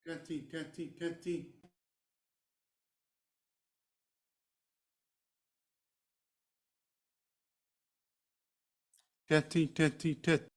Canteen, canteen, canteen. Canteen, canteen, canteen.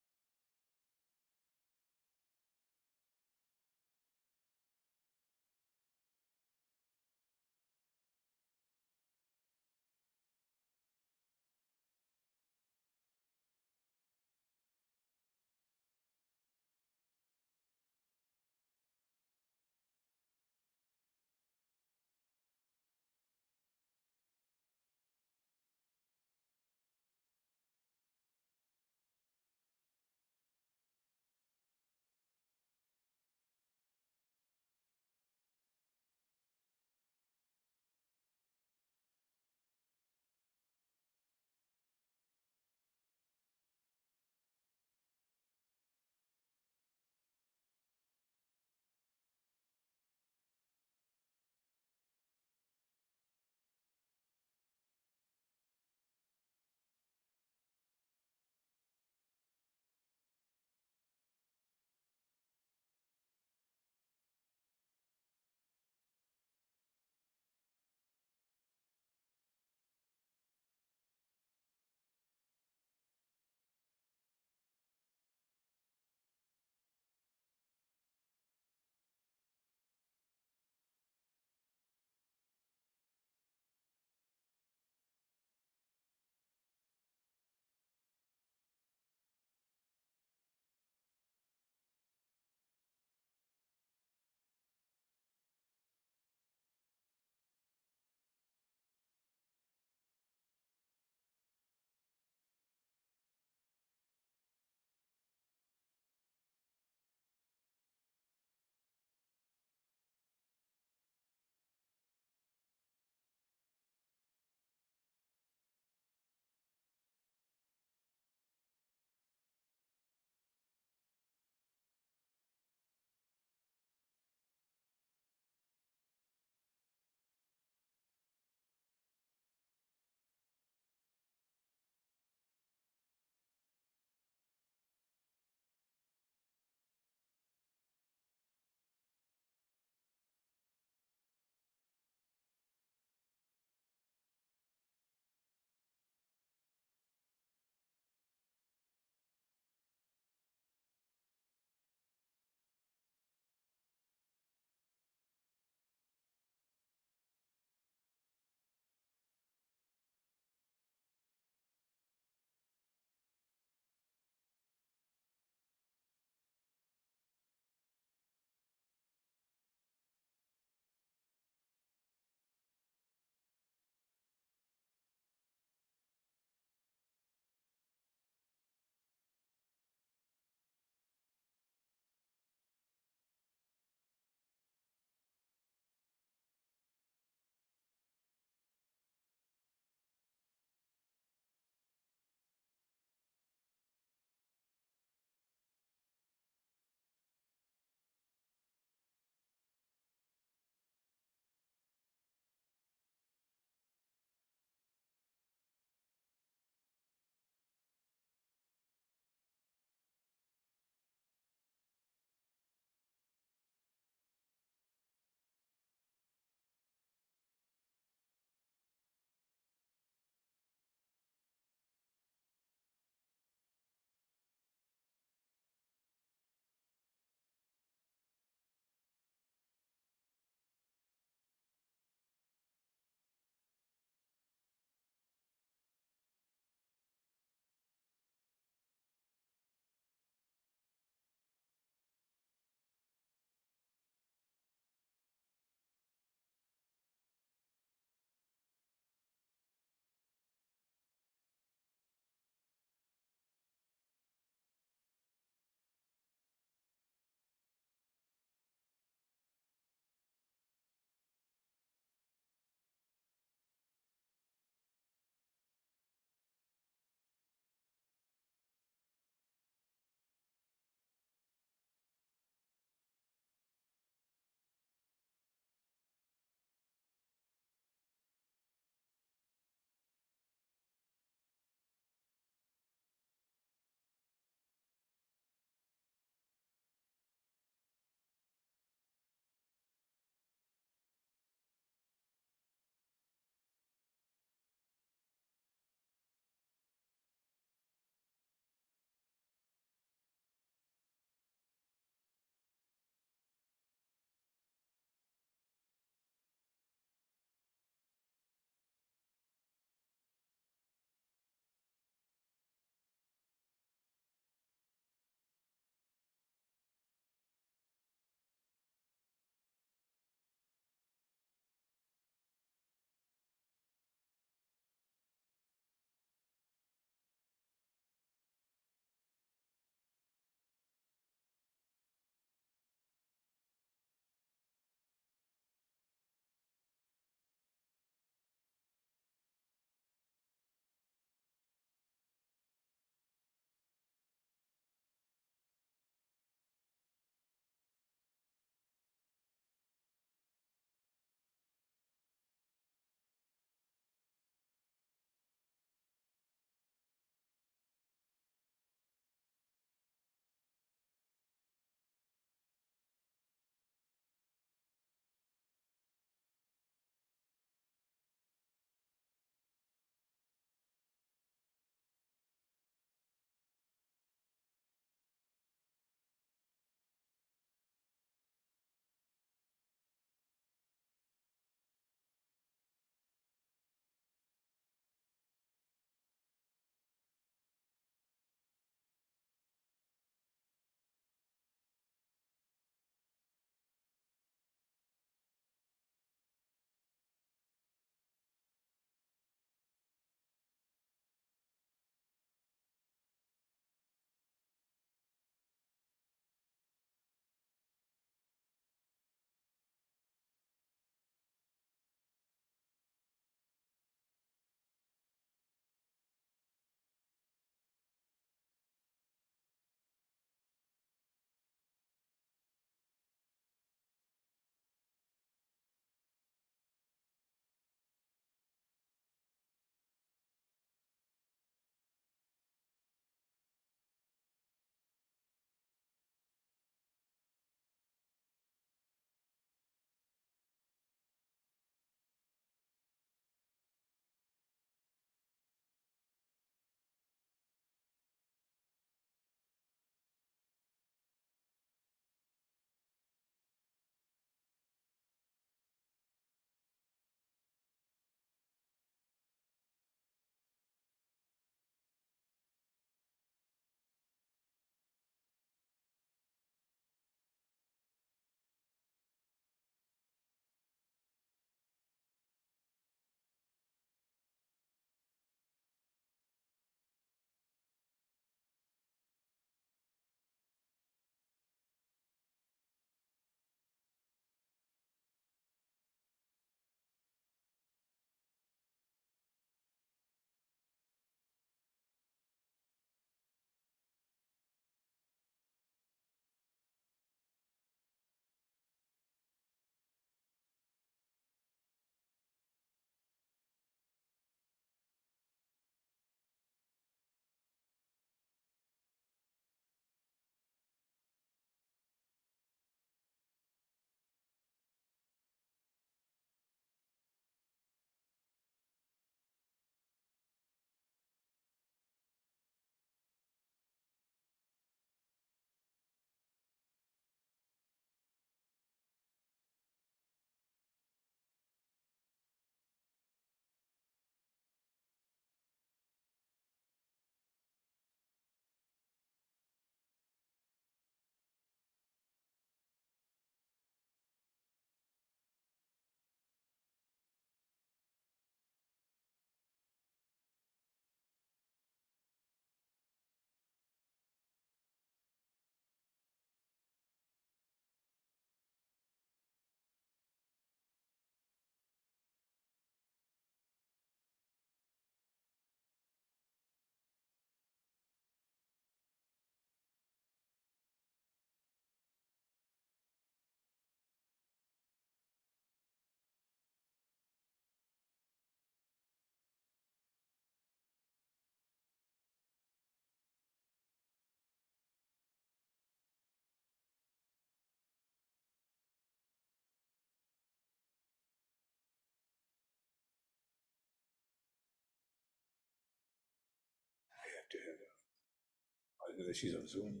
that she's on Zoom.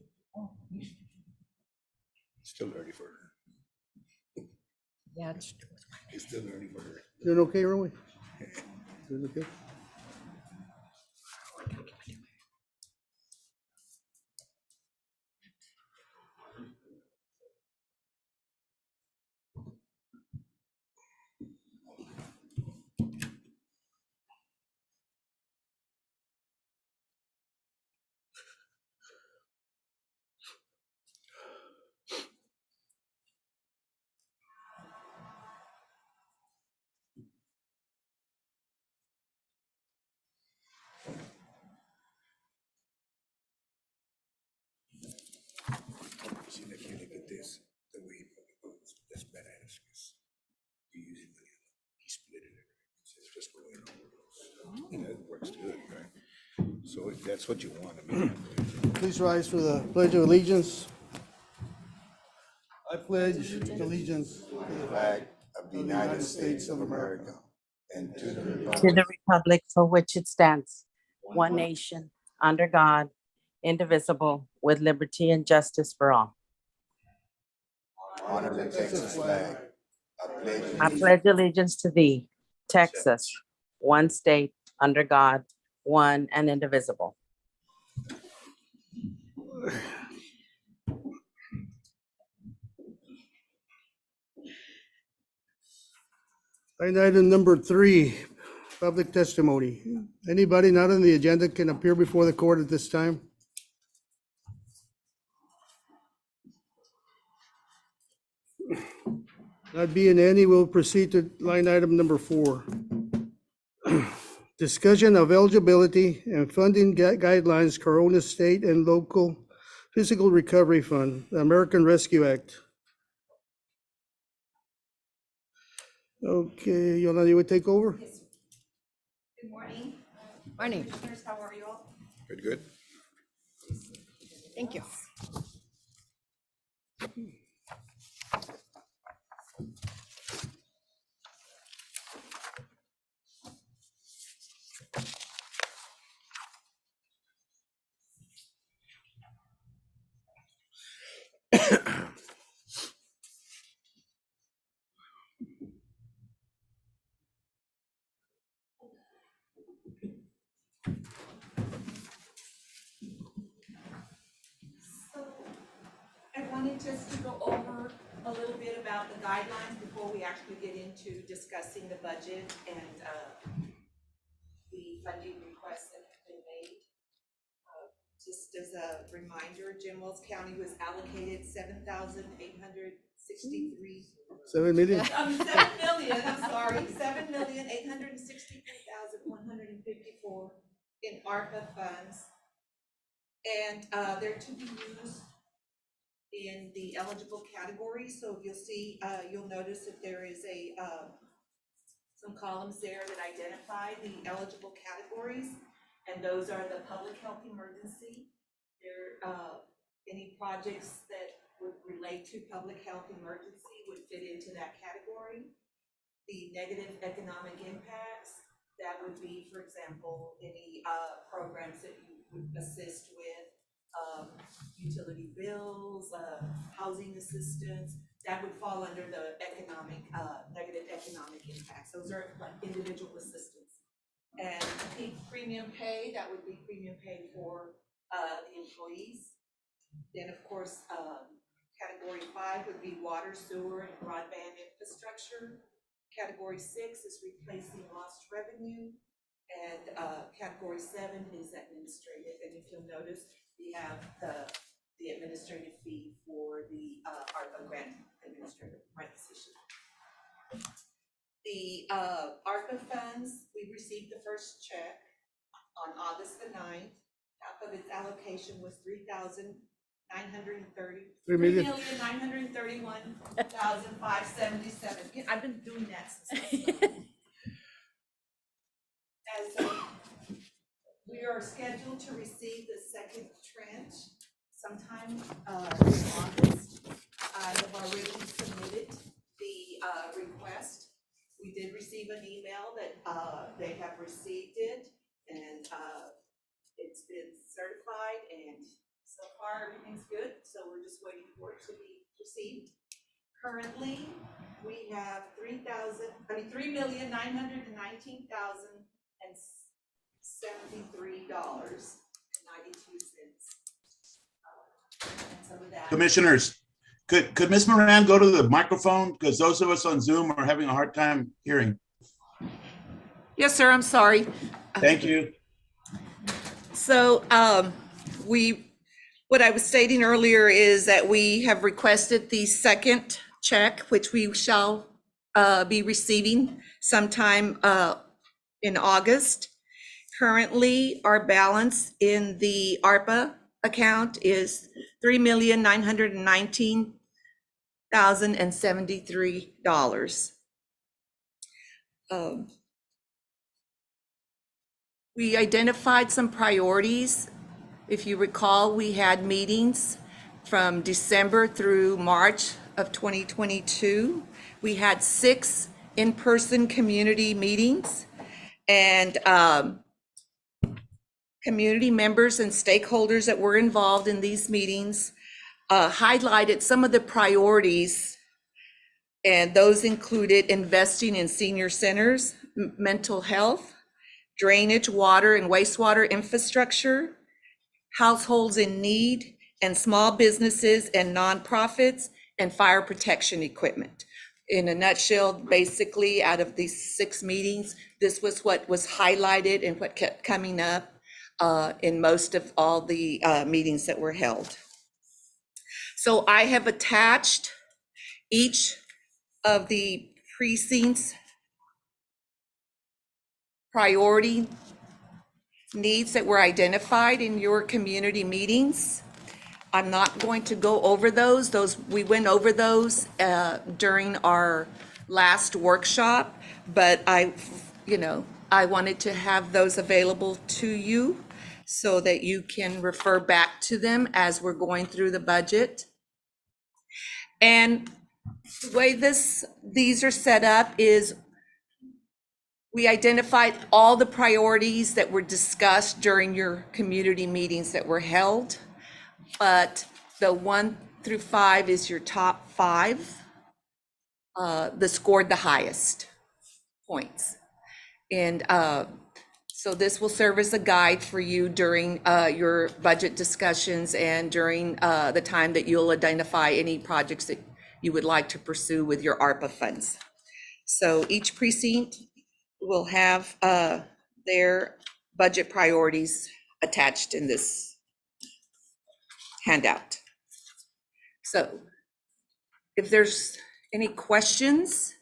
It's still early for her. Yeah, It's still early for her. Doing okay, Roy? Doing okay? See, if you look at this, the way he proposed, that's badass, because you use it, he split it, it's just going over. And that works good, right? So that's what you want, I mean. Please rise for the Pledge of Allegiance. I pledge allegiance to the Flag of the United States of America and to the to republic the republic for which it stands, one nation, under God, indivisible, with liberty and justice for all. honor the Texas flag. I pledge allegiance to thee, Texas, one state, under God, one and indivisible. line item number 3, public testimony. Anybody not on the agenda can appear before the court at this time. Not being any, we'll proceed to line item number 4. Discussion of eligibility and funding guidelines, Corona State and Local Physical Recovery Fund, the American Rescue Act. Okay, Yolanda, you would take over? Good morning. Morning. Commissioners, how are you all? Good, good. Thank you. So I wanted just to go over a little bit about the guidelines before we actually get into discussing the budget and the funding requests that have been made. Just as a reminder, Jim Wells County was allocated $7,863. 7 million? 7 million, I'm sorry, 7,863,154 in ARPA funds. And they're to be used in the eligible categories. So if you'll see, you'll notice that there is some columns there that identify the eligible categories. And those are the public health emergency. There, any projects that would relate to public health emergency would fit into that category. The negative economic impacts, that would be, for example, any programs that you would assist with, utility bills, housing assistance, that would fall under the economic, negative economic impacts. Those are like individual assistance. And peak premium pay, that would be premium pay for the employees. Then, of course, category 5 would be water, sewer, and broadband infrastructure. Category 6 is replacing lost revenue, and category 7 is administrative. And if you'll notice, we have the administrative fee for the ARPA grant administrative grant position. The ARPA funds, we received the first check on August the 9th. Half of its allocation was $3,931,577. I've been doing that since. As we are scheduled to receive the second tranche sometime in August. I have already submitted the request. We did receive an email that they have received it, and it's been certified, and so everything's good, so we're just waiting for it to be received. Currently, we have $3,919,073.92. And some of that. Commissioners, could Ms. Moran go to the microphone? Because those of us on Zoom are having a hard time hearing. Yes, sir, I'm sorry. Thank you. So, what I was stating earlier is that we have requested the second check, which we shall be receiving sometime in August. Currently, our balance in the ARPA account is $3,919,073. We identified some priorities. If you recall, we had meetings from December through March of 2022. We had 6 in-person community meetings, and community members and stakeholders that were involved in these meetings highlighted some of the priorities, and those included investing in senior centers, mental health, drainage, water and wastewater infrastructure, households in need, and small businesses and nonprofits, and fire protection equipment. In a nutshell, basically, out of these 6 meetings, this was what was highlighted and what kept coming up in most of all the meetings that were held. So I have attached each of the precincts' priority needs that were identified in your community meetings. I'm not going to go over those. We went over those during our last workshop, but I wanted to have those available to you so that you can refer back to them as we're going through the budget. And the way these are set up is we identified all the priorities that were discussed during your community meetings that were held, but the 1 through 5 is your top 5 that scored the highest points. And so this will serve as a guide for you during your budget discussions and during the time that you'll identify any projects that you would like to pursue with your ARPA funds. So each precinct will have their budget priorities attached in this handout. So if there's any questions,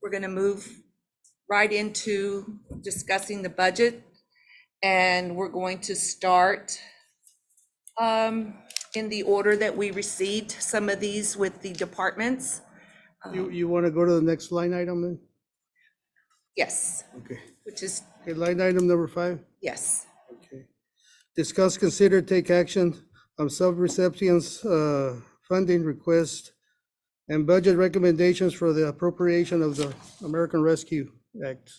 we're going to move right into discussing the budget, and we're going to start in the order that we received some of these with the departments. You want to go to the next line item then? Yes, Okay. which is, Okay, line item number 5. yes. Okay. Discuss, consider, take action on sub-recipients funding request and budget recommendations for the appropriation of the American Rescue Act.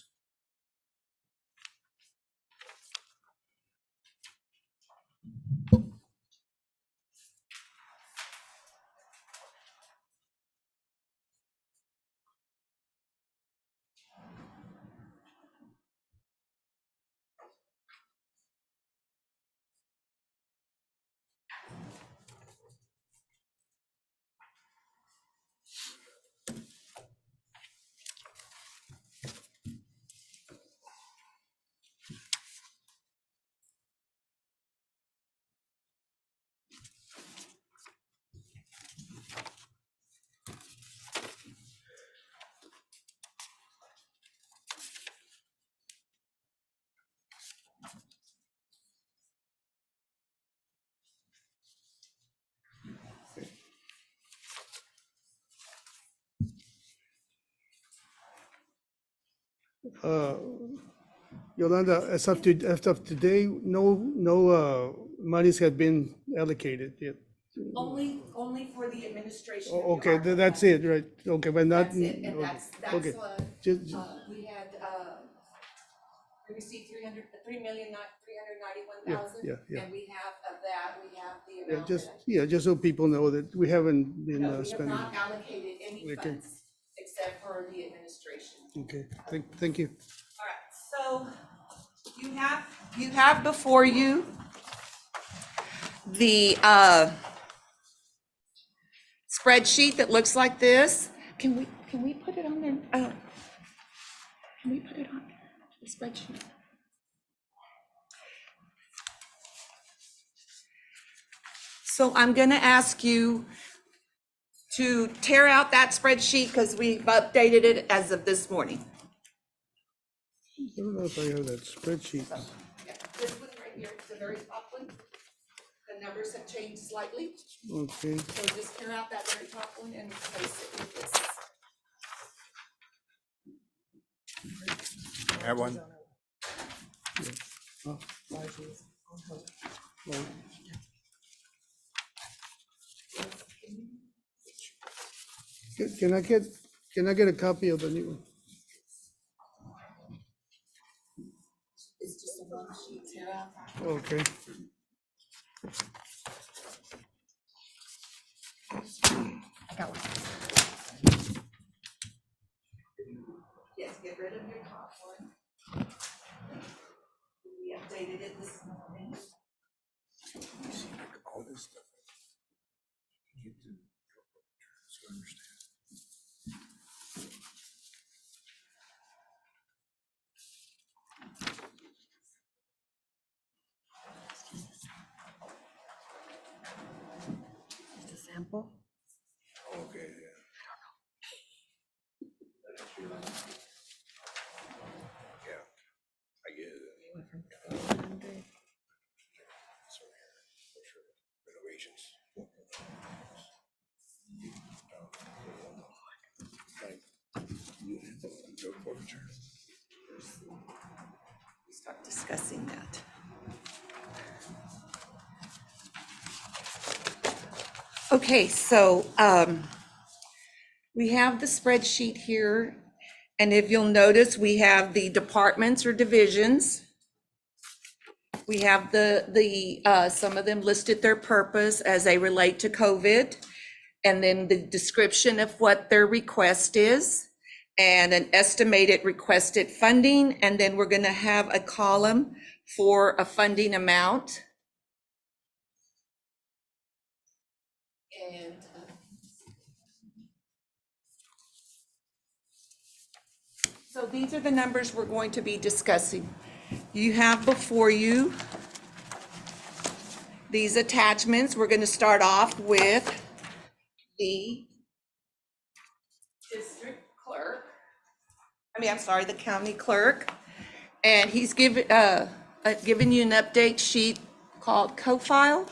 Yolanda, as of today, no monies have been allocated yet. Only for the administration. Oh, okay, that's it, right? Okay, but not. That's it, and okay, that's okay. what Just- we had We received 3,391,000. Yeah. And we have of that, we have the Yeah, amount. just so people know that we haven't been No, we have spending. not allocated any Okay. funds except for the administration. Okay, thank you. All right, so you have before you the spreadsheet that looks like this. Can we put it on there? Can we put it on the spreadsheet? So I'm gonna ask you to tear out that spreadsheet because we've updated it as of this morning. I don't know if I have that spreadsheet. Yeah, this one right here, it's the very top one. The numbers have changed slightly, Okay, so just tear out that very top one and replace it with this. Have one? can I get a copy of the new one? It's just a one sheet, tear out. Okay, I got one. Yes, get rid of your top one. We updated it this morning. All this stuff. You do. So understand. Just a sample. Okay, yeah. Yeah, I get it. So here, for sure, renovations. Like, no furniture. Start discussing that. Okay, so we have the spreadsheet here, and if you'll notice, we have the departments or divisions. We have some of them listed their purpose as they relate to COVID, and then the description of what their request is, and an estimated requested funding, and then we're gonna have a column for a funding amount. And so these are the numbers we're going to be discussing. You have before you these attachments. We're going to start off with the district clerk. The county clerk. And he's given you an update sheet called co-file.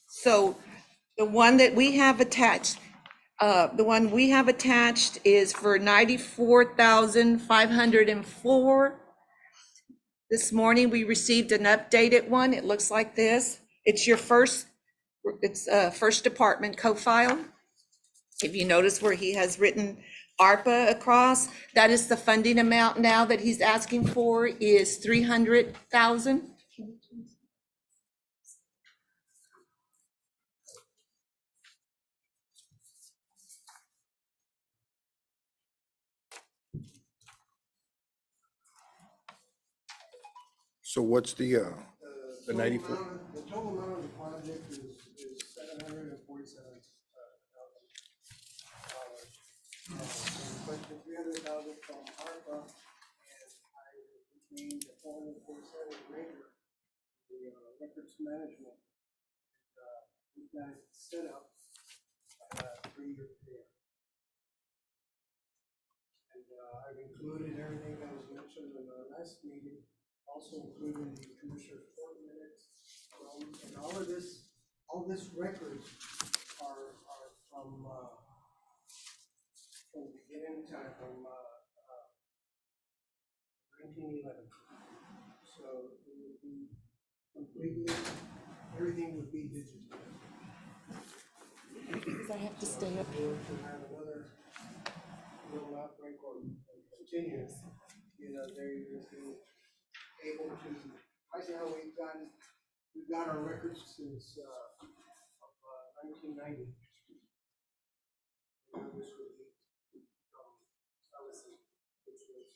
So the one that we have attached, is for 94,504. This morning, we received an updated one. It looks like this. It's your first department co-file. If you notice where he has written ARPA across, that is the funding amount now that he's asking for is 300,000. So what's the 94? The total amount of the project is $747,000. Requested $300,000 from ARPA, and I retained the $447,000 remainder, the records management. We've got it set up 3-year period. And I've included everything that was mentioned in the last meeting, also including the commissioner's court minutes. And all this records are from beginning time, from 1911. So it would be completely, everything would be digital. Because I have to stay up Or to have another little outbreak or continuous, you know, they're able to, I say how we've got our records since, 1990. And this would be, obviously, which was,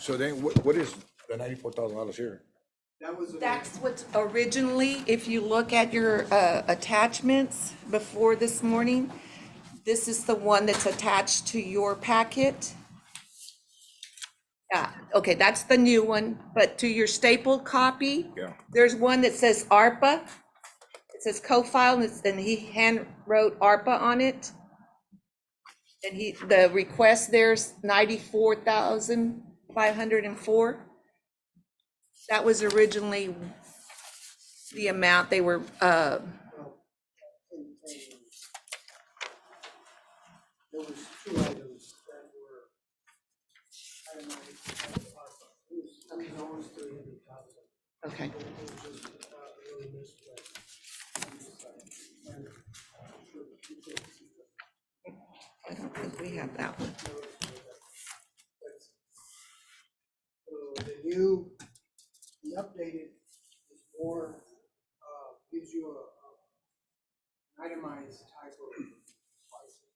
So then what is the $94,000 here? that was. That's what's originally, if you look at your attachments before this morning, this is the one that's attached to your packet. Yeah, okay, that's the new one, but to your stapled copy, Yeah. there's one that says ARPA. It says co-file, and he hand wrote ARPA on it. And the request there's 94,504. That was originally the amount they were, There was two items that were itemized. It was almost 300,000. okay. It was just, really misplaced. I don't think we have that one. So the updated is more, gives you an itemized type of pricing.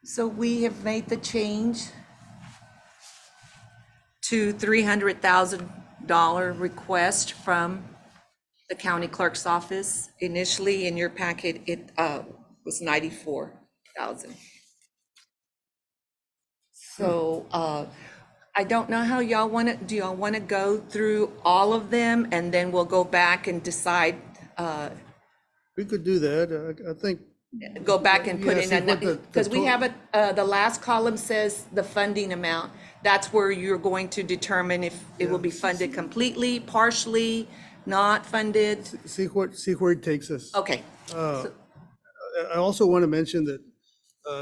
So we have made the change to $300,000 request from the county clerk's office. Initially in your packet, it was 94,000. So I don't know how y'all want to, do y'all want to go through all of them and then we'll go back and decide, We could do that. I think, go back and put Yeah, in, see what because we have the last column says the funding amount. That's where you're going to determine if it will be funded completely, partially, not funded. see where it takes us. Okay, I also want to mention that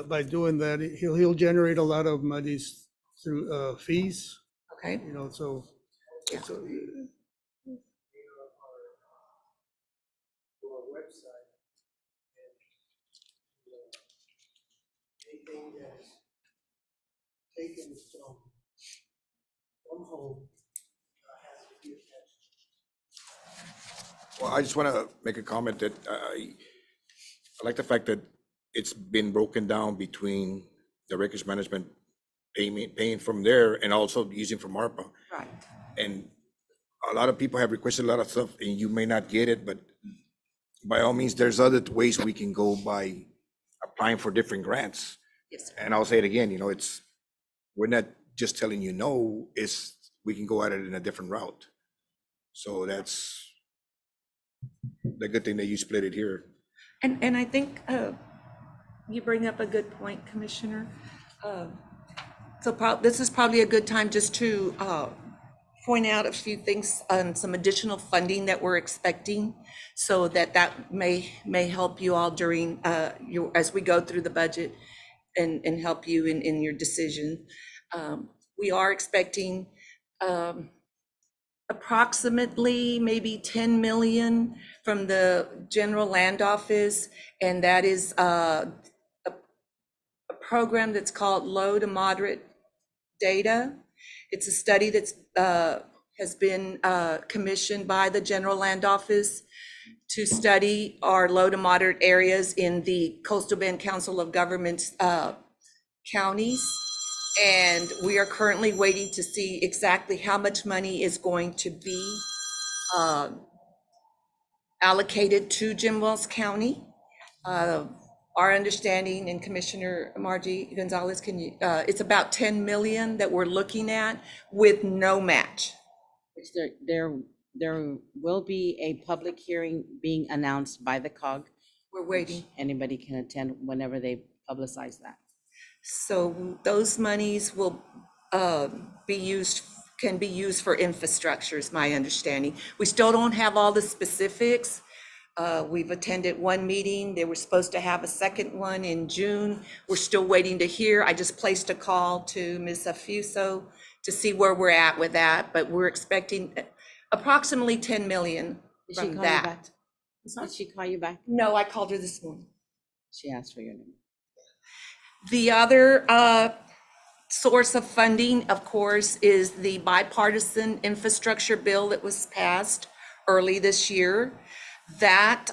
by doing that, he'll generate a lot of monies through fees, okay. you know, so. Yeah. so, our website, and anything that is taken from home has to be attached. Well, I just want to make a comment that I like the fact that it's been broken down between the records management paying from there and also using from ARPA. Right. And a lot of people have requested a lot of stuff and you may not get it, but by all means, there's other ways we can go by applying for different grants. Yes, sir. And I'll say it again, you know, we're not just telling you no, we can go at it in a different route. So that's the good thing that you split it here. And I think you bring up a good point, Commissioner. So this is probably a good time just to point out a few things on some additional funding that we're expecting, so that may help you all during as we go through the budget and help you in your decision. We are expecting approximately maybe 10 million from the General Land Office, and that is a program that's called Low to Moderate Data. It's a study that's has been commissioned by the General Land Office to study our low to moderate areas in the Coastal Bend Council of Governments counties. And we are currently waiting to see exactly how much money is going to be allocated to Jim Wells County. Our understanding, and Commissioner Margie Gonzalez, it's about 10 million that we're looking at with no match. Which there will be a public hearing being announced by the COG. We're waiting. Anybody can attend whenever they publicize that. So those monies will can be used for infrastructure, is my understanding. We still don't have all the specifics. We've attended one meeting. They were supposed to have a second one in June. We're still waiting to hear. I just placed a call to Ms. Afuso to see where we're at with that, but we're expecting approximately 10 million Did she from call you back? that. Did she call you back? No, I called her this morning. She asked for your name. The other source of funding, of course, is the bipartisan infrastructure bill that was passed early this year. That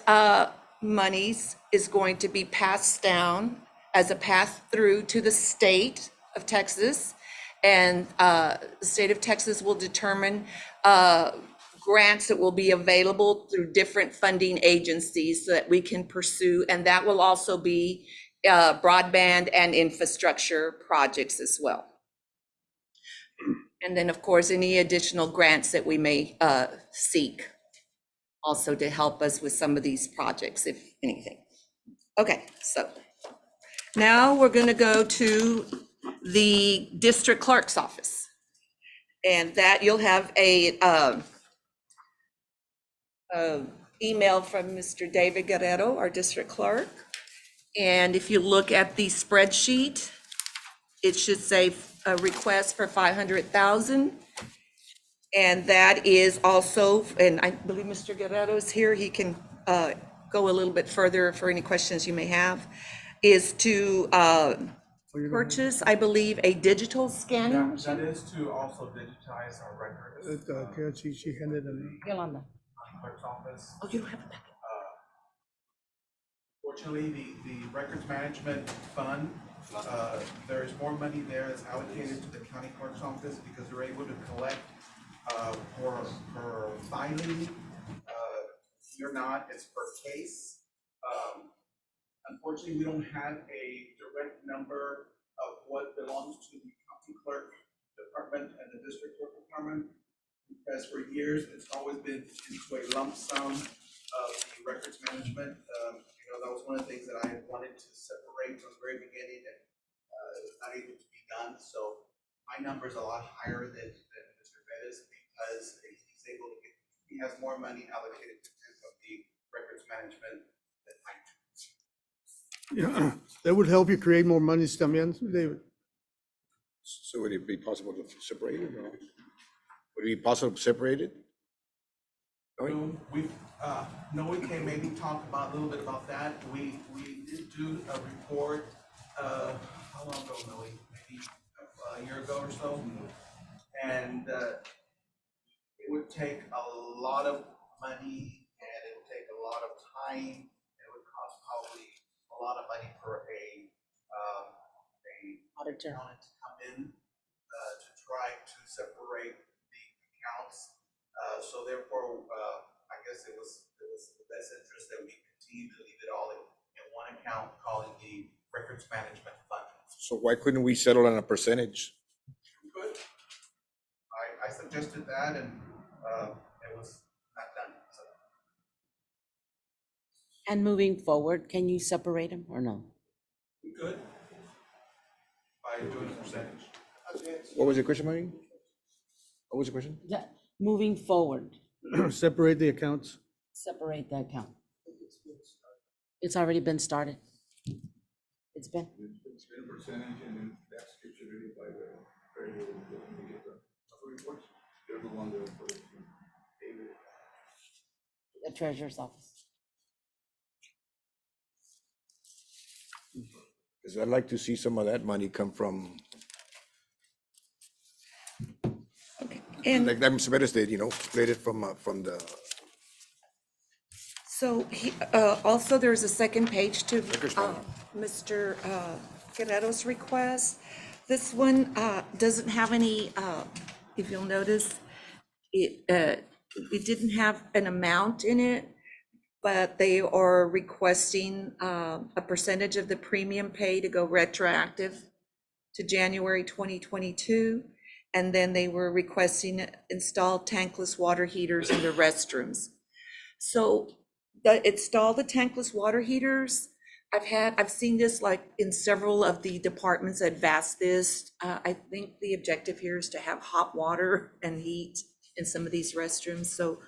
monies is going to be passed down as a pass through to the state of Texas. And the state of Texas will determine grants that will be available through different funding agencies so that we can pursue. And that will also be broadband and infrastructure projects as well. And then, of course, any additional grants that we may seek also to help us with some of these projects, if anything. Okay, so now we're going to go to the district clerk's office. And that you'll have a email from Mr. David Guerrero, our district clerk. And if you look at the spreadsheet, it should say a request for 500,000. And that is also, and I believe Mr. Guerrero is here, he can go a little bit further for any questions you may have, is to purchase, I believe, a digital scanning That machine. is to also digitize our records. Okay, she handed it. Yolanda. Clerk's office. Oh, you don't have a packet. Fortunately, the records management fund, there is more money there that's allocated to the county clerk's office because they're able to collect for filing. You're not, it's per case. Unfortunately, we don't have a direct number of what belongs to the county clerk department and the district clerk department, because for years, it's always been into a lump sum of the records management. That was one of the things that I wanted to separate from the very beginning, and it was not able to be done. So my number is a lot higher than Mr. Bettis because he's able to get, he has more money allocated to him of the records management than I do. Yeah, that would help you create more money, también, David. So would it be possible to separate it? Or would it be possible to separate it? We can maybe talk about a little bit about that. We did do a report, how long ago, Noe? Maybe a year ago or so. And it would take a lot of money and it would take a lot of time. And it would cost probably a lot of money for a Auditor. accountant to come in to try to separate the accounts. So therefore, I guess it was the best interest that we continue to leave it all in one account, calling the records management fund. So why couldn't we settle on a percentage? Good. I suggested that and it was not done. So And moving forward, can you separate them or no? we could by doing a percentage. What was the question, Maureen? What was the question? Yeah, moving forward, Separate the accounts. separate the account. It's already been started. It's been. It's been a percentage and then that's distributed by the treasurer when we get the reports. They're the one that put it in David. The treasurer's office. Because I'd like to see some of that money come from, And like that Mr. Bettis did, split it from the, so also there's a second page to Records Mr. Guerrero's request. This one doesn't have any, if you'll notice, it didn't have an amount in it, but they are requesting a percentage of the premium pay to go retroactive to January 2022. And then they were requesting install tankless water heaters in the restrooms. So install the tankless water heaters. I've seen this like in several of the departments that asked this. I think the objective here is to have hot water and heat in some of these restrooms. So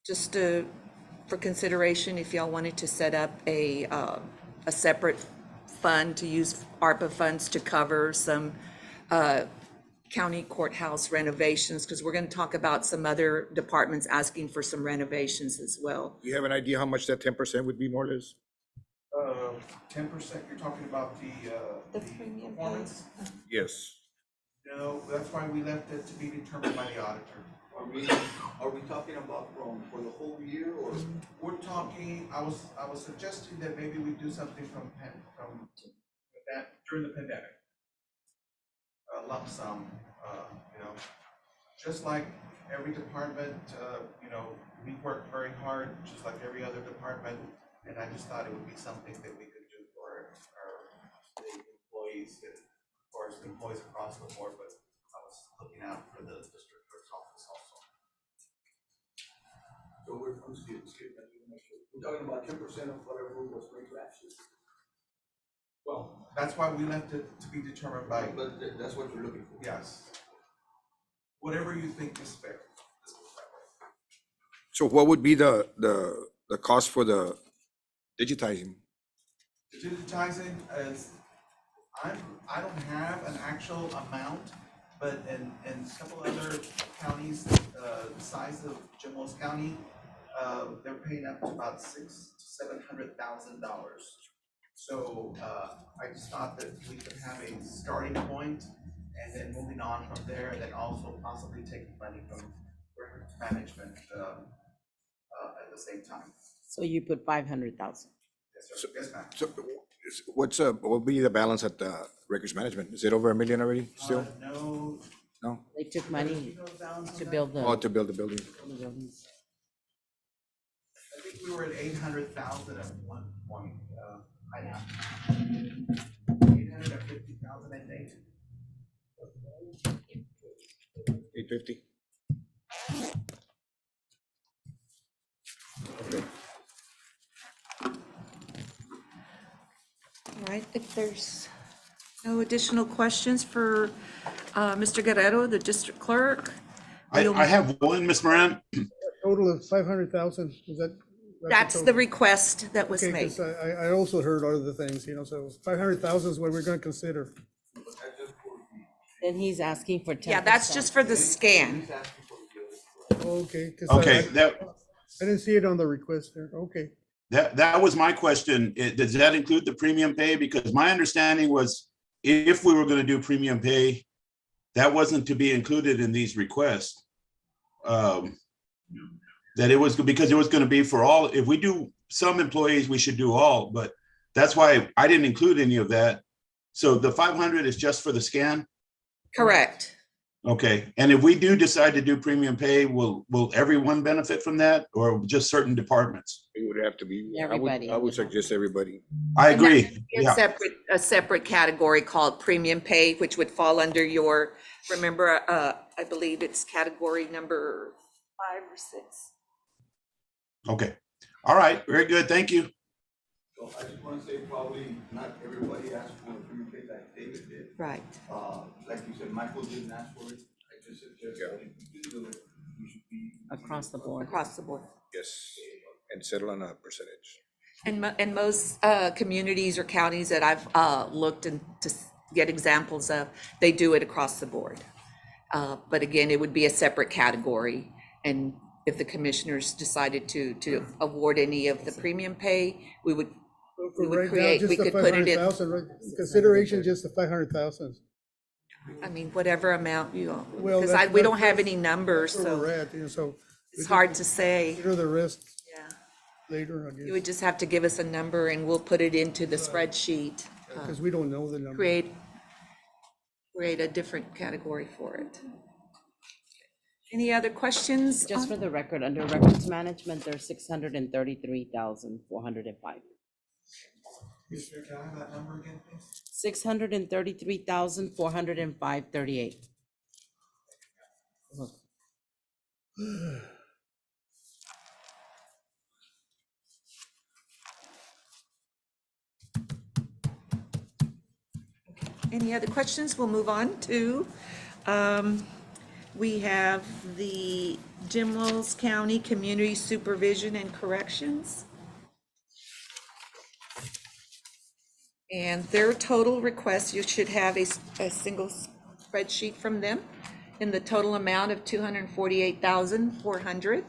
just for consideration, if y'all wanted to set up a separate fund to use ARPA funds to cover some county courthouse renovations, because we're gonna talk about some other departments asking for some renovations as well. Do you have an idea how much that 10% would be more or less? 10%, you're talking about the premium performance? Yes. No, that's why we left it to be determined by the auditor. Are we talking about for the whole year or? We're talking, I was suggesting that maybe we do something from that during the pandemic. A lump sum, you know, just like every department, you know, we work very hard, just like every other department. And I just thought it would be something that we could do for our employees, and of course, the employees across the board, but I was looking out for the district clerk's office also. So we're talking about 10% of whatever was made last year. Well, that's why we left it to be determined by, But that's what you're looking for. yes. Whatever you think is fair. So what would be the cost for the digitizing? Digitizing is, I don't have an actual amount, but in a couple other counties, the size of James County, they're paying up to about $600,000 to $700,000. So I just thought that we could have a starting point and then moving on from there, and then also possibly taking money from records management at the same time. So you put 500,000. Yes, sir. Yes, ma'am. So what will be the balance at the records management? Is it over $1 million already still? No. No? They took money to build Oh, the to build the building. buildings. I think we were at 800,000 at one point. I 850,000, I think. 850? All right, if there's no additional questions for Mr. Guerrero, the district clerk. I have one, Ms. Moran. Total of 500,000, is that? That's the total? request that was Okay, made. 'cause I also heard other things, you know, so 500,000 is what we're gonna consider. Then he's asking for 10%. Yeah, that's just for the scan. He's asking for the other. Okay. 'Cause Okay, I didn't see it on the request there, okay. that was my question. Does that include the premium pay? Because my understanding was if we were going to do premium pay, that wasn't to be included in these requests. That it was because it was going to be for all. If we do some employees, we should do all, but that's why I didn't include any of that. So the 500 is just for the scan? Correct. Okay, and if we do decide to do premium pay, will everyone benefit from that or just certain departments? It would have to be. Everybody. I would suggest everybody. I And that agree. would be Yeah. A separate category called premium pay, which would fall under your, remember, I believe it's category number 5 or 6. Okay. All right. Very good. Thank you. So I just want to say probably not everybody asked for a premium pay like David did. Right. Like you said, Michael didn't ask for it. I just suggest that if we do it, we should be. Across the board. Across the board. Yes. And settle on a percentage. And most communities or counties that I've looked and to get examples of, they do it across the board. But again, it would be a separate category. And if the commissioners decided to award any of the premium pay, we would For right now, create, just we the could put it in, 500,000, right? Consideration, just the 500,000. I mean, whatever amount you, Well, because that's- we don't have any numbers, That's where we're so at, you know, so. it's hard to say. Consider the rest Yeah. later, I You guess, would just have to give us a number and we'll put it into the spreadsheet. because we don't know the number. Create a different category for it. Any other questions? Just for the record, under records management, there's 633,405. Commissioner, can I have that number again, please? 633,405.38. Any other questions? We'll move on to, we have the Jimwells County Community Supervision and Corrections. And their total request, you should have a single spreadsheet from them in the total amount of $248,400.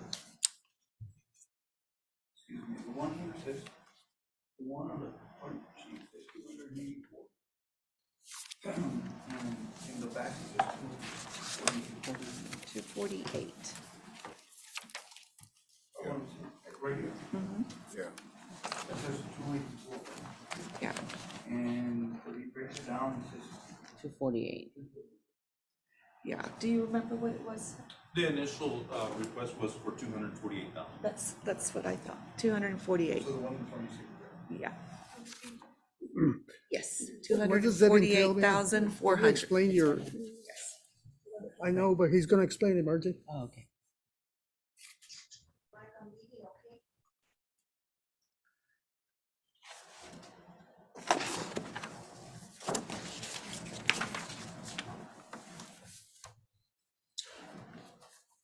Excuse me, the one here says, the one on the front sheet says 284. And in the back it says 248. 248. Right here, Yeah. that says 284. Yeah. And when he breaks it down, it says 248. Yeah. Do you remember what it was? The initial request was for 248,000. That's what I thought. 248. so the one in front of you. Yeah. Yes, What does that entail, ma'am? Can you 248,400. explain your, I know, but he's gonna explain it, Margie. Oh, okay.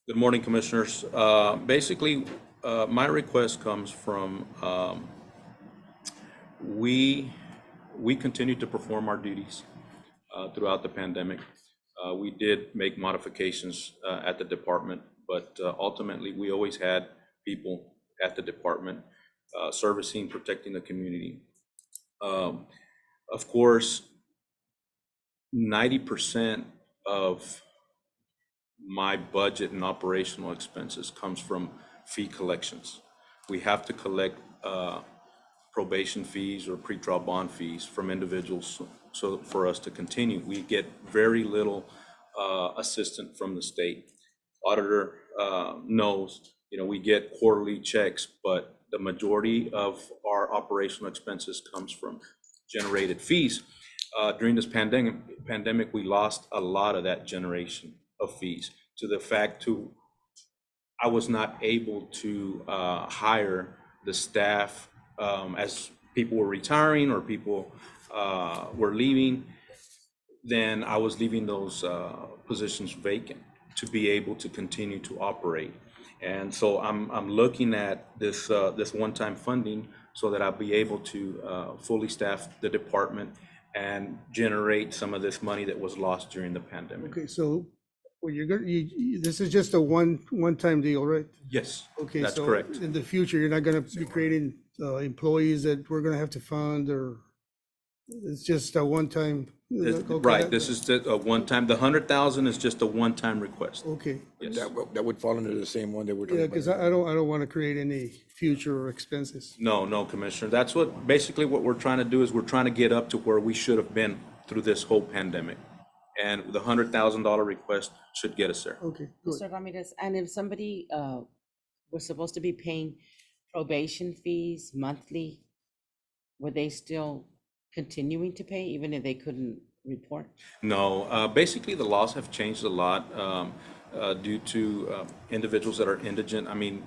Good morning, Commissioners. Basically, my request comes from, we continue to perform our duties throughout the pandemic. We did make modifications at the department, but ultimately, we always had people at the department servicing, protecting the community. Of course, 90% of my budget and operational expenses comes from fee collections. We have to collect probation fees or pretrial bond fees from individuals so for us to continue. We get very little assistance from the state. Auditor knows, we get quarterly checks, but the majority of our operational expenses comes from generated fees. During this pandemic, we lost a lot of that generation of fees to the fact I was not able to hire the staff as people were retiring or people were leaving. Then I was leaving those positions vacant to be able to continue to operate. And so I'm looking at this one-time funding so that I'll be able to fully staff the department and generate some of this money that was lost during the pandemic. Okay, so, well, this is just a one-time deal, right? Yes, Okay, that's so correct. in the future, you're not gonna be creating employees that we're gonna have to fund, or it's just a one-time? Right, this is a one-time, the 100,000 is just a one-time request. Okay, Yes. That would fall under the same one that we're talking yeah, about. because I don't want to create any future expenses. No, Commissioner. That's basically what we're trying to do is we're trying to get up to where we should have been through this whole pandemic. And the $100,000 request should get us there. Okay, good. Mr. Ramirez, and if somebody was supposed to be paying probation fees monthly, were they still continuing to pay even if they couldn't report? No, basically the laws have changed a lot due to individuals that are indigent. I mean,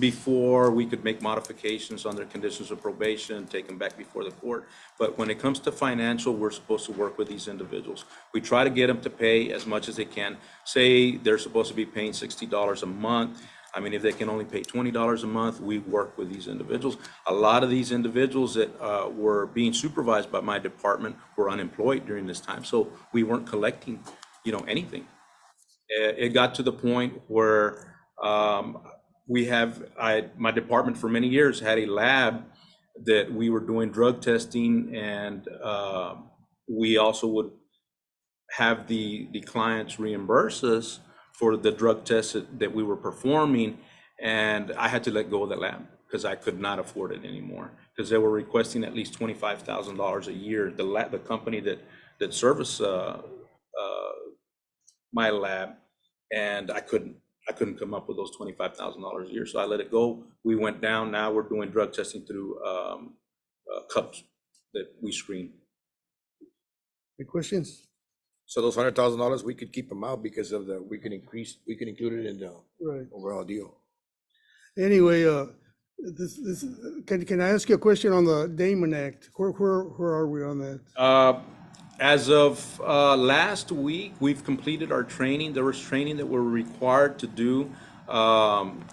before we could make modifications on their conditions of probation, take them back before the court. But when it comes to financial, we're supposed to work with these individuals. We try to get them to pay as much as they can. Say they're supposed to be paying $60 a month. I mean, if they can only pay $20 a month, we work with these individuals. A lot of these individuals that were being supervised by my department were unemployed during this time. So we weren't collecting, anything. It got to the point where my department for many years had a lab that we were doing drug testing, and we also would have the clients reimburse us for the drug tests that we were performing. And I had to let go of the lab because I could not afford it anymore, because they were requesting at least $25,000 a year. The company that serviced my lab, and I couldn't come up with those $25,000 a year. So I let it go. We went down. Now we're doing drug testing through cups that we screen. Any questions? So those $100,000, we could keep them out because of we can include it in the Right. overall deal. Anyway, can I ask you a question on the Damon Act? Where are we on that? As of last week, we've completed our training. There was training that we're required to do.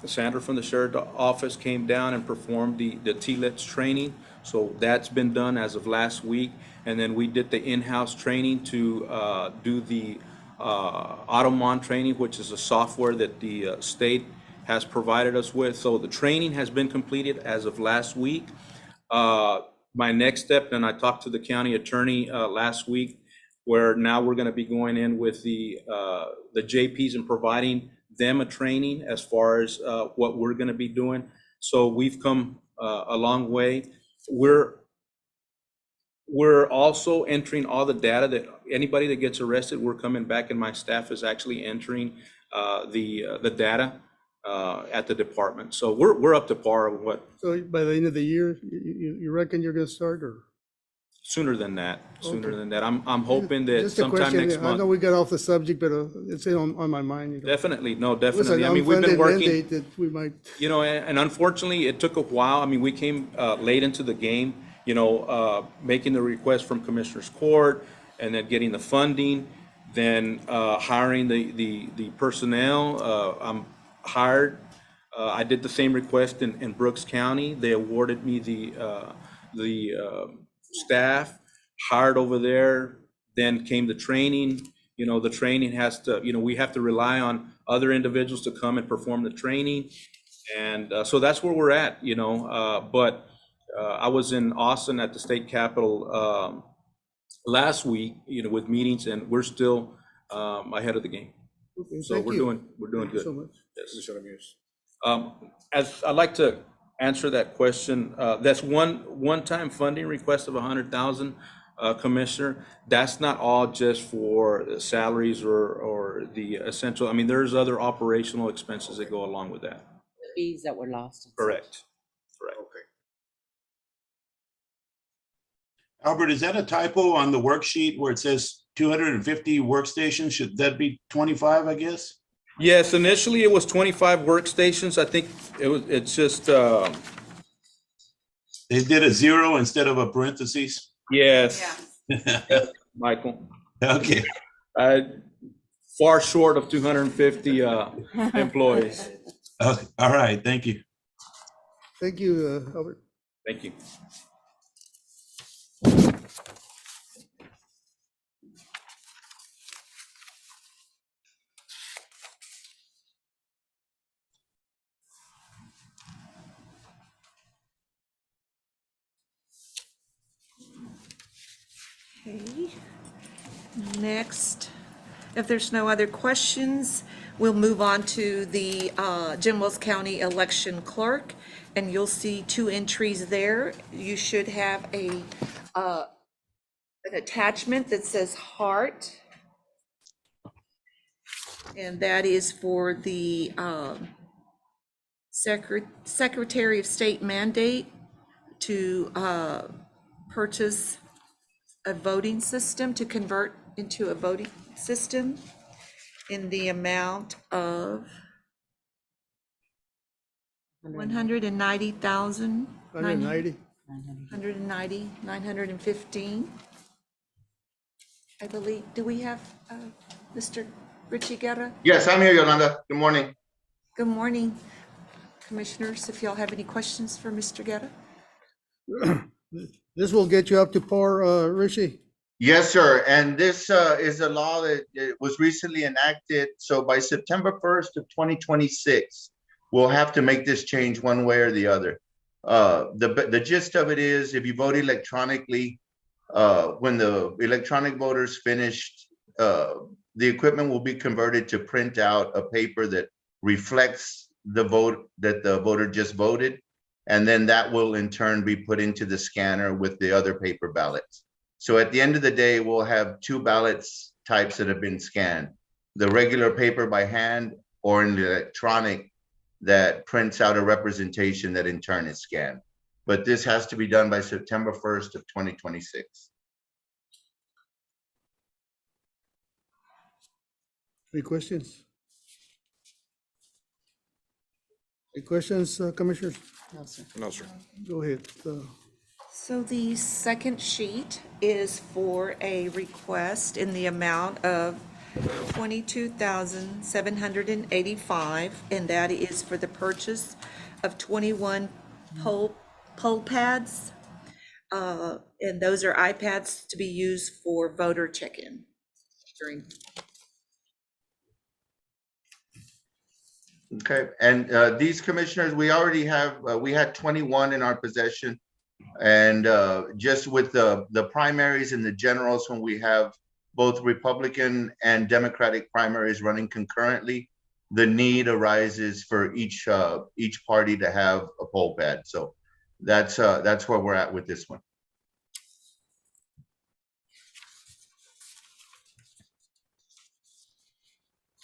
Sandra from the Sheriff's Office came down and performed the TLETS training. So that's been done as of last week. And then we did the in-house training to do the Automon training, which is a software that the state has provided us with. So the training has been completed as of last week. My next step, and I talked to the county attorney last week, where now we're going to be going in with the JPs and providing them a training as far as what we're going to be doing. So we've come a long way. We're also entering all the data that anybody that gets arrested, we're coming back, and my staff is actually entering the data at the department. So we're up to par with what. So by the end of the year, you reckon you're gonna start, or? Sooner than that, Okay. I'm hoping that Just a sometime question. next I know month. we got off the subject, but it's on my mind. You know. Definitely, no, It was an definitely. I mean, we've been unfunded working, mandate that we might. you know, and unfortunately, it took a while. I mean, we came late into the game, you know, making the request from Commissioner's Court and then getting the funding, then hiring the personnel. I'm hired. I did the same request in Brooks County. They awarded me the staff, hired over there. Then came the training. You know, the training has to, you know, we have to rely on other individuals to come and perform the training. And so that's where we're at, you know. But I was in Austin at the state capitol last week, you know, with meetings, and we're still ahead of the game. Okay, So thank we're you. doing Thank you good. so much. Yes. As I'd like to answer that question, that's one-time funding request of 100,000, Commissioner. That's not all just for the salaries or the essential. I mean, there's other operational expenses that go along with that. Fees that were lost. and such. Correct. Okay. Albert, is that a typo on the worksheet where it says 250 workstations? Should that be 25, I guess? Yes, initially it was 25 workstations. I think it's just, They did a 0 instead of a parentheses? yes, Michael. Okay. Far short of 250 employees. All right, thank you. Thank you, Albert. Thank you. Okay. Next, if there's no other questions, we'll move on to the Jim Wells County Election Clerk, and you'll see 2 entries there. You should have an attachment that says heart, and that is for the Secretary of State mandate to purchase a voting system, to convert into a voting system in the amount of 190,000. 190. 915. I believe, do we have Mr. Richie Guerra? Yes, I'm here, Yolanda. Good morning. Good morning, Commissioners, if y'all have any questions for Mr. Guerra? This will get you up to par, Rishi. Yes, sir. And this is a law that was recently enacted. So by September 1st of 2026, we'll have to make this change one way or the other. The gist of it is, if you vote electronically, when the electronic voters finished, the equipment will be converted to print out a paper that reflects the vote that the voter just voted. And then that will in turn be put into the scanner with the other paper ballots. So at the end of the day, we'll have 2 ballots types that have been scanned: the regular paper by hand, or in the electronic that prints out a representation that in turn is scanned. But this has to be done by September 1st of 2026. Any questions? Any questions, Commissioners? No, sir. No, sir. Go ahead. So the second sheet is for a request in the amount of $22,785, and that is for the purchase of 21 poll pads And those are iPads to be used for voter check-in during. Okay, and these commissioners, we already have, we had 21 in our possession. And just with the primaries and the generals, when we have both Republican and Democratic primaries running concurrently, the need arises for each party to have a poll pad. So that's where we're at with this one.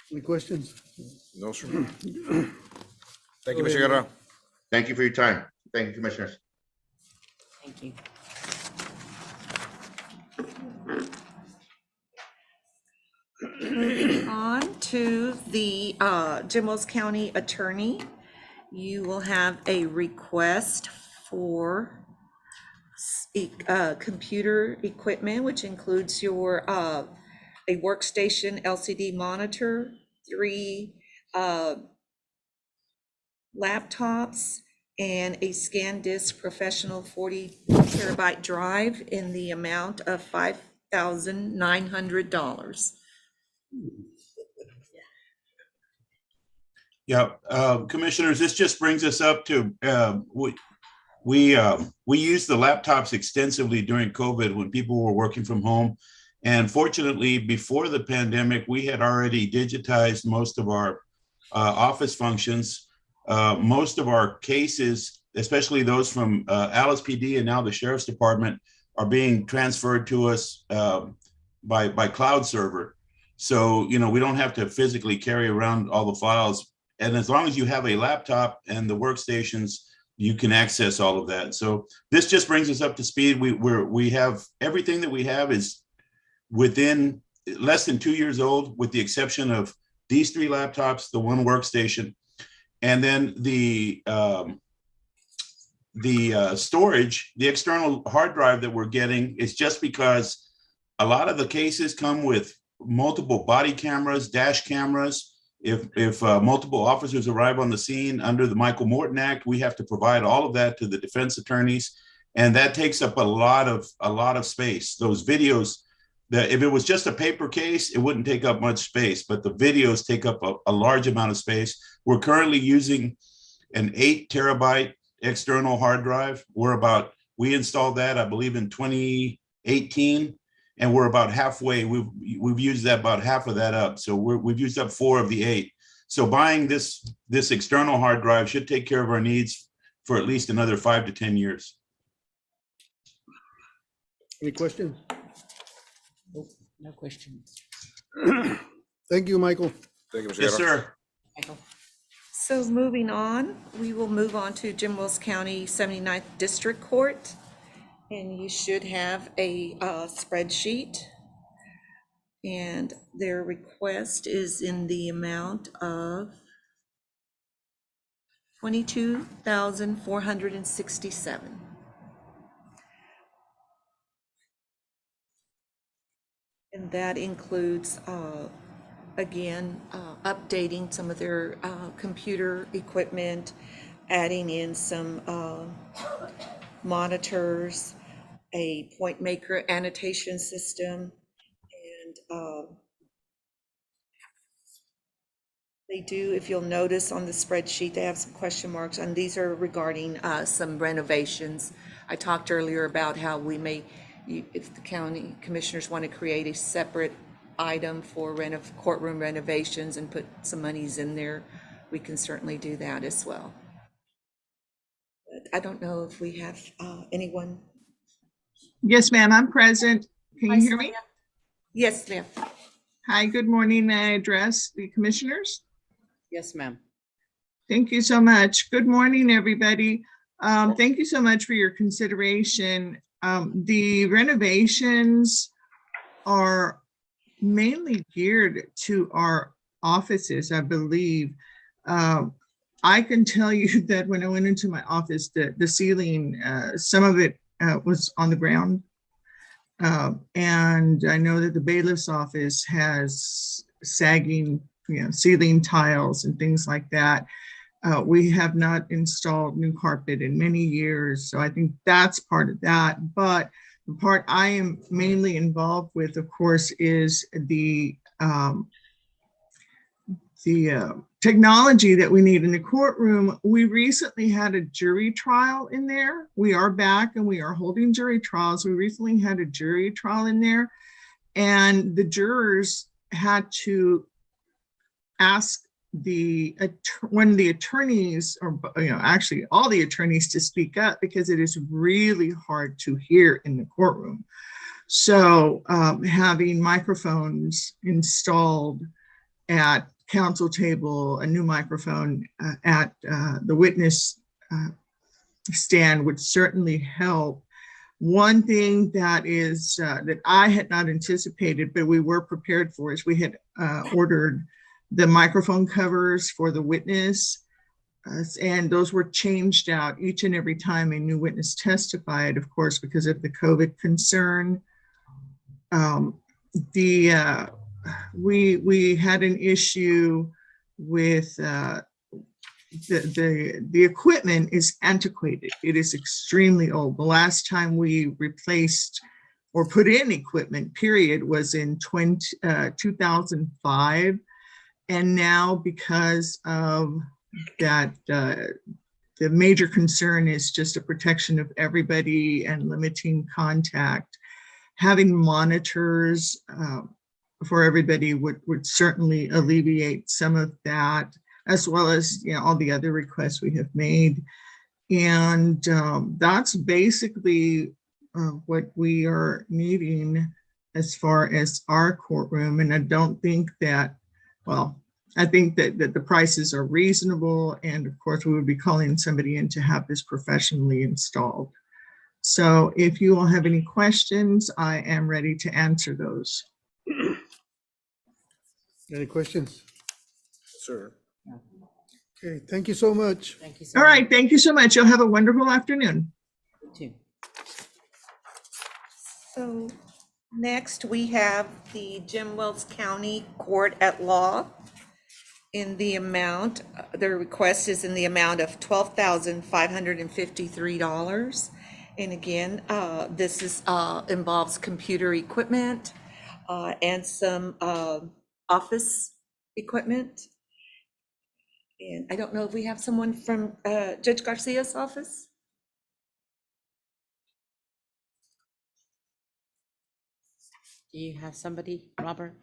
Any questions? No, sir. Thank you, Mr. Guerra. Thank you for your time. Thank you, commissioners. Thank you. Moving on to the Jim Wells County Attorney, you will have a request for computer equipment, which includes your a workstation LCD monitor, 3 laptops, and a ScanDisk Professional 40 terabyte drive in the amount of $5,900. Yeah, commissioners, this just brings us up to, we used the laptops extensively during COVID when people were working from home. And fortunately, before the pandemic, we had already digitized most of our office functions. Most of our cases, especially those from Alice PD and now the Sheriff's Department, are being transferred to us by cloud server. So, you know, we don't have to physically carry around all the files. And as long as you have a laptop and the workstations, you can access all of that. So this just brings us up to speed. We have everything that we have is within less than 2 years old, with the exception of these 3 laptops, the 1 workstation, and then the storage, the external hard drive that we're getting is just because a lot of the cases come with multiple body cameras, dash cameras. If multiple officers arrive on the scene under the Michael Morton Act, we have to provide all of that to the defense attorneys, and that takes up a lot of space. Those videos, if it was just a paper case, it wouldn't take up much space, but the videos take up a large amount of space. We're currently using an 8 terabyte external hard drive. We installed that, I believe, in 2018. And we're about halfway. We've used that about half of that up. So we've used up 4 of the 8. So buying this external hard drive should take care of our needs for at least another 5 to 10 years. Any questions? No questions. Thank you, Michael. Thank you, Mr. Yes, Guerra. sir. Michael? So moving on, we will move on to Jim Wells County 79th District Court. And you should have a spreadsheet. And their request is in the amount of $22,467. And that includes, again, updating some of their computer equipment, adding in some monitors, a point maker annotation system, and they do, if you'll notice on the spreadsheet, they have some question marks, and these are regarding some renovations. I talked earlier about how we may, if the county commissioners want to create a separate item for courtroom renovations and put some monies in there, we can certainly do that as well. But I don't know if we have anyone. Yes, ma'am, I'm present. Can you hear me? Yes, ma'am. Hi, good morning. May I address the commissioners? Yes, ma'am. Thank you so much. Good morning, everybody. Thank you so much for your consideration. The renovations are mainly geared to our offices, I believe. I can tell you that when I went into my office, the ceiling, some of it was on the ground. And I know that the bailiff's office has sagging, ceiling tiles and things like that. We have not installed new carpet in many years, so I think that's part of that. But the part I am mainly involved with, of course, is the technology that we need in the courtroom. We recently had a jury trial in there. We are back and we are holding jury trials. We recently had a jury trial in there, and the jurors had to ask one of the attorneys, or actually all the attorneys, to speak up because it is really hard to hear in the courtroom. So having microphones installed at counsel table, a new microphone at the witness stand would certainly help. One thing that is that I had not anticipated, but we were prepared for, is we had ordered the microphone covers for the witness, and those were changed out each and every time a new witness testified, of course, because of the COVID concern. We had an issue with the equipment is antiquated. It is extremely old. The last time we replaced or put in equipment, period, was in 2005. And now, because of that, the major concern is just a protection of everybody and limiting contact. Having monitors for everybody would certainly alleviate some of that, as well as all the other requests we have made. And that's basically what we are needing as far as our courtroom. And I don't think that, well, I think that the prices are reasonable. And of course, we would be calling somebody in to have this professionally installed. So if you all have any questions, I am ready to answer those. Any questions? Sir. Okay, thank you so much. Thank you so All much. right, thank you so much. You'll have a wonderful afternoon. You too. So next we have the Jim Wells County Court at Law in the amount, the request is in the amount of $12,553. And again, this is involves computer equipment and some office equipment. And I don't know if we have someone from Judge Garcia's office. Do you have somebody, Robert?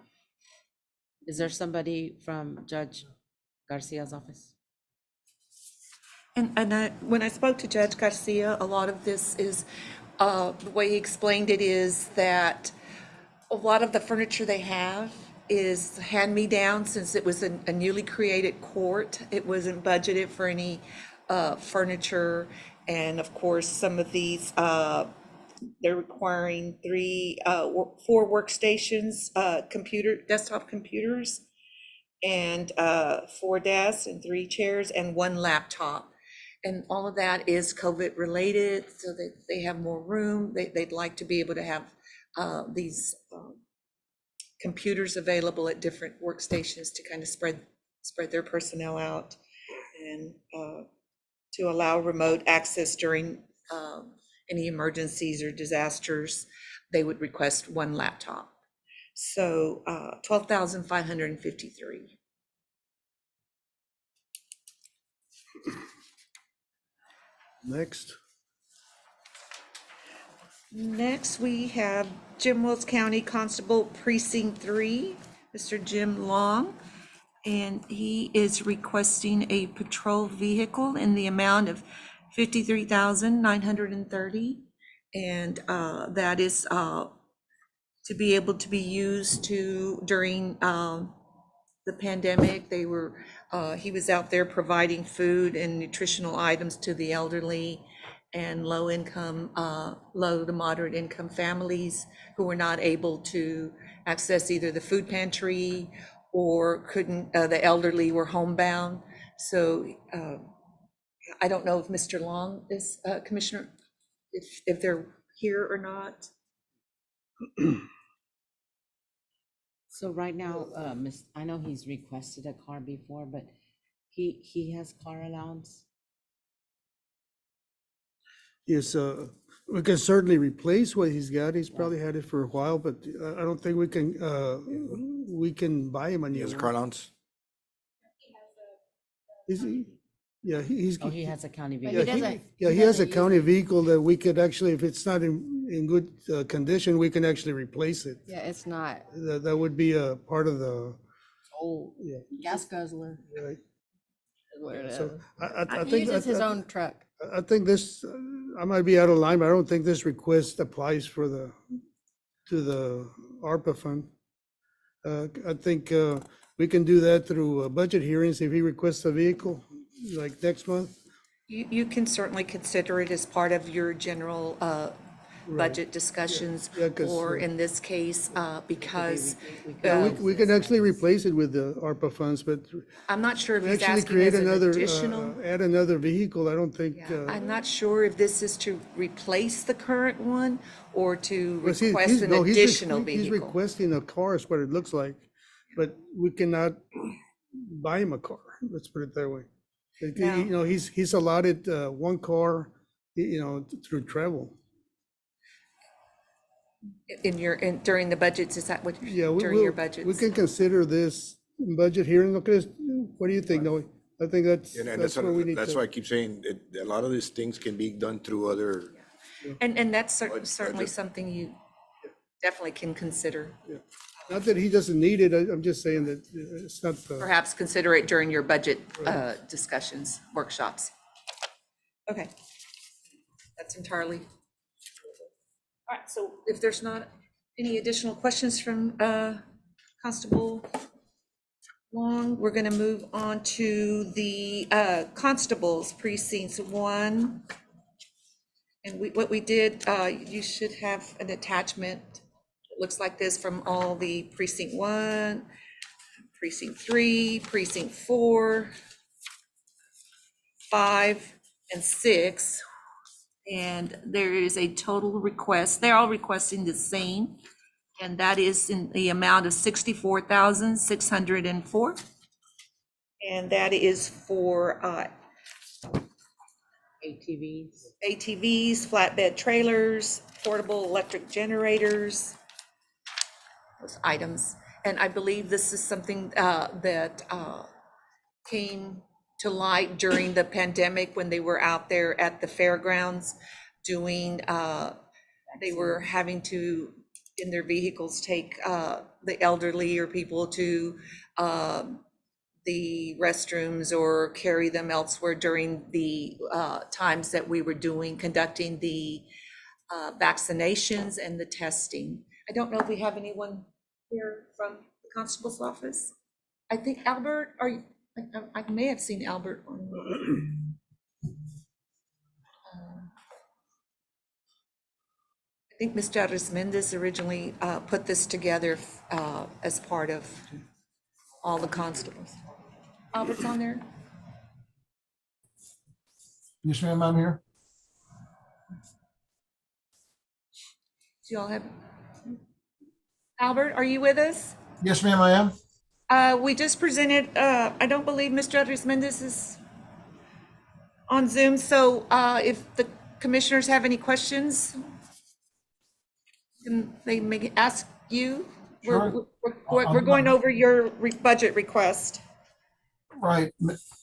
Is there somebody from Judge Garcia's office? And when I spoke to Judge Garcia, a lot of this is, the way he explained it is that a lot of the furniture they have is hand-me-down since it was a newly created court. It wasn't budgeted for any furniture. And of course, some of these, they're requiring 4 workstations, desktop computers, and 4 desks and 3 chairs and 1 laptop. And all of that is COVID related, so that they have more room. They'd like to be able to have these computers available at different workstations to kind of spread their personnel out, and to allow remote access during any emergencies or disasters. They would request 1 laptop. So $12,553. Next. Next, we have Jim Wells County Constable Precinct 3, Mr. Jim Long, and he is requesting a patrol vehicle in the amount of $53,930, and that is to be able to be used during the pandemic. He was out there providing food and nutritional items to the elderly and low to moderate income families who were not able to access either the food pantry or the elderly were homebound. So I don't know if Mr. Long is Commissioner, if they're here or not. So right now, I know he's requested a car before, but He has car allowance. Yes, we can certainly replace what he's got. He's probably had it for a while, but I don't think we can buy him a He new has a one. car allowance? Is he? Yeah, he's. Oh, he has a county Yeah, vehicle. doesn't- yeah, he he has a doesn't use county it. vehicle that we could actually, if it's not in good condition, we can actually replace it. Yeah, it's not. That would be a part of the, Oh, yeah. gas guzzler Right. is what it is. So I He think. uses his I- own truck. I think this, I might be out of line, but I don't think this request applies to the ARPA fund. I think we can do that through budget hearings if he requests a vehicle, like next month. You can certainly consider it as part of your general budget discussions, Yeah, 'cause, or in this case, because We can actually replace it with the ARPA funds, but I'm not sure if he's actually asking create as an another, additional. add another vehicle, I don't think. Yeah, I'm not sure if this is to replace the current one or to Well, see, request an no, additional He's vehicle. requesting a car is what it looks like, but we cannot buy him a car, let's put it that way. Now- You know, he's allotted one car, through travel. During the budgets, is that what, Yeah, during your budgets? we can consider this budget hearing. Okay, what do you think, Noe? I think that's And where we need that's why I to. keep saying that a lot of these things can be done through other, And that's Budget. certainly something you definitely can consider. Not that he doesn't need it, I'm just saying that it's not, Perhaps consider it during your budget discussions, workshops. Okay. That's entirely. All right, so if there's not any additional questions from Constable Long, we're going to move on to the Constables Precincts 1. And what we did, you should have an attachment. It looks like this from all the Precinct 1, Precinct 3, Precinct 4, 5, and 6. And there is a total request. They're all requesting the same, and that is in the amount of $64,604. And that is for ATVs. ATVs, flatbed trailers, portable electric generators, those items. And I believe this is something that came to light during the pandemic when they were out there at the fairgrounds doing, they were having to, in their vehicles, take the elderly or people to the restrooms or carry them elsewhere during the times that we were conducting the vaccinations and the testing. I don't know if we have anyone here from the constable's office. I think Albert, I may have seen Albert on. I think Mr. Arismendez originally put this together as part of all the constables. Albert's on there? Yes, ma'am, I'm here. Do y'all have? Albert, are you with us? Yes, ma'am, I am. We just presented, I don't believe Mr. Arismendez is on Zoom, so if the commissioners have any questions, can they ask you? Sure. We're going over your budget request. Right.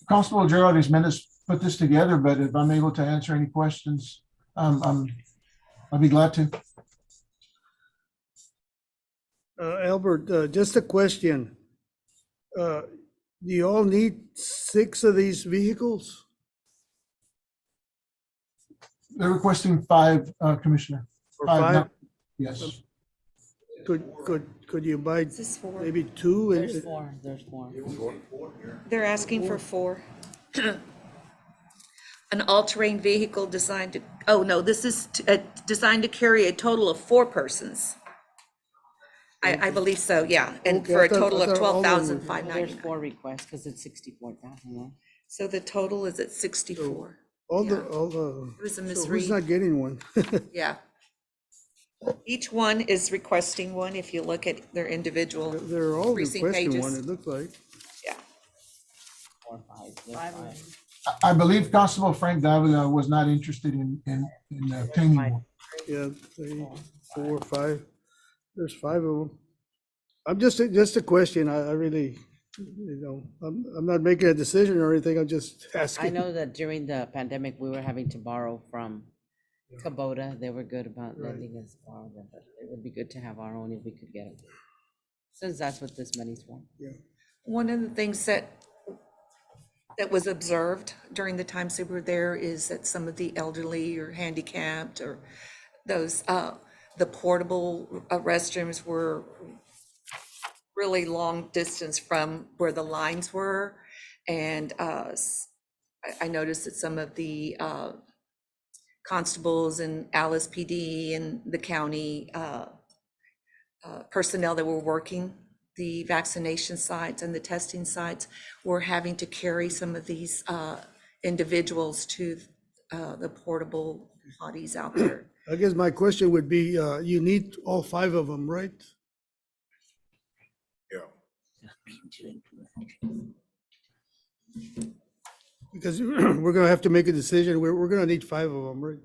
Constable Gerald Ismendes put this together, but if I'm able to answer any questions, I'll be glad to. Albert, just a question. Do you all need 6 of these vehicles? They're requesting 5, Commissioner. Or 5, 5? not- Yes. Could you buy This is for, maybe 2? There's 4, there's 4. they're asking for 4. An all-terrain vehicle designed to, oh no, this is designed to carry a total of 4 persons. I believe so, yeah, and Okay, for I a thought- total I of thought all of them were- There's 12,599. 4 requests because it's 64,000. So the total is at 64. All Yeah. the, It was a so who's misread. not getting one? Yeah. Each one is requesting one if you look at their individual, They're all Precinct requesting pages. one, it looks like. yeah. or five. Five of them. I believe Constable Frank Davila was not interested in obtaining one. Yeah, 3, 4, 5. There's 5 of them. I'm just a question. I really, I'm not making a decision or anything. I'm just I asking. know that during the pandemic, we were having to borrow from Kubota. They were good about Right. lending us borrow them, but it would be good to have our own if we could get them. Since that's what this money's for. One of the things that was observed during the times they were there is that some of the elderly or handicapped or those, the portable restrooms were really long distance from where the lines were. And I noticed that some of the constables and Alice PD and the county personnel that were working the vaccination sites and the testing sites were having to carry some of these individuals to the portable potties out there. I guess my question would be, you need all 5 of them, right? Because we're gonna have to make a decision. We're gonna need 5 of them, right?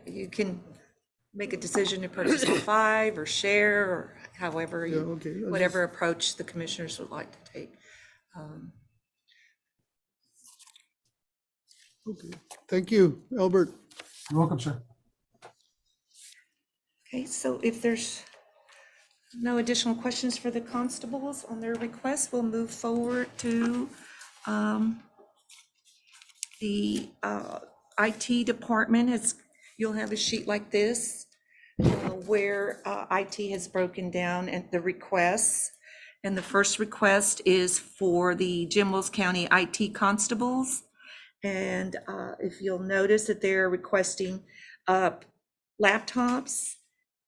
You can make a decision to purchase all 5 or share or however, Yeah, okay. whatever approach the commissioners would like to take. Okay. Thank you, Albert. You're welcome, sir. Okay, so if there's no additional questions for the constables on their request, we'll move forward to the IT department. You'll have a sheet like this where IT has broken down and the requests. And the first request is for the Jim Wills County IT constables. And if you'll notice that they're requesting laptops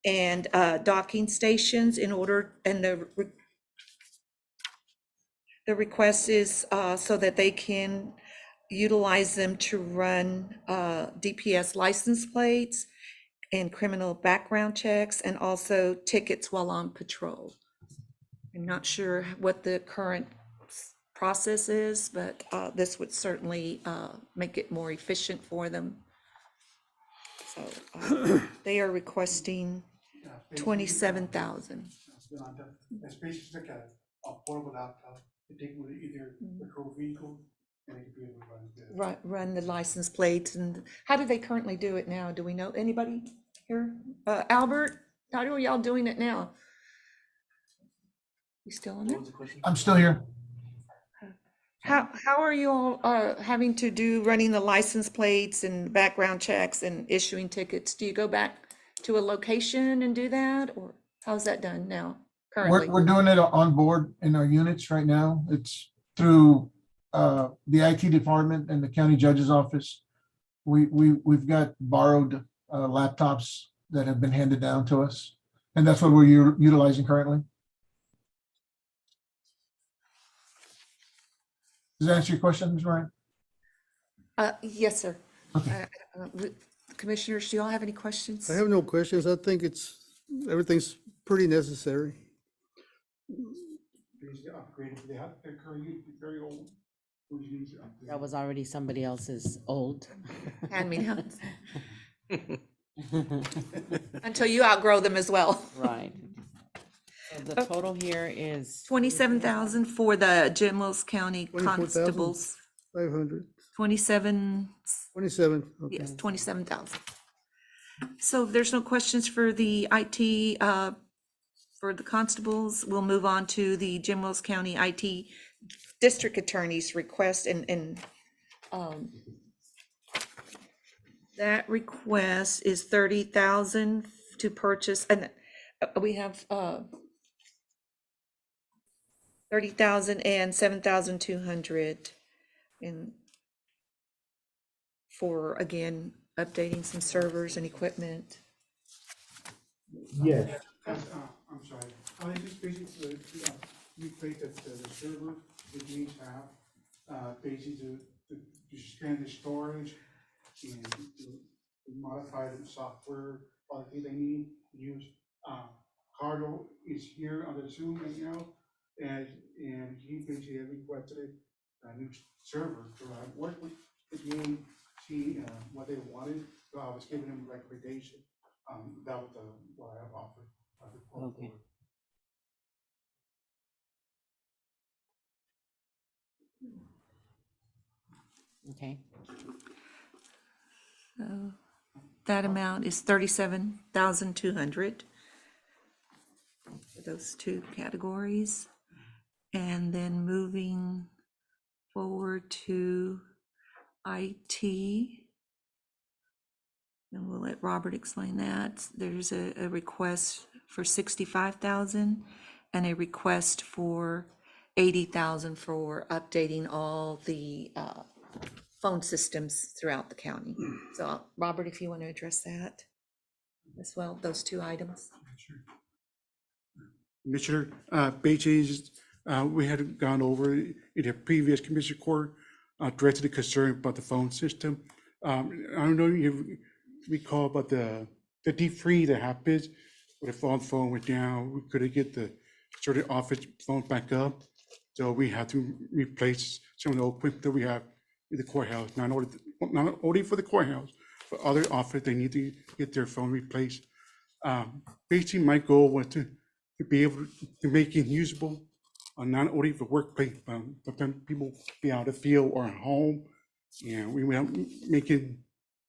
and docking stations in order, and the request is so that they can utilize them to run DPS license plates and criminal background checks and also tickets while on patrol. I'm not sure what the current process is, but this would certainly make it more efficient for them. So they are requesting 27,000. That's basically like a portable laptop. You take with either patrol vehicle and it could be able to Run the license plates. And how do they currently do it now? Do we know, anybody here? Albert, how are y'all doing it now? You still on there? I'm still here. How are you all having to do running the license plates and background checks and issuing tickets? Do you go back to a location and do that, or how's that done now currently? We're doing it on board in our units right now. It's through the IT department and the county judge's office. We've got borrowed laptops that have been handed down to us, and that's what we're utilizing currently. Does that answer your question, Ms. Ryan? Yes, sir. Okay. Commissioners, do you all have any questions? I have no questions. I think everything's pretty necessary. That was already somebody else's old. Hand-me-downs. Until you outgrow them as well. Right. So the total here is 27,000 for the Jim Wills County 24,000? constables. 500, 27, 27. Okay. yes, 27,000. So if there's no questions for the IT, for the constables, we'll move on to the Jim Wills County IT District Attorney's request, and that request is 30,000 to purchase, and we have 30,000 and 7,200 in for, again, updating some servers and equipment. Yes. I'm sorry. I just basically replace the server that you need to have, basically to expand the storage and to modify the software quality they need to use. Carlo is here on the Zoom right now, and he basically requested a new server to work with the game, see what they wanted. So I was giving them a recommendation. That was what I have offered. Okay. Okay, So that amount is 37,200 for those two categories. And then moving forward to IT. And we'll let Robert explain that. There's a request for 65,000 and a request for 80,000 for updating all the phone systems throughout the county. So Robert, if you want to address that as well, those two items. Commissioner, Beaches, we had gone over in the previous Commissioner Court, directed the concern about the phone system. I don't know if you recall about the deep freeze that happens when the phone went down. We couldn't get the certain office phone back up. So we had to replace some of the old equipment that we have in the courthouse, not only for the courthouse, but other office, they need to get their phone replaced. Basically, my goal was to be able to make it usable, not only for workplace, but then people be out of the field or at home. And we want to make it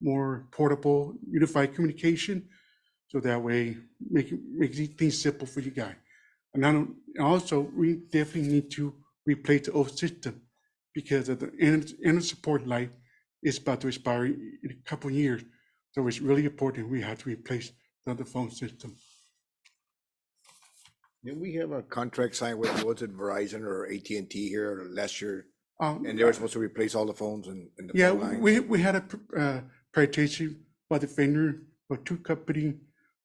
more portable, unified communication, so that way make things simple for you guys. And also, we definitely need to replace the old system because of the end support life is about to expire in a couple of years. So it's really important we have to replace the phone system. Didn't we have a contract signed with, was it Verizon or AT&T here last year? And And they were supposed to replace all the phones and the yeah, phone lines? we had a presentation by the vendor for two companies,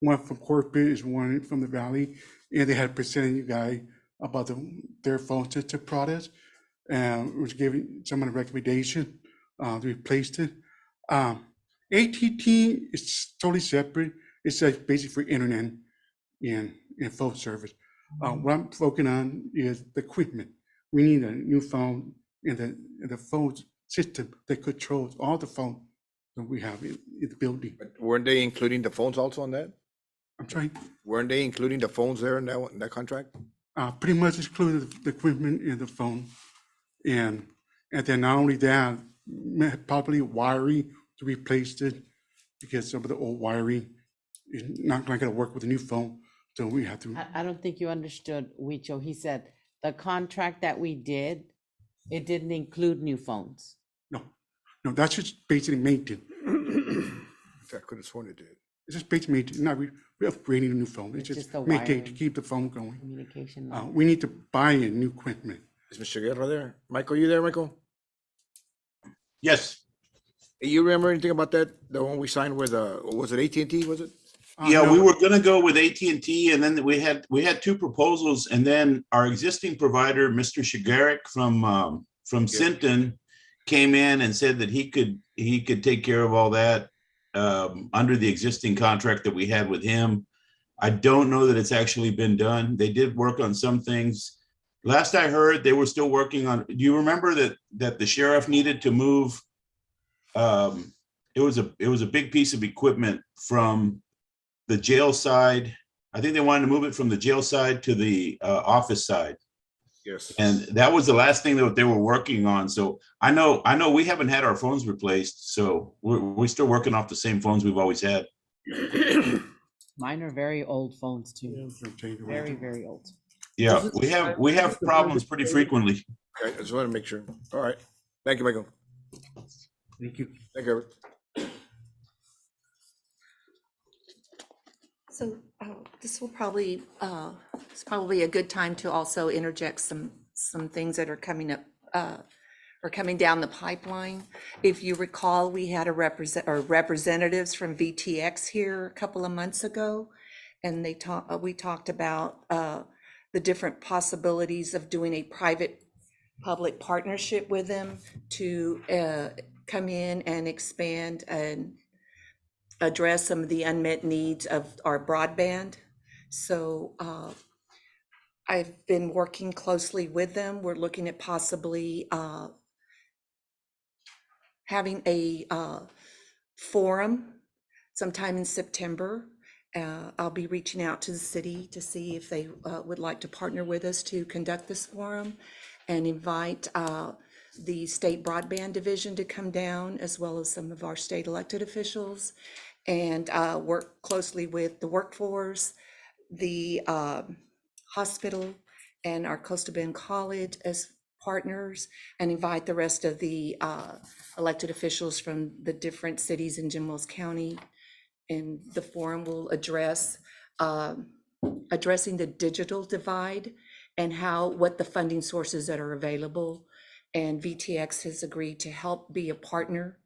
one from corporate is one from the valley, and they had presented you guys about their phone system products, and was giving some of the recommendation to replace it. AT&T is totally separate. It's like basically for internet and phone service. What I'm focusing on is the equipment. We need a new phone and the phone system that controls all the phones that we have in the building. But weren't they including the phones also on that? I'm sorry, Weren't they including the phones there in that contract? pretty much excluded the equipment and the phone. And then not only that, probably wiring to replace it because some of the old wiring is not gonna work with the new phone. So we have to, I don't think you understood, Huicho. He said the contract that we did, it didn't include new phones. no, that's just basically maintenance. I could have sworn it did. It's just basically maintenance, not we're upgrading a new phone. It's It's just just the maintain to wiring. keep the phone going. Communication line. We need to buy a new equipment. Is Mr. Guerra there? Michael, you there, Michael? yes. Hey, you remember anything about that? The one we signed with, was it AT&T, was it? Yeah, No, we were gonna go with AT&T, and then we had two proposals, and then our existing provider, Mr. Shigaric from Sinton, came in and said that he could take care of all that under the existing contract that we had with him. I don't know that it's actually been done. They did work on some things. Last I heard, they were still working on. Do you remember that the sheriff needed to move? It was a big piece of equipment from the jail side. I think they wanted to move it from the jail side to the office side. Yes. And that was the last thing that they were working on. So I know we haven't had our phones replaced. So we're still working off the same phones we've always had. Mine are very old phones too. Very, very old. Yeah, we have problems pretty frequently. Okay, I just want to make sure. All right. Thank you, Michael. Thank you. Thank you, Robert. So this will probably, it's probably a good time to also interject some things that are coming up, or coming down the pipeline. If you recall, we had representatives from VTX here a couple of months ago, and we talked about the different possibilities of doing a private-public partnership with them to come in and expand and address some of the unmet needs of our broadband. So I've been working closely with them. We're looking at possibly having a forum sometime in September. I'll be reaching out to the city to see if they would like to partner with us to conduct this forum and invite the State Broadband Division to come down, as well as some of our state elected officials, and work closely with the workforce, the hospital, and our Coastal Bend College as partners, and invite the rest of the elected officials from the different cities in Jim Wells County. And the forum will address addressing the digital divide and what the funding sources that are available. And VTX has agreed to help be a partner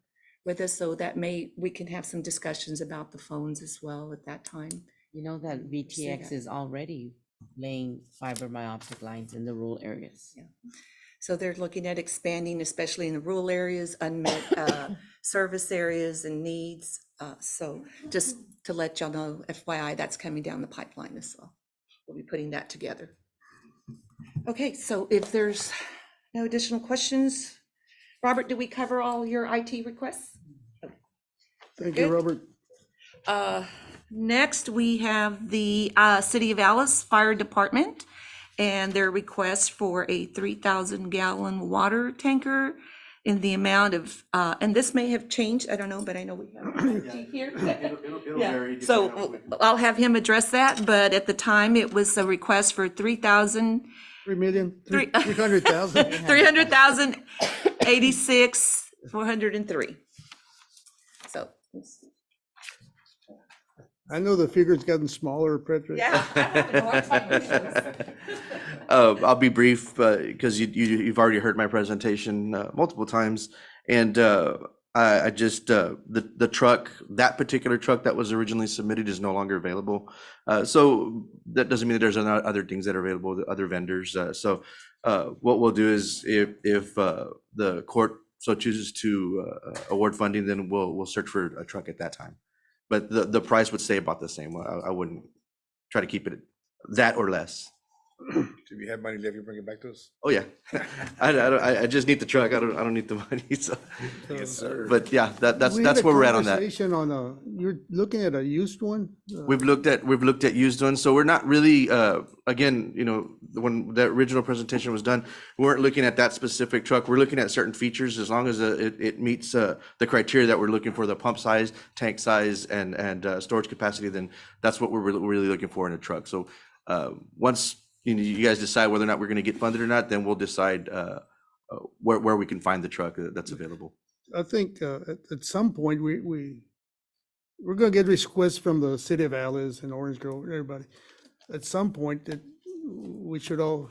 with us, so that we can have some discussions about the phones as well at that time. You know that VTX is already laying fiber optic lines in the rural areas. Yeah. So they're looking at expanding, especially in the rural areas, unmet service areas and needs. So just to let y'all know, FYI, that's coming down the pipeline as well. We'll be putting that together. Okay, so if there's no additional questions, Robert, did we cover all your IT requests? Thank you, Good. Robert. Next, we have the City of Alice Fire Department and their request for a 3,000-gallon water tanker in the amount of, and this may have changed, I don't know, but I know we have it here. It'll Yeah. vary. So I'll have him address that, but at the time, it was a request for 3,000, 3,300,000. 300,000, 86, 403. So, I know the figure's gotten smaller, Patrick. yeah. I have a hard time with this. I'll be brief because you've already heard my presentation multiple times, and I just the truck, that particular truck that was originally submitted, is no longer available. So that doesn't mean that there's not other things that are available, other vendors. So what we'll do is if the court so chooses to award funding, then we'll search for a truck at that time. But the price would stay about the same. I wouldn't try to keep it that or less. If you have money left, you bring it back to us? Oh, yeah. I just need the truck. I don't need the money. So, Yes, sir. but yeah, that's We had a where we're at on that. conversation on you're looking at a used one? We've looked at used ones. So we're not really, again, when the original presentation was done, we weren't looking at that specific truck. We're looking at certain features, as long as it meets the criteria that we're looking for, the pump size, tank size, and storage capacity, then that's what we're really looking for in a truck. So once you guys decide whether or not we're going to get funded or not, then we'll decide where we can find the truck that's available. I think at some point we're gonna get requests from the city of Alice and Orange Grove and everybody. At some point that we should all,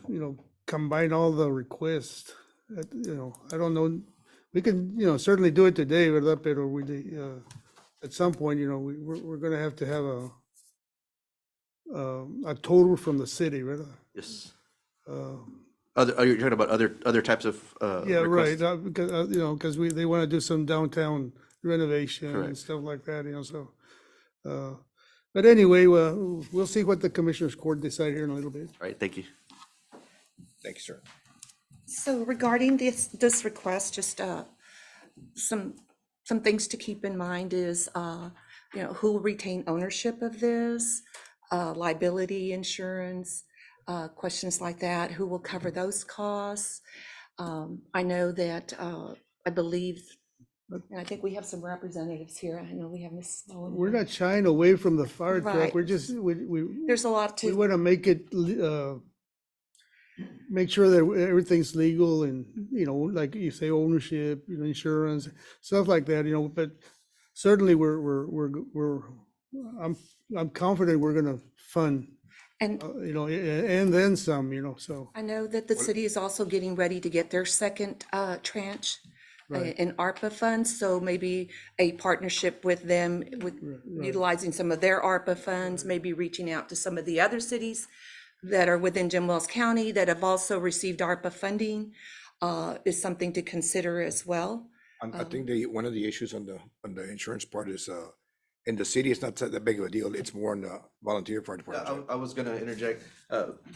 combine all the requests. I don't know, we can, certainly do it today, ¿verdad? Pero at some point, we're gonna have to have a total from the city, right? Yes. Are you talking about other types of Yeah, right, requests? because, because they want to do some downtown renovation and Correct. stuff like that, so. But anyway, we'll see what the Commissioners Court decide here in a little bit. All right, thank you. Thank you, sir. So regarding this request, just some things to keep in mind is, who will retain ownership of this, liability insurance, questions like that, who will cover those costs. I know that, I believe, and I think we have some representatives here. I know we have Ms. Smolin. We're not shying away from the fire truck, Right. we're just, we There's a lot we to, want to make it, make sure that everything's legal and, like you say, ownership, insurance, stuff like that, but certainly I'm confident we're gonna fund, and and then some, so. I know that the city is also getting ready to get their second tranche Right. in ARPA funds, so maybe a partnership with them, with Right. utilizing some of their ARPA funds, maybe reaching out to some of the other cities that are within Jim Wells County that have also received ARPA funding, is something to consider as well. I think one of the issues on the insurance part is in the city, it's not that big of a deal. It's more in the volunteer fire department. I was gonna interject.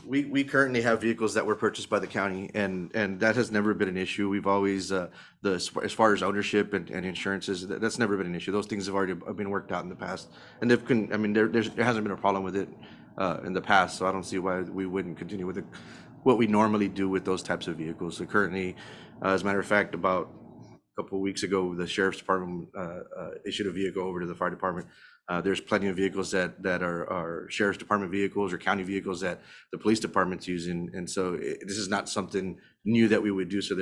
We currently have vehicles that were purchased by the county, and that has never been an issue. We've always, as far as ownership and insurances, that's never been an issue. Those things have already been worked out in the past. And there hasn't been a problem with it in the past, so I don't see why we wouldn't continue with what we normally do with those types of vehicles. So currently, as a matter of fact, about couple of weeks ago, the sheriff's department issued a vehicle over to the fire department. There's plenty of vehicles that are sheriff's department vehicles or county vehicles that the police department's using, and so this is not something new that we would do. So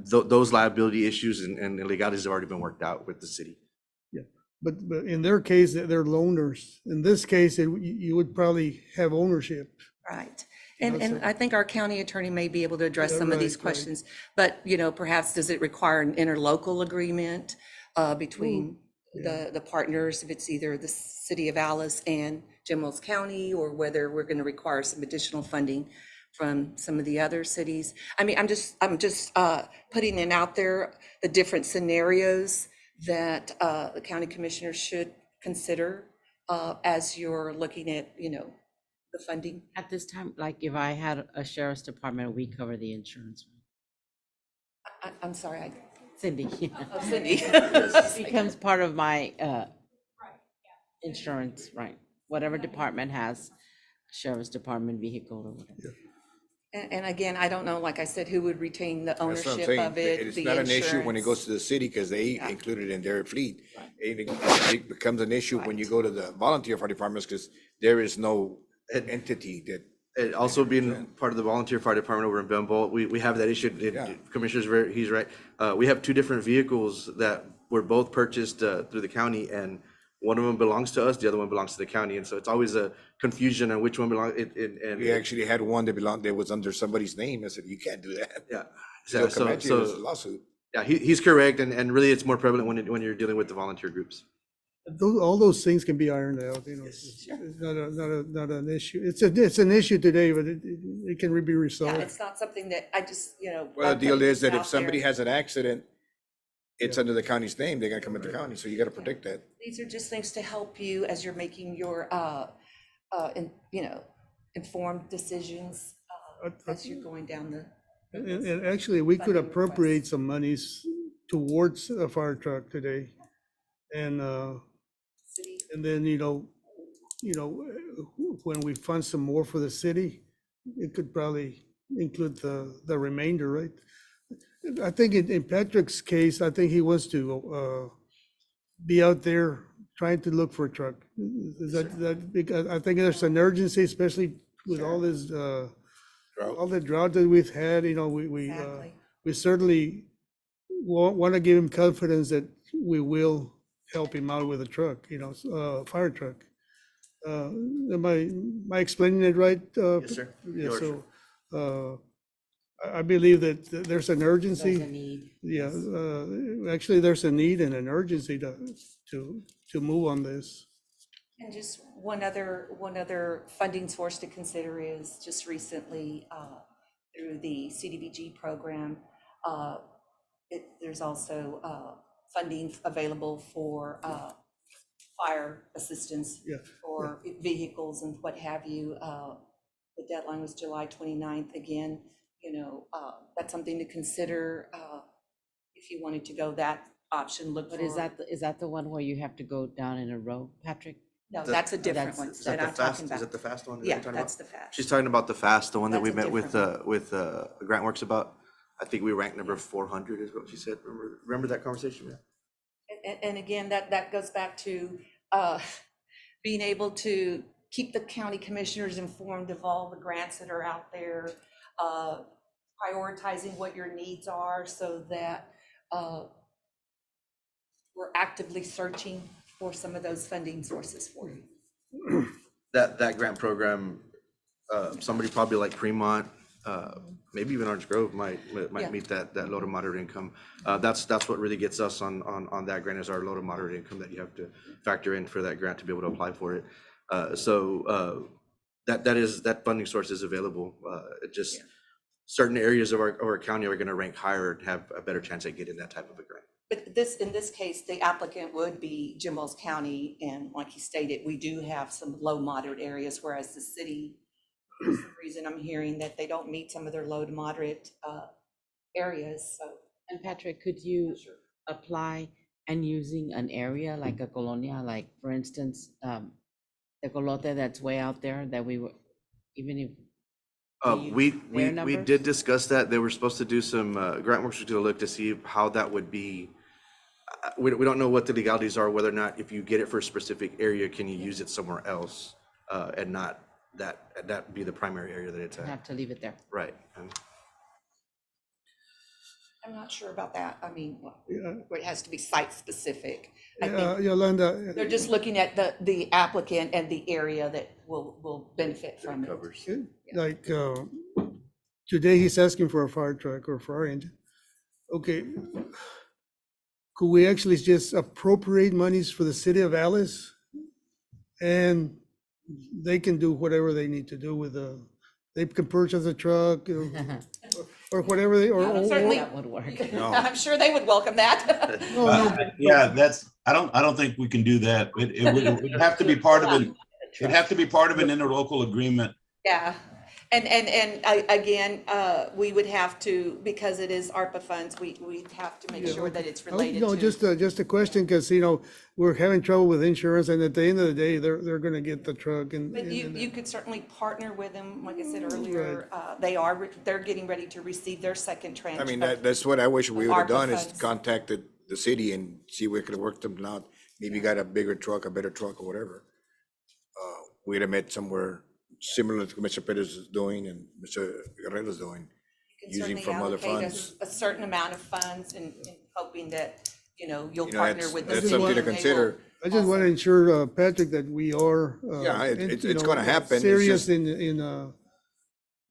those liability issues and illegalities have already been worked out with the city. Yeah, but in their case, they're loaners. In this case, you would probably have ownership. Right. know, And so- I think our county attorney may be able to address Yeah, some of these right. questions. But, perhaps does it require an interlocal agreement between the partners, if it's either the city of Alice and Jim Wells County, or whether we're going to require some additional funding from some of the other cities? I mean, I'm just putting it out there, the different scenarios that the county commissioners should consider as you're looking at, the funding. At this time, like if I had a sheriff's department, we cover the insurance. I'm sorry, Cindy. Cindy. Becomes part of my insurance, right? Whatever department has sheriff's department vehicle or whatever. And again, I don't know, like I said, who would retain the That's what I'm ownership saying. of it, It's the not an issue when it insurance. goes to the city because they Yeah. include it in their fleet. It becomes an issue when you go to the volunteer fire departments because there is no entity that. And also being part of the volunteer fire department over in Belleville, we have that issue. Yeah. Commissioner's he's right. We have two different vehicles that were both purchased through the county, and one of them belongs to us, the other one belongs to the county, and so it's always a confusion on which one belongs. We actually had one that was under somebody's name. I said, you can't do that. Yeah. So So Comanche was a lawsuit. yeah, he's correct, and really it's more prevalent when you're dealing with the volunteer groups. All those things can be ironed out, It's not an issue. It's an issue today, but it can be Yeah, resolved. it's not something that I just, Well, the I'm deal putting is that this if out somebody there. has an accident, it's under the county's name, they're gonna come at the county, so you gotta predict that. These are just things to help you as you're making your, informed decisions as you're going down the. And actually, we could Funding appropriate requests. some monies towards a fire truck today. And City. and then, when we fund some more for the city, it could probably include the remainder, right? I think in Patrick's case, I think he wants to be out there trying to look for a truck. Is that, because I think there's an urgency, especially with all this, all the drought that we've had, Exactly. we certainly want to give him confidence that we will help him out with a truck, fire truck. Am I explaining it right? Yes, sir. Yeah, You are, so, I believe that there's an There's urgency. a need. Yeah, actually, there's a need and an urgency to move on this. And just one other funding source to consider is just recently, through the CDBG program, there's also funding available for fire assistance Yeah, for vehicles and what have you. The deadline was July 29th. Again, that's something to consider if you wanted to go that option, look for. But is that the one where you have to go down in a row, Patrick? No, that's a different one Is that that I'm the fast? talking Is about. that the fast one? that Yeah, you're talking that's about? the fast. She's talking about the fast, the one that we That's a met with different GrantWorks about. I think we ranked number 400 is what she said. Remember that conversation? Yeah. And again, that goes back to being able to keep the county commissioners informed of all the grants that are out there, prioritizing what your needs are so that we're actively searching for some of those funding sources for you. That grant program, somebody probably like Fremont, maybe even Orange Grove might Yeah. meet that low to moderate income. That's what really gets us on that grant is our low to moderate income that you have to factor in for that grant to be able to apply for it. That funding source is available. It just certain areas of our county are going to rank higher and have a better chance at getting that type of a grant. But this, in this case, the applicant would be Jim Wells County, and like he stated, we do have some low moderate areas, whereas the city, for some reason, I'm hearing that they don't meet some of their low to moderate areas, so. And Patrick, could you apply and using an area like a colonia, like for instance, the colote that's way out there that we were, even if. We their did numbers? discuss that. They were supposed to do some, grant works to look to see how that would be. We don't know what the legalities are, whether or not if you get it for a specific area, can you use it somewhere else? And not that be the primary area that it's at. Have to leave it there. Right. And I'm not sure about that. I mean, Yeah. where it has to be site specific. I Yeah, think Yolanda, they're just looking at the applicant and the area that will benefit from it. covers. like, today he's asking for a fire truck or fire engine. Okay. Could we actually just appropriate monies for the city of Alice? And they can do whatever they need to do with they can purchase a truck or whatever they, or. Certainly. That would work. I'm sure they would welcome that. No, no, Yeah, I don't think we can do that. It'd have to be part of it'd have to be part of an interlocal agreement. Yeah, and again, we would have to, because it is ARPA funds, we'd have to make sure that it's related No, to. just a question, because, we're having trouble with insurance, and at the end of the day, they're gonna get the truck and. But you could certainly partner with them, like I said earlier, they're getting ready to receive their second tranche. I mean, but that's what I wish we would have ARPA done, is funds. contacted the city and see if we could have worked them out. Maybe got a bigger truck, a better truck or whatever. We'd have met somewhere similar to what Mr. Pettis is doing and Mr. Guerrero's doing, You can using certainly from other allocate funds. a certain amount of funds and hoping that, you'll You know, partner with the that's city. something to and they will consider. I just want to ensure, Patrick, that we are. Yeah, it's you know, gonna happen. It's Serious just- in,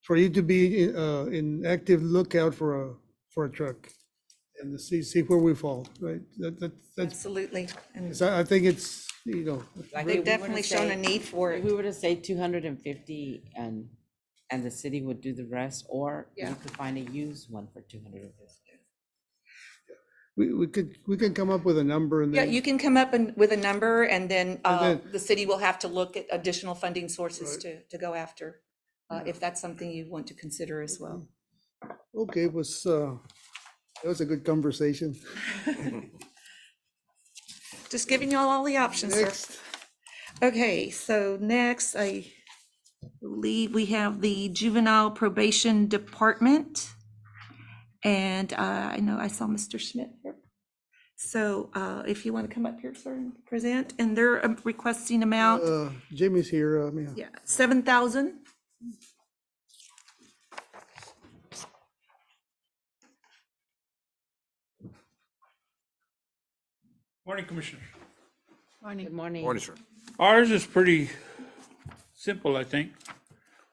for you to be in active lookout for a truck and to see where we fall, right? That's, Absolutely. And so I think it's, Like they've if we were to definitely shown say- a need for If it. we were to say 250 and the city would do the rest, or Yeah. you could find a used one for 250. we can come up with a number and Yeah, then. you can come up with a number, and then then- the city will have to look at additional funding sources to go after, if that's something you want to consider as well. Okay, it was, that was a good conversation. Just giving you all the options, sir. Next. Okay, so next, I believe we have the Juvenile Probation Department. And I know I saw Mr. Schmidt here. So if you want to come up here, sir, and present, and they're requesting amount, Jimmy's here, yeah, 7,000. Morning, Commissioner. Good morning. Morning, sir. Ours is pretty simple, I think.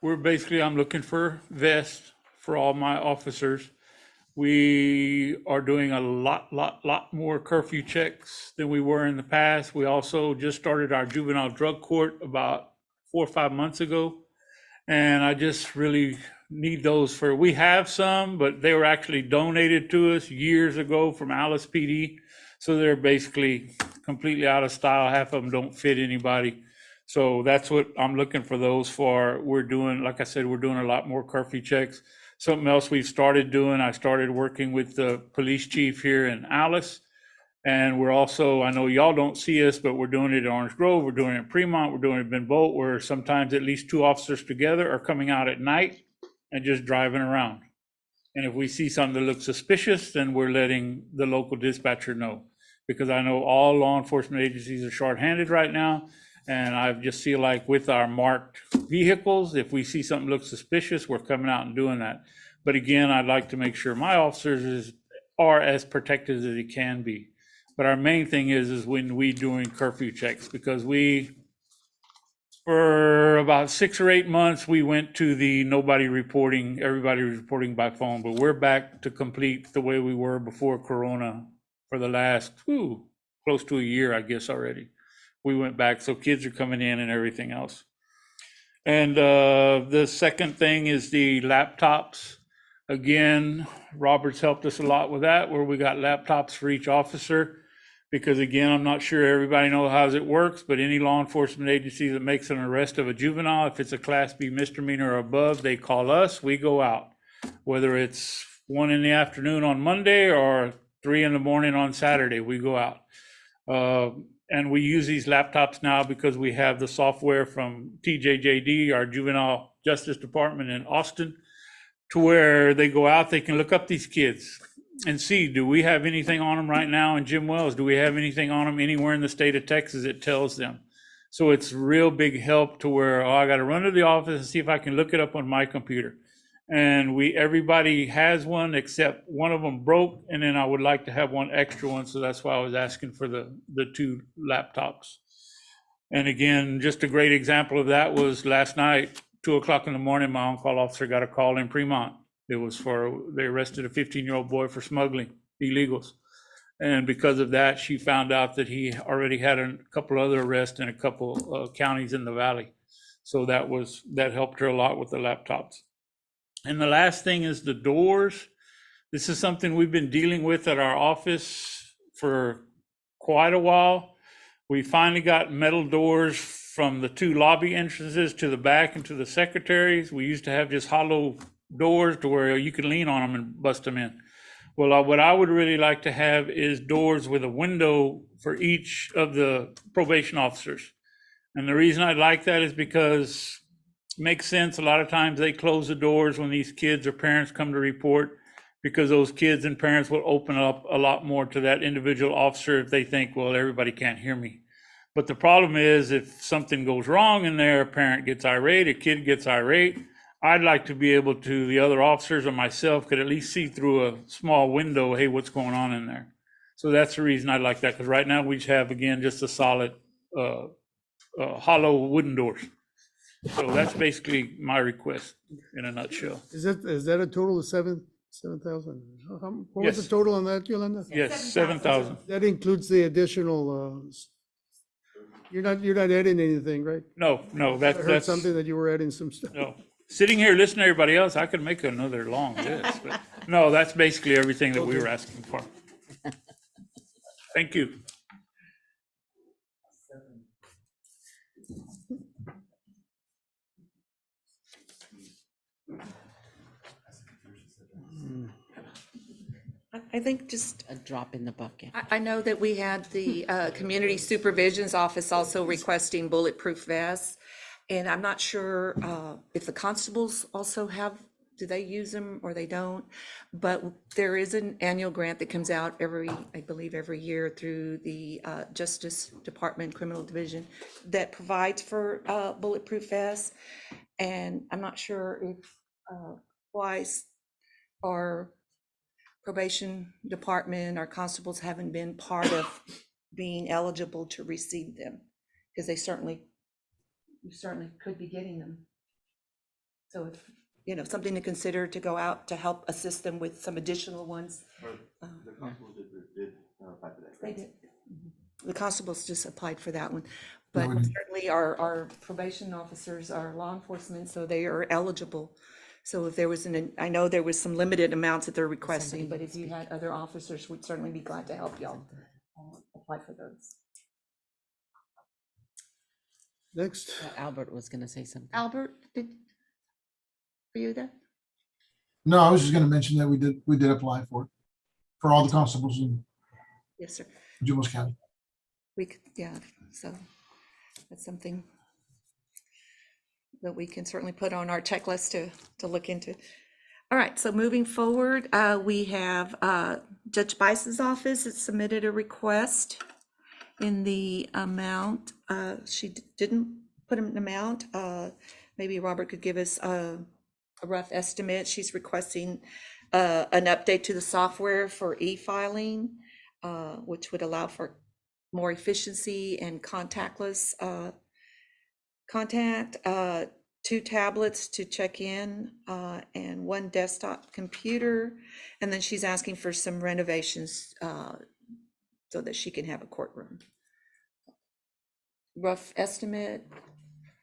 I'm looking for vests for all my officers. We are doing a lot more curfew checks than we were in the past. We also just started our juvenile drug court about 4 or 5 months ago. And I just really need those we have some, but they were actually donated to us years ago from Alice PD. So they're basically completely out of style. Half of them don't fit anybody. So that's what I'm looking for those for. We're doing, like I said, we're doing a lot more curfew checks. Something else we've started doing, I started working with the police chief here in Alice. And we're also, I know y'all don't see us, but we're doing it in Orange Grove, we're doing it in Fremont, we're doing it in Ben Bolt, where sometimes at least 2 officers together are coming out at night and just driving around. And if we see something that looks suspicious, then we're letting the local dispatcher know. Because I know all law enforcement agencies are shorthanded right now. And I just feel like with our marked vehicles, if we see something looks suspicious, we're coming out and doing that. But again, I'd like to make sure my officers are as protected as they can be. But our main thing is when we doing curfew checks, because for about 6 or 8 months, we went to the nobody reporting, everybody reporting by phone. But we're back to complete the way we were before Corona for the last, close to a year, I guess already. We went back, so kids are coming in and everything else. And the second thing is the laptops. Again, Robert's helped us a lot with that, where we got laptops for each officer. Because again, I'm not sure everybody knows how it works, but any law enforcement agency that makes an arrest of a juvenile, if it's a Class B misdemeanor or above, they call us, we go out. Whether it's 1 in the afternoon on Monday or 3 in the morning on Saturday, we go out. And we use these laptops now because we have the software from TJJD, our Juvenile Justice Department in Austin, to where they go out, they can look up these kids and see, do we have anything on them right now in Jim Wells? Do we have anything on them anywhere in the state of Texas? It tells them. So it's real big help to where, oh, I got to run to the office and see if I can look it up on my computer. And everybody has one except one of them broke, and then I would like to have one extra one, so that's why I was asking for the 2 laptops. And again, just a great example of that was last night, 2 o'clock in the morning, my on-call officer got a call in Fremont. It was they arrested a 15-year-old boy for smuggling illegals. And because of that, she found out that he already had a couple other arrests in a couple counties in the valley. So that helped her a lot with the laptops. And the last thing is the doors. This is something we've been dealing with at our office for quite a while. We finally got metal doors from the 2 lobby entrances to the back and to the secretaries. We used to have just hollow doors to where you could lean on them and bust them in. Well, what I would really like to have is doors with a window for each of the probation officers. And the reason I like that is because it makes sense. A lot of times they close the doors when these kids or parents come to report, because those kids and parents will open up a lot more to that individual officer if they think, well, everybody can't hear me. But the problem is, if something goes wrong in there, a parent gets irate, a kid gets irate, I'd like to be able to, the other officers or myself could at least see through a small window, hey, what's going on in there? So that's the reason I like that, because right now we just have, again, just a solid hollow wooden doors. So that's basically my request in a nutshell. Is that a total of 7,000? What was Yes. the total on that, Yolanda? Yes, 7,000. That includes the additional, you're not adding anything, right? No, I heard that's something that you were adding some stuff. no. Sitting here listening to everybody else, I could make another long list, but no, that's basically everything that we were asking for. Thank you. I think just, A drop in the bucket. I know that we had the Community Supervision's Office also requesting bulletproof vests. And I'm not sure if the constables also have, do they use them or they don't? But there is an annual grant that comes out I believe every year through the Justice Department Criminal Division that provides for bulletproof vests. And I'm not sure if why our probation department, our constables haven't been part of being eligible to receive them, because you certainly could be getting them. So if, something to consider to go out to help assist them with some additional ones. The constables did apply for that. They did. The constables just applied for that one. But certainly our probation officers are law enforcement, so they are eligible. So if there was I know there was some limited amounts that they're requesting, but if you had other officers, we'd certainly be glad to help y'all apply for those. Next. Albert was gonna say something. Albert, were you there? No, I was just gonna mention that we did apply for it, for all the constables in Yes, sir. Jim Wells County. We could, yeah, so that's something that we can certainly put on our checklist to look into. All right, so moving forward, we have Judge Bice's office has submitted a request in the amount. She didn't put an amount. Maybe Robert could give us a rough estimate. She's requesting an update to the software for e-filing, which would allow for more efficiency and contactless contact, 2 tablets to check in, and 1 desktop computer. And then she's asking for some renovations so that she can have a courtroom. Rough estimate.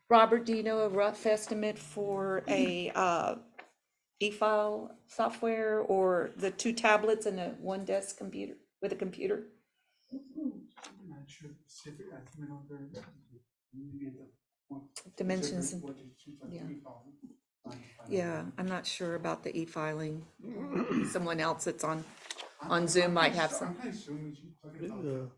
Robert, do you know a rough estimate for a e-file software or the 2 tablets and a 1 desk computer with a computer? I'm not sure specific, I think, we need to get the one Dimensions specific and- what it should yeah. be called. Yeah, I'm not sure about the e-filing. Someone else that's on Zoom might have some. I'm kind of assuming she's talking about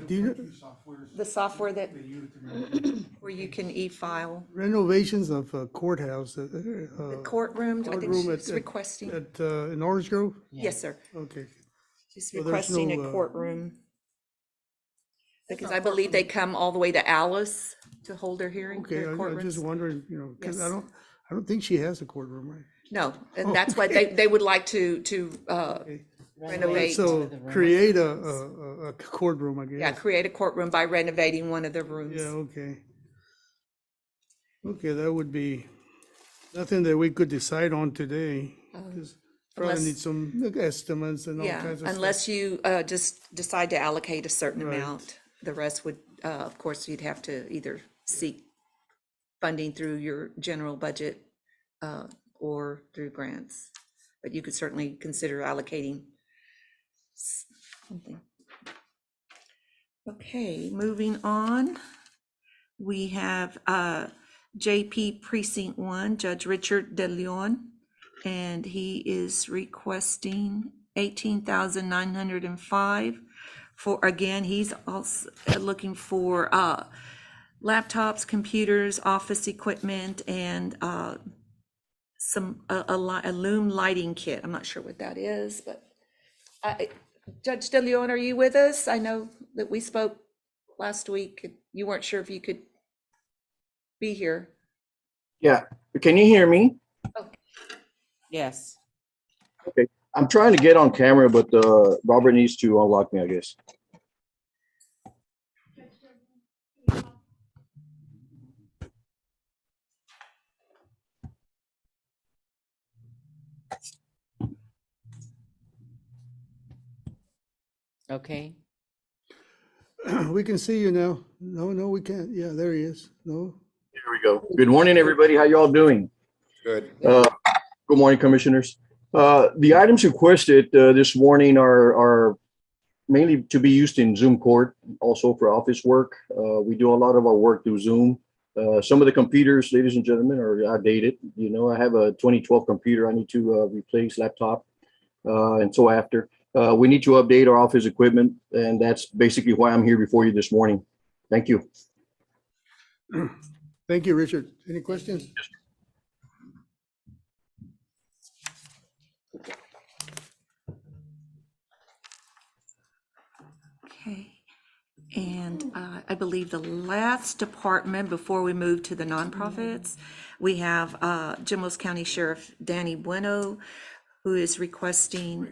Do you, the software. The software that, They use to manage. where you can e-file. renovations of courthouse, The courtroom, I think courtroom she's requesting. in Orange Grove? Yes, sir. Okay. She's So there's requesting a no, courtroom. Because I believe they come all the way to Alice to hold their hearing, Okay, their I'm just courtrooms. wondering, you know, because Yes. I don't think she has a courtroom, right? No, and that's what they would like to renovate. So create a courtroom, I guess. Yeah, create a courtroom by renovating one of the rooms. Yeah, okay. Okay, that would be nothing that we could decide on today. 'Cause probably unless- need some estimates and all Yeah, kinds of stuff. unless you just decide to allocate a certain Right. amount. The rest would, of course, you'd have to either seek funding through your general budget or through grants. But you could certainly consider allocating something. Okay, moving on. We have JP Precinct 1, Judge Richard De Leon, and he is requesting 18,905 for, again, he's also looking for laptops, computers, office equipment, and some, a loom lighting kit. I'm not sure what that is, but Judge De Leon, are you with us? I know that we spoke last week. You weren't sure if you could be here. Yeah, can you hear me? Yes. Okay, I'm trying to get on camera, but Robert needs to unlock me, I guess. Okay. We can see you now. No, we can't. Yeah, there he is. No. Here we go. Good morning, everybody. How y'all doing? Good. Good morning, commissioners. The items requested this morning are mainly to be used in Zoom court, also for office work. We do a lot of our work through Zoom. Some of the computers, ladies and gentlemen, are outdated. You know, I have a 2012 computer I need to replace, laptop, and so after. We need to update our office equipment, and that's basically why I'm here before you this morning. Thank you. Thank you, Richard. Any questions? Okay. And I believe the last department before we move to the nonprofits, we have Jimos County Sheriff Danny Bueno, who is requesting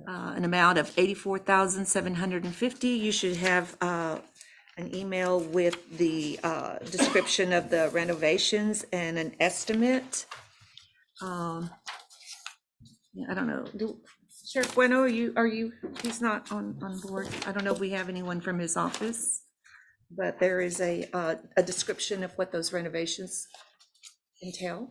an amount of $84,750. You should have an email with the description of the renovations and an estimate. Yeah, I don't know. Sheriff Bueno, are you, he's not on board. I don't know if we have anyone from his office, but there is a description of what those renovations entail.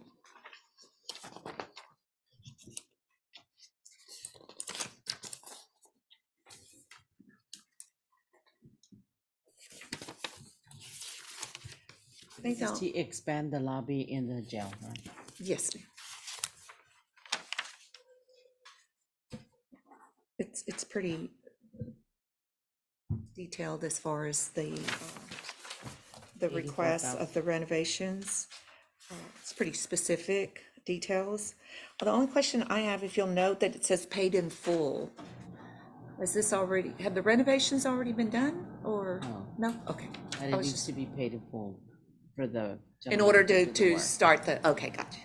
I think Just I'll, to expand the lobby in the jail, right? yes, ma'am. It's pretty detailed as far as the requests of the renovations. It's pretty specific details. The only question I have, if you'll note that it says paid in full. Is this already, have the renovations already been done or? No? Okay. And I it was needs just- to be paid in full for the. In order gentleman do the to work. start the, okay, gotcha.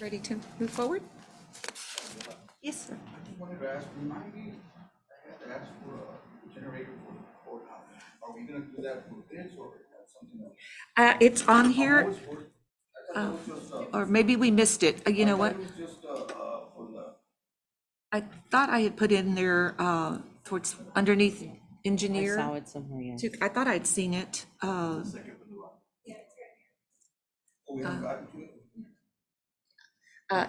Ready to move forward? Yes, sir. I wanted to ask, remind me, I had to ask for a generator for the courthouse. Are we gonna do that for this or something else? It's on here, I thought it was just, or maybe we missed it. You know what? It was just, for the I thought I had put in there, towards underneath I engineer. saw it somewhere, yeah. I thought I'd seen it.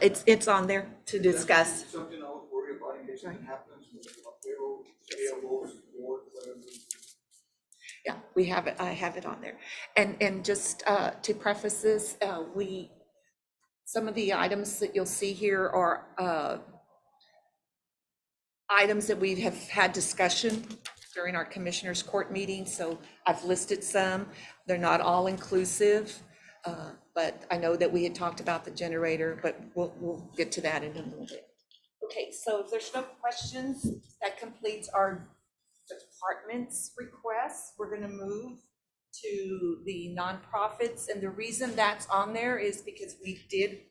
It's on there to discuss. Something I would worry about in case something happens, payroll, board, whatever. Yeah, we have it, I have it on there. And just to preface this, some of the items that you'll see here are items that we have had discussion during our commissioners court meeting, so I've listed some. They're not all inclusive, but I know that we had talked about the generator, but we'll get to that in a little bit. Okay, so if there's no questions, that completes our department's requests. We're gonna move to the nonprofits, and the reason that's on there is because we did,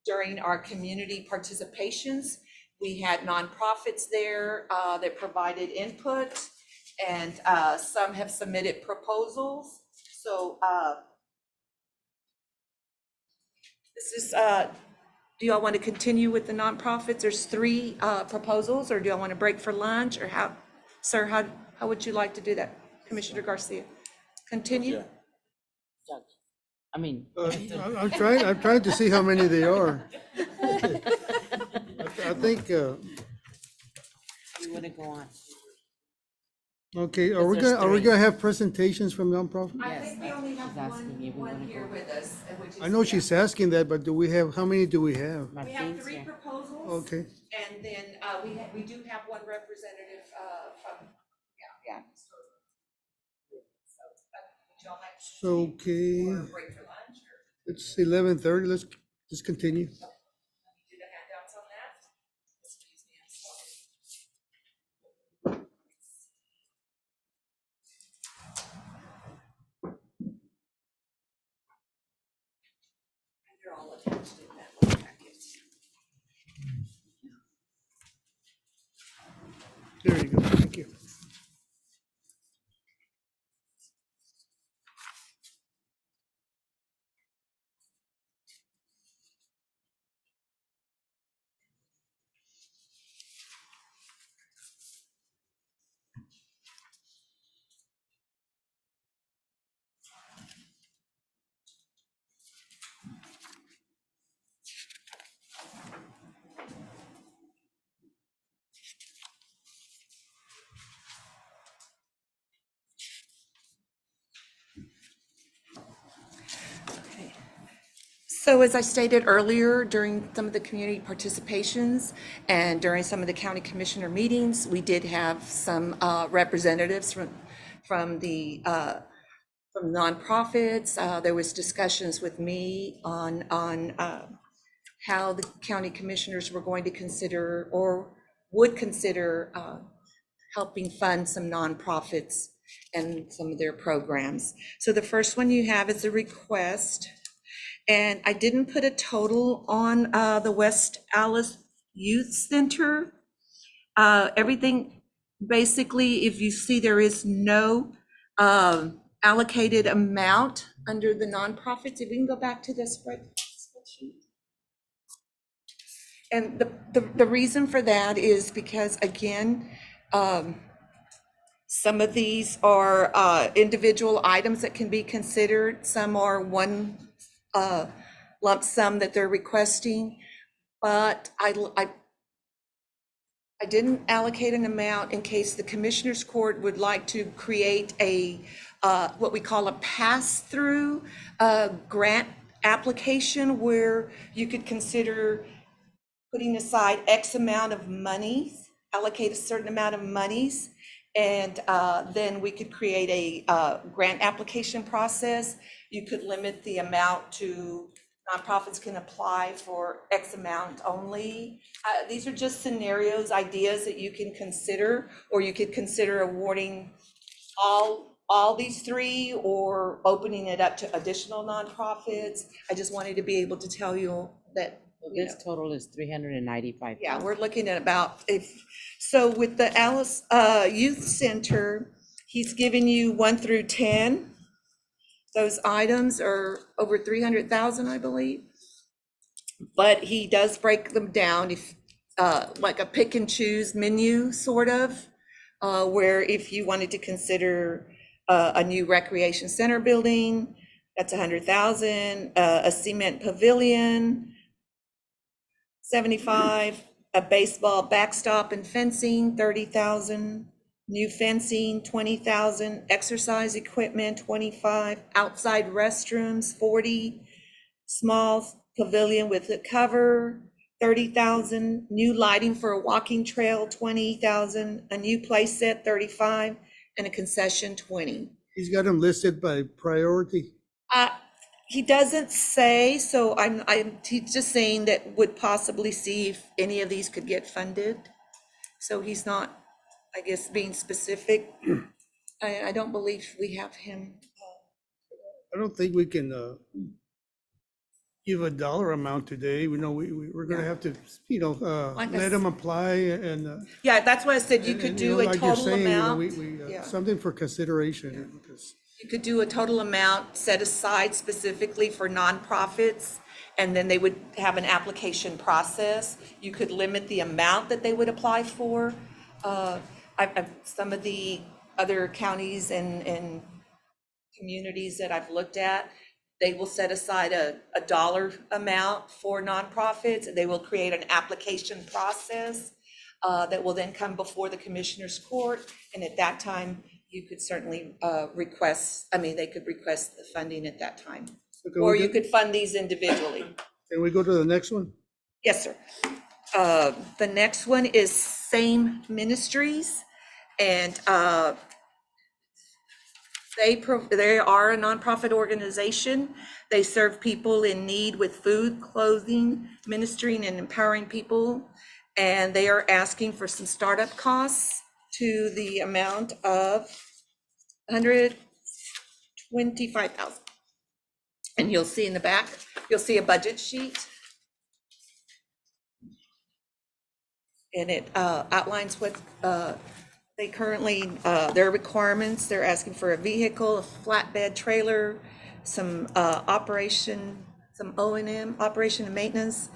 during our community participations, we had nonprofits there that provided input, and some have submitted proposals. So this is, do y'all want to continue with the nonprofits? There's 3 proposals, or do y'all want to break for lunch, or how, sir, how would you like to do that? Commissioner Garcia, continue? I mean. I'm trying to see how many they are. I think, We wouldn't go on. okay, Because are we there's gonna 3. have presentations from nonprofit? I think we only have She's asking if we one wanna here go. with us, which is. I know she's asking that, but do we have, how many do we have? We have 3 proposals. Okay, And then we do have one representative from, yeah. So, would y'all like to so, okay, break for lunch, or it's 11:30, let's just continue. do the handouts on that? Excuse me, I'm sorry. And they're all attached in that little packet. There you go, thank you. So as I stated earlier, during some of the community participations and during some of the county commissioner meetings, we did have some representatives from the nonprofits. There was discussions with me on how the county commissioners were going to consider or would consider helping fund some nonprofits and some of their programs. So the first one you have is a request. And I didn't put a total on the West Alice Youth Center. Everything, basically, if you see, there is no allocated amount under the nonprofits. If we can go back to this spreadsheet. And the reason for that is because, again, some of these are individual items that can be considered. Some are one lump sum that they're requesting, but I didn't allocate an amount in case the Commissioners Court would like to create a what we call a pass-through grant application, where you could consider putting aside X amount of monies, allocate a certain amount of monies, and then we could create a grant application process. You could limit the amount to, nonprofits can apply for X amount only. These are just scenarios, ideas that you can consider, or you could consider awarding all these 3 or opening it up to additional nonprofits. I just wanted to be able to tell you that. This total is 395. Yeah, we're looking at about, so with the Alice Youth Center, he's given you 1 through 10. Those items are over 300,000, I believe. But he does break them down. If like a pick and choose menu, sort of, where if you wanted to consider a new recreation center building, that's 100,000, a cement pavilion, 75, a baseball backstop and fencing, 30,000, new fencing, 20,000, exercise equipment, 25, outside restrooms, 40, small pavilion with a cover, 30,000, new lighting for a walking trail, 20,000, a new play set, 35, and a concession, 20. He's got them listed by priority. He doesn't say, so he's just saying that would possibly see if any of these could get funded. So he's not, I guess, being specific. I don't believe we have him. I don't think we can give a dollar amount today. We know we're gonna have to, Like I let s- them apply and. Yeah, that's why I said you could and, do a like you're total saying, amount. Yeah. Something for consideration, because You could do a total amount set aside specifically for nonprofits, and then they would have an application process. You could limit the amount that they would apply for. Some of the other counties and communities that I've looked at, they will set aside a dollar amount for nonprofits. They will create an application process that will then come before the commissioner's court. And at that time, you could certainly they could request the funding at that time. Or you could fund these individually. Can we go to the next one? Yes, sir. The next one is Same Ministries, and they are a nonprofit organization. They serve people in need with food, clothing, ministering, and empowering people. And they are asking for some startup costs to the amount of $125,000. And you'll see in the back, you'll see a budget sheet. And it outlines what they currently, their requirements. They're asking for a vehicle, a flatbed trailer, some operation, some O&M, operation and maintenance,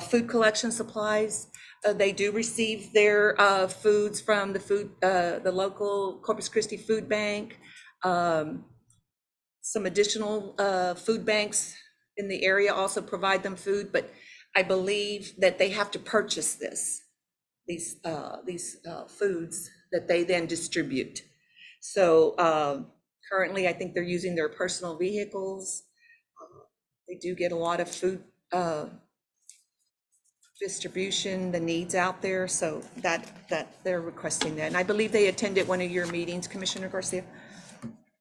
food collection supplies. They do receive their foods from the local Corpus Christi Food Bank. Some additional food banks in the area also provide them food, but I believe that they have to purchase these foods that they then distribute. So currently, I think they're using their personal vehicles. They do get a lot of food distribution, the needs out there, so that they're requesting that. And I believe they attended one of your meetings, Commissioner Garcia.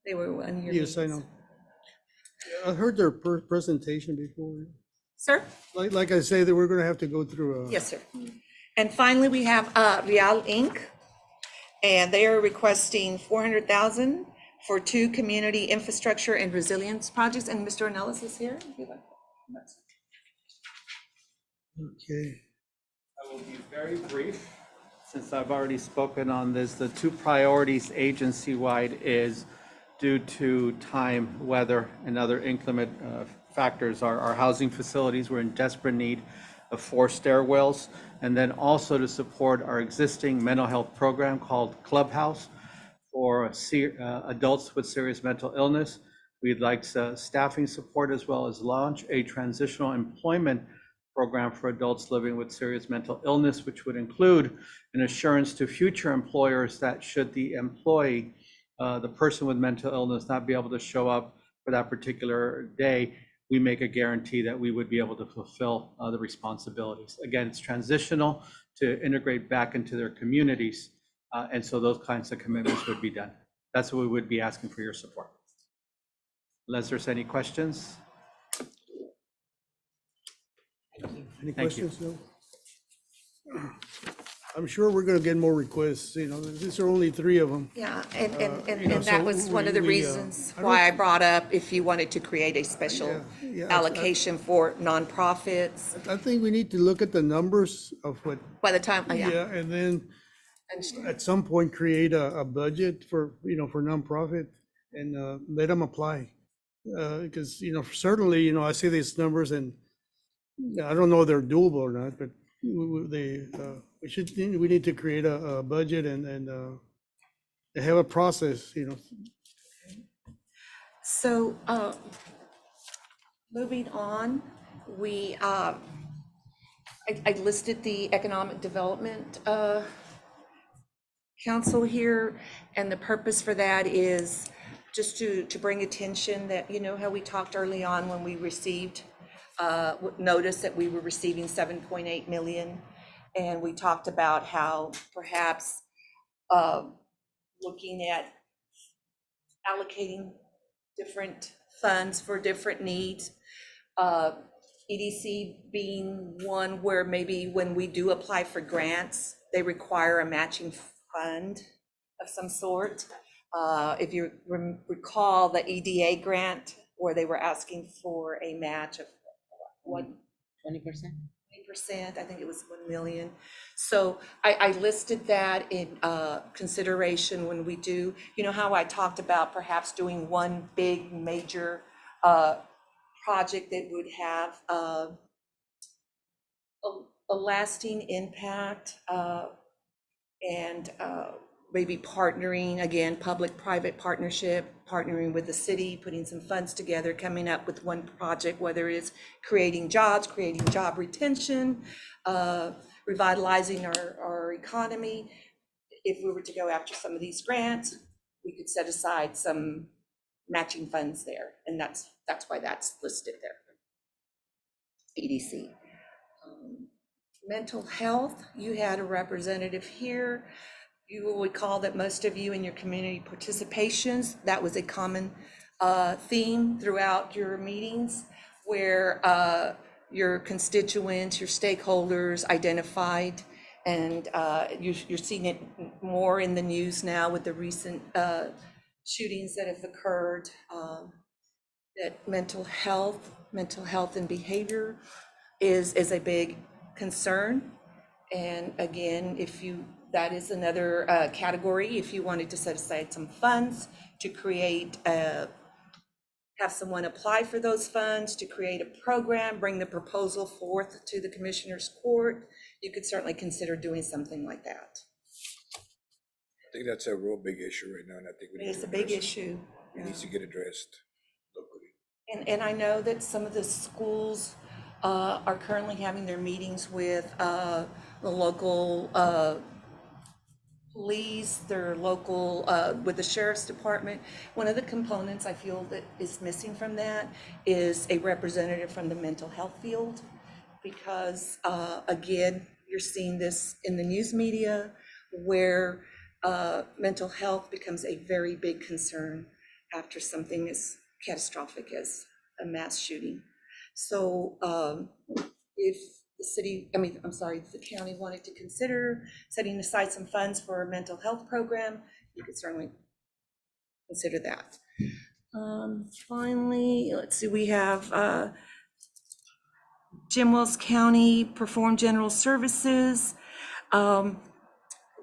They were one of your meetings. Yes, I know. I heard their presentation before. Sir? Like I say, that we're gonna have to go through. Yes, sir. And finally, we have Real Inc. And they are requesting $400,000 for 2 community infrastructure and resilience projects. And Mr. Ornelas is here. Okay. I will be very brief, since I've already spoken on this. The 2 priorities agency-wide is due to time, weather, and other inclement factors. Our housing facilities, we're in desperate need of 4 stairwells, and then also to support our existing mental health program called Clubhouse for adults with serious mental illness. We'd like staffing support, as well as launch a transitional employment program for adults living with serious mental illness, which would include an assurance to future employers that should the employee, the person with mental illness, not be able to show up for that particular day, we make a guarantee that we would be able to fulfill the responsibilities. Again, it's transitional to integrate back into their communities. And so those kinds of commitments would be done. That's what we would be asking for your support. Unless there's any questions. Any Thank you. questions? No? I'm sure we're gonna get more requests, these are only 3 of them. Yeah, and so that was one of the reasons why I brought up if you wanted to create a special allocation for nonprofits. I think we need to look at the numbers of what. By the time, Yeah, and then at some point, create a budget for nonprofit and let them apply. Because, certainly, I see these numbers and I don't know if they're doable or not, but we need to create a budget and have a process, So, moving on, I listed the Economic Development Council here, and the purpose for that is just to bring attention that, how we talked early on when we received notice that we were receiving 7.8 million, and we talked about how perhaps looking at allocating different funds for different needs. EDC being one where maybe when we do apply for grants, they require a matching fund of some sort. If you recall the EDA grant where they were asking for a match of what? 20%? 20%, I think it was 1 million. So I listed that in consideration when we do, how I talked about perhaps doing one big major project that would have a lasting impact and maybe partnering, again, public-private partnership, partnering with the city, putting some funds together, coming up with one project, whether it's creating jobs, creating job retention, revitalizing our economy. If we were to go after some of these grants, we could set aside some matching funds there, and that's why that's listed there. EDC. Mental health, you had a representative here. You will recall that most of you in your community participations, that was a common theme throughout your meetings, where your constituents, your stakeholders identified, and you're seeing it more in the news now with the recent shootings that have occurred, that mental health and behavior is a big concern. And again, that is another category, if you wanted to set aside some funds to create, have someone apply for those funds, to create a program, bring the proposal forth to the commissioner's court, you could certainly consider doing something like that. I think that's a real big issue right now, and I think we need It's to a big address it. issue. It needs to get addressed locally. And I know that some of the schools are currently having their meetings with the local police, their local, with the sheriff's department. One of the components I feel that is missing from that is a representative from the mental health field, because again, you're seeing this in the news media where mental health becomes a very big concern after something as catastrophic as a mass shooting. So if the county wanted to consider setting aside some funds for a mental health program, you could certainly consider that. Finally, let's see, we have Jim Wells County Perform General Services.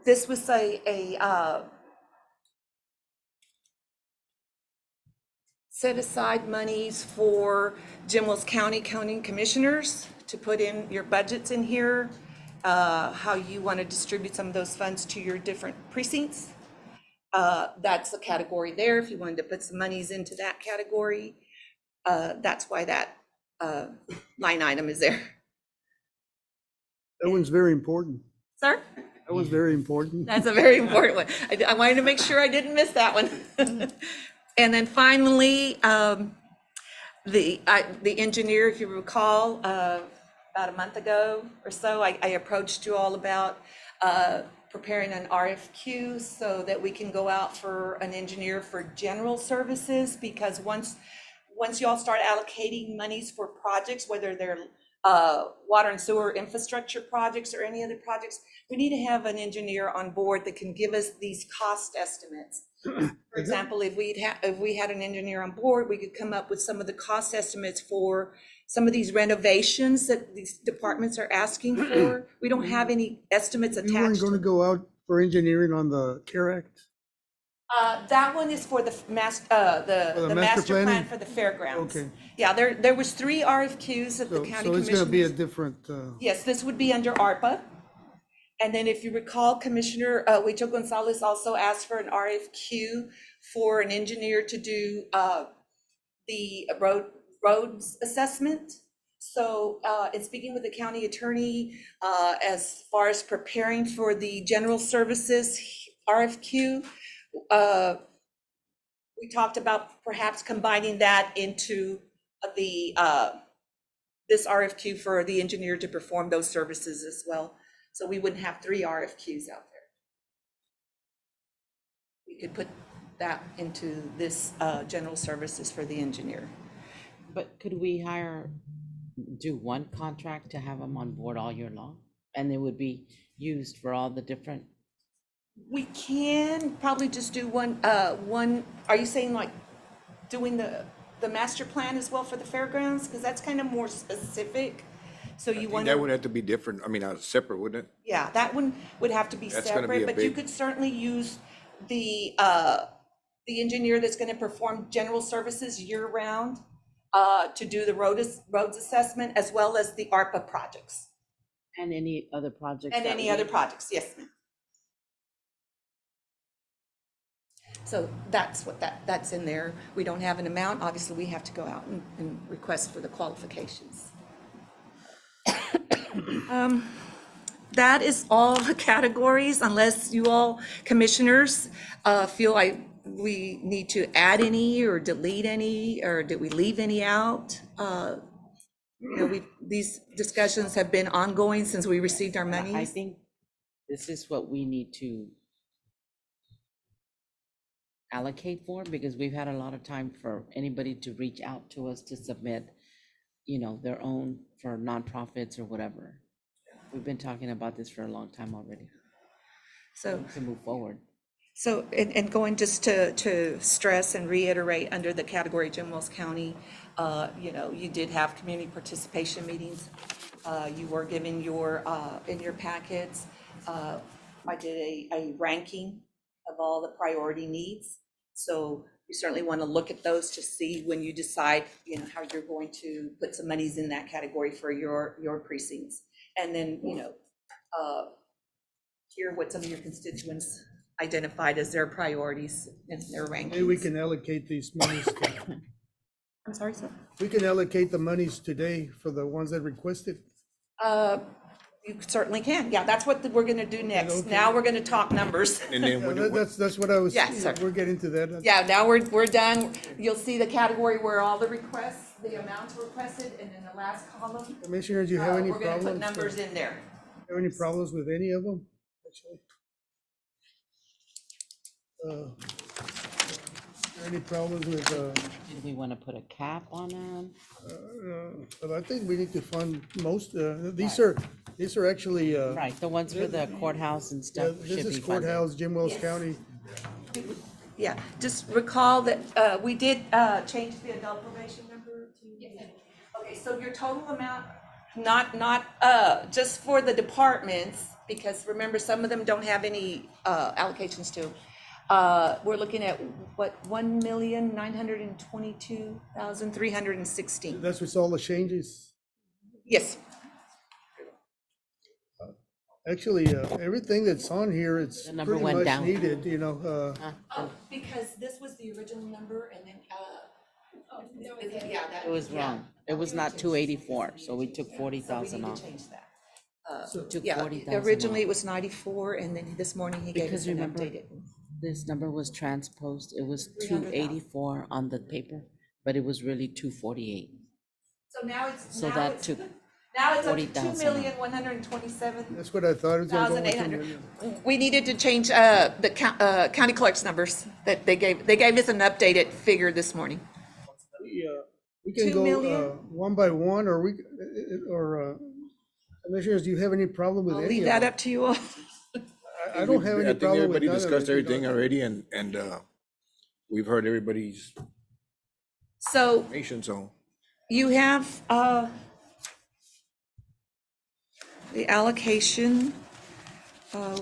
This was a set aside monies for Jim Wells County commissioners to put in your budgets in here, how you want to distribute some of those funds to your different precincts. That's the category there. If you wanted to put some monies into that category, that's why that line item is there. That one's very important. Sir? That was very important. That's a very important one. I wanted to make sure I didn't miss that one. And then finally, the engineer, if you recall, about a month ago or so, I approached you all about preparing an RFQ so that we can go out for an engineer for general services, because once you all start allocating monies for projects, whether they're water and sewer infrastructure projects or any other projects, we need to have an engineer on board that can give us these cost estimates. For example, if we had an engineer on board, we could come up with some of the cost estimates for some of these renovations that these departments are asking for. We don't have any estimates attached. You weren't going to go out for engineering on the CARE Act? That one is for the the master master plan planning? for the fairgrounds. Okay. Yeah, there was 3 RFQs that the So, county so it's gonna be a commissioners. different, Yes, this would be under ARPA. And then if you recall, Commissioner Huicho Gonzalez also asked for an RFQ for an engineer to do the roads assessment. So in speaking with the county attorney, as far as preparing for the general services RFQ, we talked about perhaps combining that into the this RFQ for the engineer to perform those services as well. So we wouldn't have 3 RFQs out there. We could put that into this general services for the engineer. But could we do one contract to have them on board all year long? And it would be used for all the different, We can probably just do one, are you saying like doing the master plan as well for the fairgrounds? Because that's kind of more specific. So you want That would to, have to be different, I mean, separate, wouldn't it? yeah, that one would have to be That's gonna be separate, a but you big- could certainly use the engineer that's going to perform general services year-round to do the roads assessment as well as the ARPA projects. and any other projects? And that any we- other projects, yes, ma'am. So that's what that's in there. We don't have an amount. Obviously, we have to go out and request for the qualifications. That is all the categories, unless you all commissioners feel like we need to add any or delete any, or did we leave any out? You know, these discussions have been ongoing since we received our I monies. think this is what we need to allocate for, because we've had a lot of time for anybody to reach out to us to submit, their own for nonprofits or whatever. We've been talking about this for a long time already. So. To move forward. So, and going just to stress and reiterate under the category Jim Wells County, you did have community participation meetings. You were given in your packets, I did a ranking of all the priority needs. So you certainly want to look at those to see when you decide, how you're going to put some monies in that category for your precincts. And then, hear what some of your constituents identified as their priorities and their rankings. maybe we can allocate these monies. I'm sorry, sir? We can allocate the monies today for the ones that requested. You certainly can. Yeah, that's what we're gonna do next. Okay. Now we're gonna talk numbers. And then Yeah, that's what I was, Yes, sir. we're getting to that. Yeah, now we're done. You'll see the category where all the requests, the amounts requested, and then the last column. Commissioners, do you have any We're gonna put problems? numbers in there. Have any problems with any of them? Actually? Any problems with, Did we want to put a cap on them? but I think we need to fund most, these are actually, Right, the ones for the courthouse and yeah, stuff this should is be funded. courthouse, Jim Wells Yes. County. Yeah, just recall that we did change the adult probation number to. Okay, so your total amount, not just for the departments, because remember, some of them don't have any allocations to. We're looking at what, 1,922,316. That's with all the changes. Yes, Actually, everything that's on here, it's The number pretty went much down. needed, because this was the original number and then, yeah, that. It was yeah. wrong. It was not 284, so we took So we 40,000 need to off. change that. Took Yeah, 40,000 originally off. it was 94 and then this morning he gave us Because an remember, updated. this number was transposed. It was 300,000. 284 on the paper, but it was really 248. So now it's, So that took now it's up to 40,000 2,127,000. that's what I thought it was gonna go with 1,800. We needed to change the county clerk's numbers that they gave us an updated figure this morning. We can 2 go million? one by one, or commissioners, do you have any problem with I'll any leave of that them? up to you all. I don't have I any think problem with everybody none of discussed it, everything already, and we've heard everybody's So information, so. you have the allocation.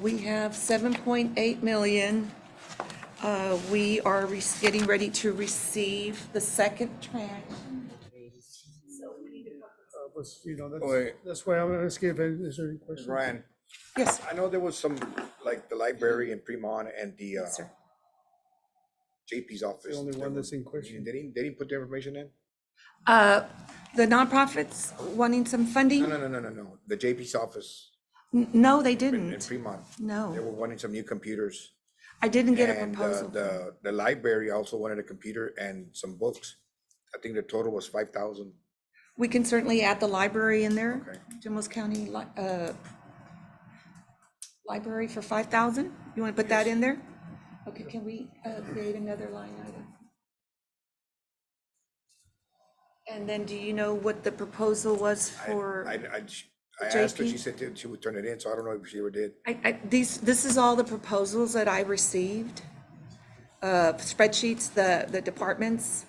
We have 7.8 million We are getting ready to receive the second tranche. You know, Wait. that's why I'm gonna skip it. Is there any questions? Ryan, Yes, I know there was some, like the library in Fremont and the sir. JP's office. The only that one were- that's in question. They didn't put the information in? The nonprofits wanting some funding? No. The JP's office No, they in didn't. Fremont. They No, were wanting some new computers. I didn't get a And proposal. the library also wanted a computer and some books. I think the total was 5,000. We can certainly add the library in there. Okay. Jimos County Library for 5,000? You want to put that in there? Okay, can we create another line item? And then do you know what the proposal was for? I asked her, JP? she said that she would turn it in, so I don't know if she ever did. This is all the proposals that I received. Spreadsheets, the departments.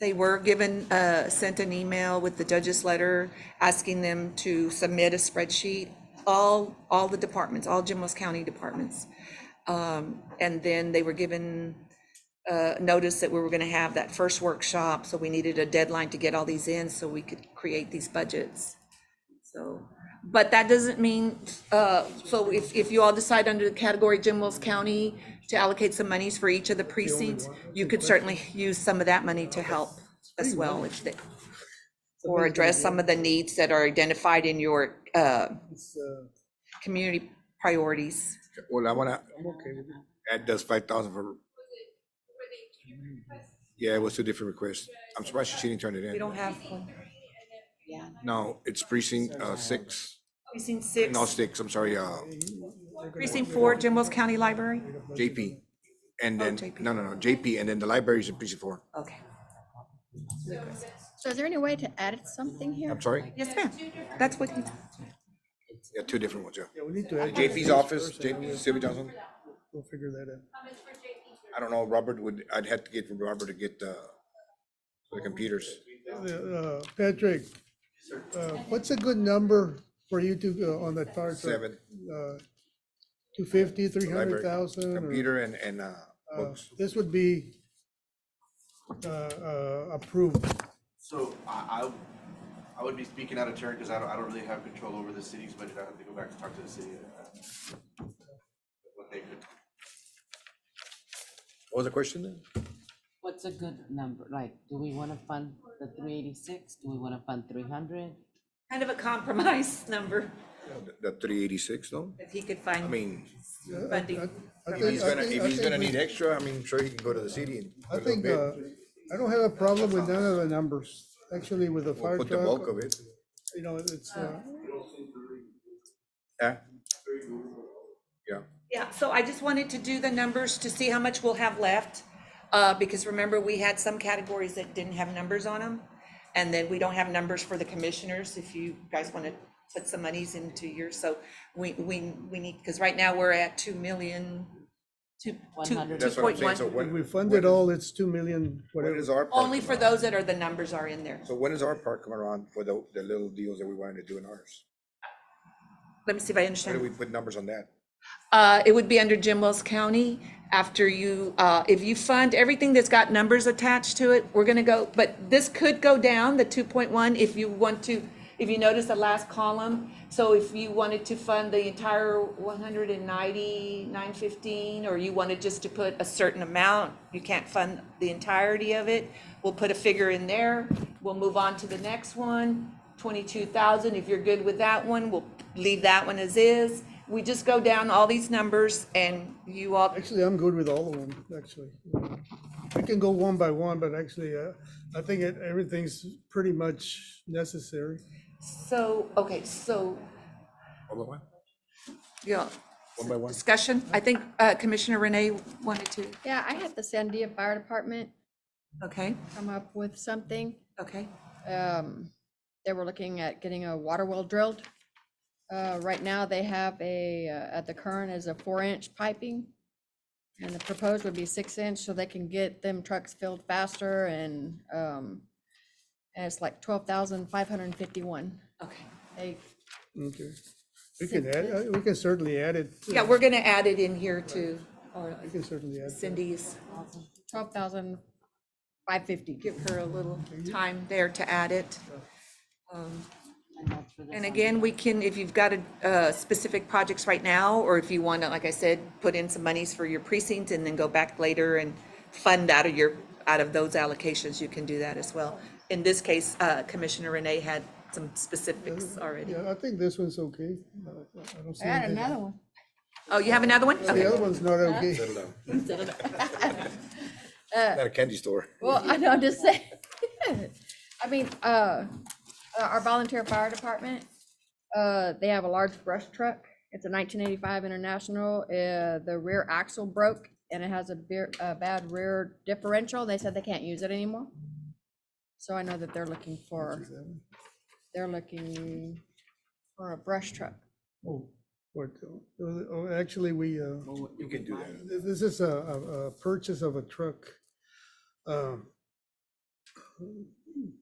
They were given, sent an email with the judge's letter asking them to submit a spreadsheet, all the departments, all Jimos County departments. And then they were given notice that we were gonna have that first workshop, so we needed a deadline to get all these in so we could create these budgets. So, but that doesn't mean, so if you all decide under the category Jimos County to allocate some monies for each of the precincts, you could certainly use some of that money to help as well, if they, or address some of the needs that are identified in your community priorities. Well, I wanna I'm okay with it. add those 5,000 for. Yeah, it was two different requests. I'm surprised she didn't turn it We in. don't have one. Yeah. No, it's precinct 6. Precinct 6, No, 6, I'm sorry, precinct 4, Jimos County Library? JP. And then, JP. no, JP, and then the library's in precinct 4. Okay. So is there any way to add something here? I'm sorry? Yes, ma'am. That's what he, Yeah, two different ones, yeah. Yeah, we need to add. JP's office, JP, Sylvia Johnson. We'll figure that out. I don't know, Robert I'd have to get from Robert to get the computers. Patrick, what's a good number for you to, on that fire truck? 7. 250, Library, 300,000? Computer and books. This would be approved. So I would be speaking out of turn because I don't really have control over the city's budget. I have to go back to talk to the city. What they could. What was the question then? What's a good number? Like, do we want to fund the 386? Do we want to fund 300? kind of a compromise number, The 386 though? if he could find I mean, funding. if he's gonna need extra, I mean, sure he can go to the city and. I put a little think, bit. I don't have a problem with none of the numbers, actually, with the We'll fire put the bulk truck. of it. You know, it's, Yeah. Yeah. Yeah, so I just wanted to do the numbers to see how much we'll have left. Because remember, we had some categories that didn't have numbers on them. And then we don't have numbers for the commissioners, if you guys want to put some monies into yours. So we need, because right now we're at 2 million, 100. That's what I'm saying, so 2.1. if when, we fund it all, it's 2 million, when whatever. is our part? Only for those that are, the numbers are in there. So when is our part coming around for the little deals that we wanted to do in ours? Let me see if I Where understand. do we put numbers on that? It would be under Jim Wells County. After you, if you fund everything that's got numbers attached to it, we're gonna go, but this could go down, the 2.1, if you want to, if you notice the last column. So if you wanted to fund the entire 190,915, or you wanted just to put a certain amount, you can't fund the entirety of it. We'll put a figure in there. We'll move on to the next one, 22,000. If you're good with that one, we'll leave that one as is. We just go down all these numbers and you all, Actually, I'm good with all of them, actually. We can go one by one, but actually, I think everything's pretty much necessary. so, okay, so, One by one? yeah, One by one? discussion. I think Commissioner Renee wanted to, Yeah, I had the Sandia Fire Department okay, come up with something. okay. They were looking at getting a water well drilled. Right now, they have at the current is a 4-inch piping. And the proposed would be 6-inch, so they can get them trucks filled faster and it's like 12,551. Okay. They, Okay. We can add, we can certainly add it. Yeah, we're gonna add it in here to We can certainly add. that. Cindy's, 12,550. give her a little time there to add it. And again, we can, if you've got specific projects right now, or if you want to, like I said, put in some monies for your precinct and then go back later and fund out of those allocations, you can do that as well. In this case, Commissioner Renee had some specifics already. Yeah, I think this one's okay. I don't see I had anything- another one. Oh, you have another one? The Okay. other one's not okay. Not a candy store. Well, I know, I'm just saying. I mean, our volunteer fire department, they have a large brush truck. It's a 1985 International. The rear axle broke and it has a bad rear differential. They said they can't use it anymore. So I know that they're looking for a brush truck. Oh, actually, we, You can do that. this is a purchase of a truck.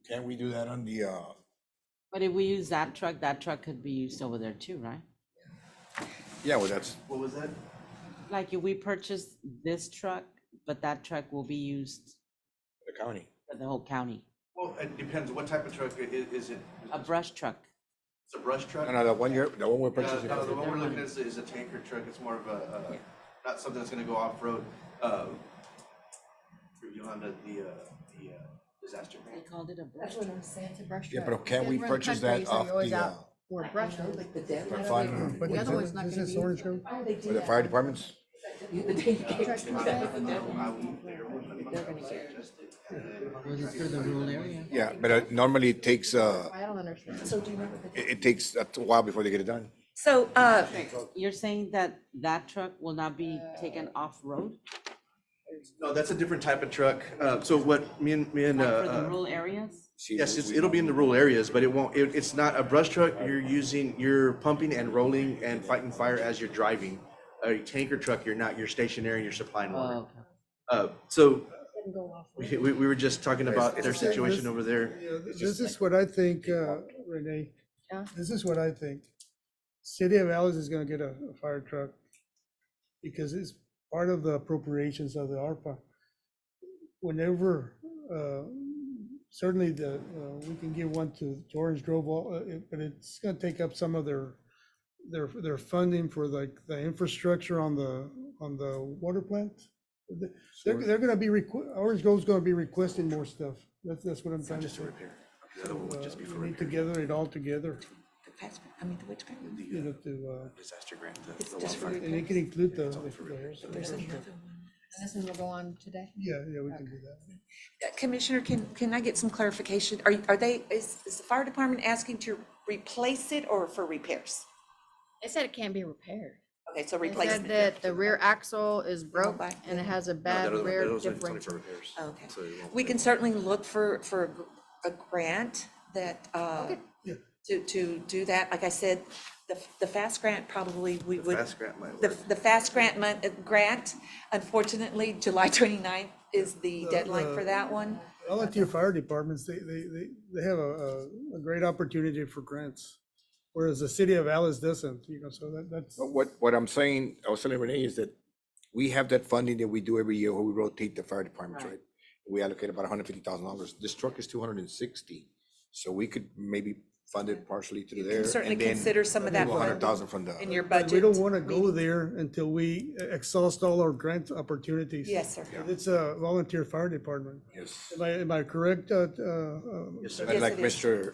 Can't we do that on the, But if we use that truck could be used over there too, right? yeah, well, that's, What was that? Like if we purchase this truck, but that truck will be used the county. for the whole county, Well, it depends. What type of truck is it? a brush truck. It's a brush truck? No, the one we're purchasing. No, the one we're looking at is a tanker truck. It's more of a, not something that's gonna go off-road. For Yolanda, the disaster They grant. called it a brush That's truck. what I'm saying. It's a brush Yeah, truck. but can we Around the purchase country, that so off you're always the, out for brush. for But fund, The other one's not this gonna is be orange used. coat? for the fire departments? They're gonna get it. Was it for the rural area? Yeah, but normally it takes, I don't understand. it takes a while before they get it done. So, You're saying that that truck will not be taken off-road? No, that's a different type of truck. So what me and, Like for the rural areas? yes, it'll be in the rural areas, but it's not a brush truck. You're pumping and rolling and fighting fire as you're driving. A tanker truck, you're not, you're stationary and you're supplying water. Oh, okay. So we were just talking about their situation over there. Yeah, this is what I think, Renee. Yeah. This is what I think. City of Alice is gonna get a fire truck because it's part of the appropriations of the ARPA. Whenever, certainly we can give one to Orange Grove, but it's gonna take up some of their funding for like the infrastructure on the water plant. They're gonna be, Orange Grove's gonna be requesting more stuff. That's what I'm trying to say. The other one would just be for We need repair. to gather it all together, I mean, the which grant? you know, to, Disaster grant. It's just for and it can include the, There's another one. And this one will go on today. yeah, we can do that. Commissioner, can I get some clarification? Are they, is the fire department asking to replace it or for repairs? They said it can't be repaired. Okay, so They said replacement. that the rear axle is broke back. and it has a No, bad that rear was only for differential. repairs. Okay. So it won't- We can certainly look for a grant that, Yeah. to do that. Like I said, the fast grant probably we would. Fast grant might The, work. the fast grant, unfortunately, July 29th is the deadline for that one. Volunteer fire departments, they have a great opportunity for grants, whereas the city of Alice doesn't, you know, so that's. But what I'm saying, I was telling Renee is that we have that funding that we do every year where we rotate the fire departments, right? We allocate about $150,000. This truck is 260, so we could maybe fund it partially through You there. can certainly and then consider some of that do 100,000 from the. in your But budget. we don't want to go there until we exhaust all our grant opportunities. Yes, sir. It's a volunteer fire department. Yes. Am I correct? Yes, And sir. Yes, like it is. Mr.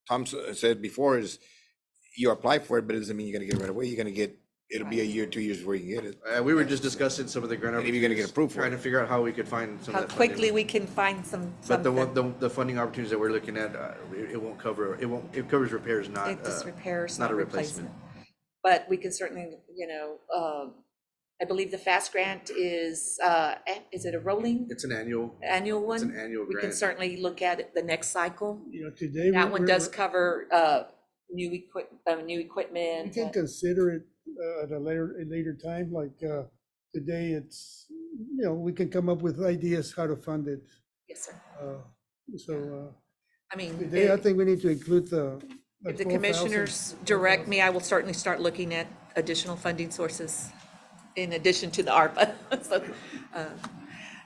Thompson said before, is you apply for it, but it doesn't mean you're gonna get it right away. You're gonna get, it'll be a year, 2 years before you can get it. We were just discussing some of the grant. And if you're gonna get opportunities, approved for Trying it. to figure out how we could find some How of that funding. quickly we can find some, But the something. one, the funding opportunities that we're looking at, it won't cover, it covers repairs, not, It just repairs, not not a replacement. replacement. But we can certainly, I believe the fast grant is it a rolling It's an annual, annual one? it's an annual We can grant. certainly look at it the next cycle. You know, today. That one we're- does cover new We equipment. can consider it at a later time, like today it's, you know, we can come up with ideas how to fund it. Yes, sir. So I mean, today, I think we need to include the If the 12,000. commissioners direct me, I will certainly start looking at additional funding sources in addition to the ARPA.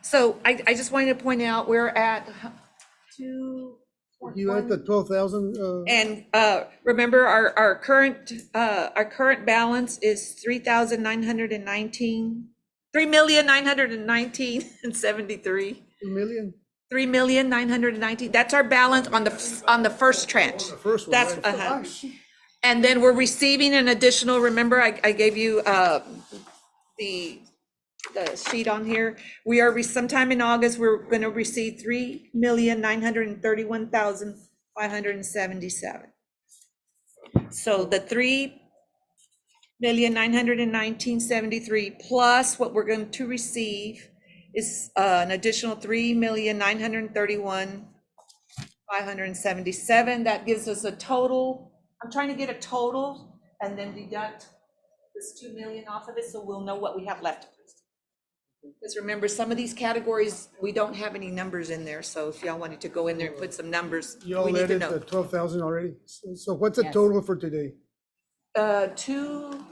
So I just wanted to point out, we're at two. You at the 12,000, And remember, our current balance is 3,919,073. 2 million? 3,919, that's our balance on the first tranche. The first one, That's, right? and then we're receiving an additional, remember, I gave you the sheet on here. We are, sometime in August, we're gonna receive 3,931,577. So the 3,919,073 plus what we're going to receive is an additional 3,931,577. That gives us a total. I'm trying to get a total and then deduct this 2 million off of it, so we'll know what we have left. Because remember, some of these categories, we don't have any numbers in there, so if y'all wanted to go in there and put some numbers, You all we need let to it know. at 12,000 already? So what's the Yes. total for today? 2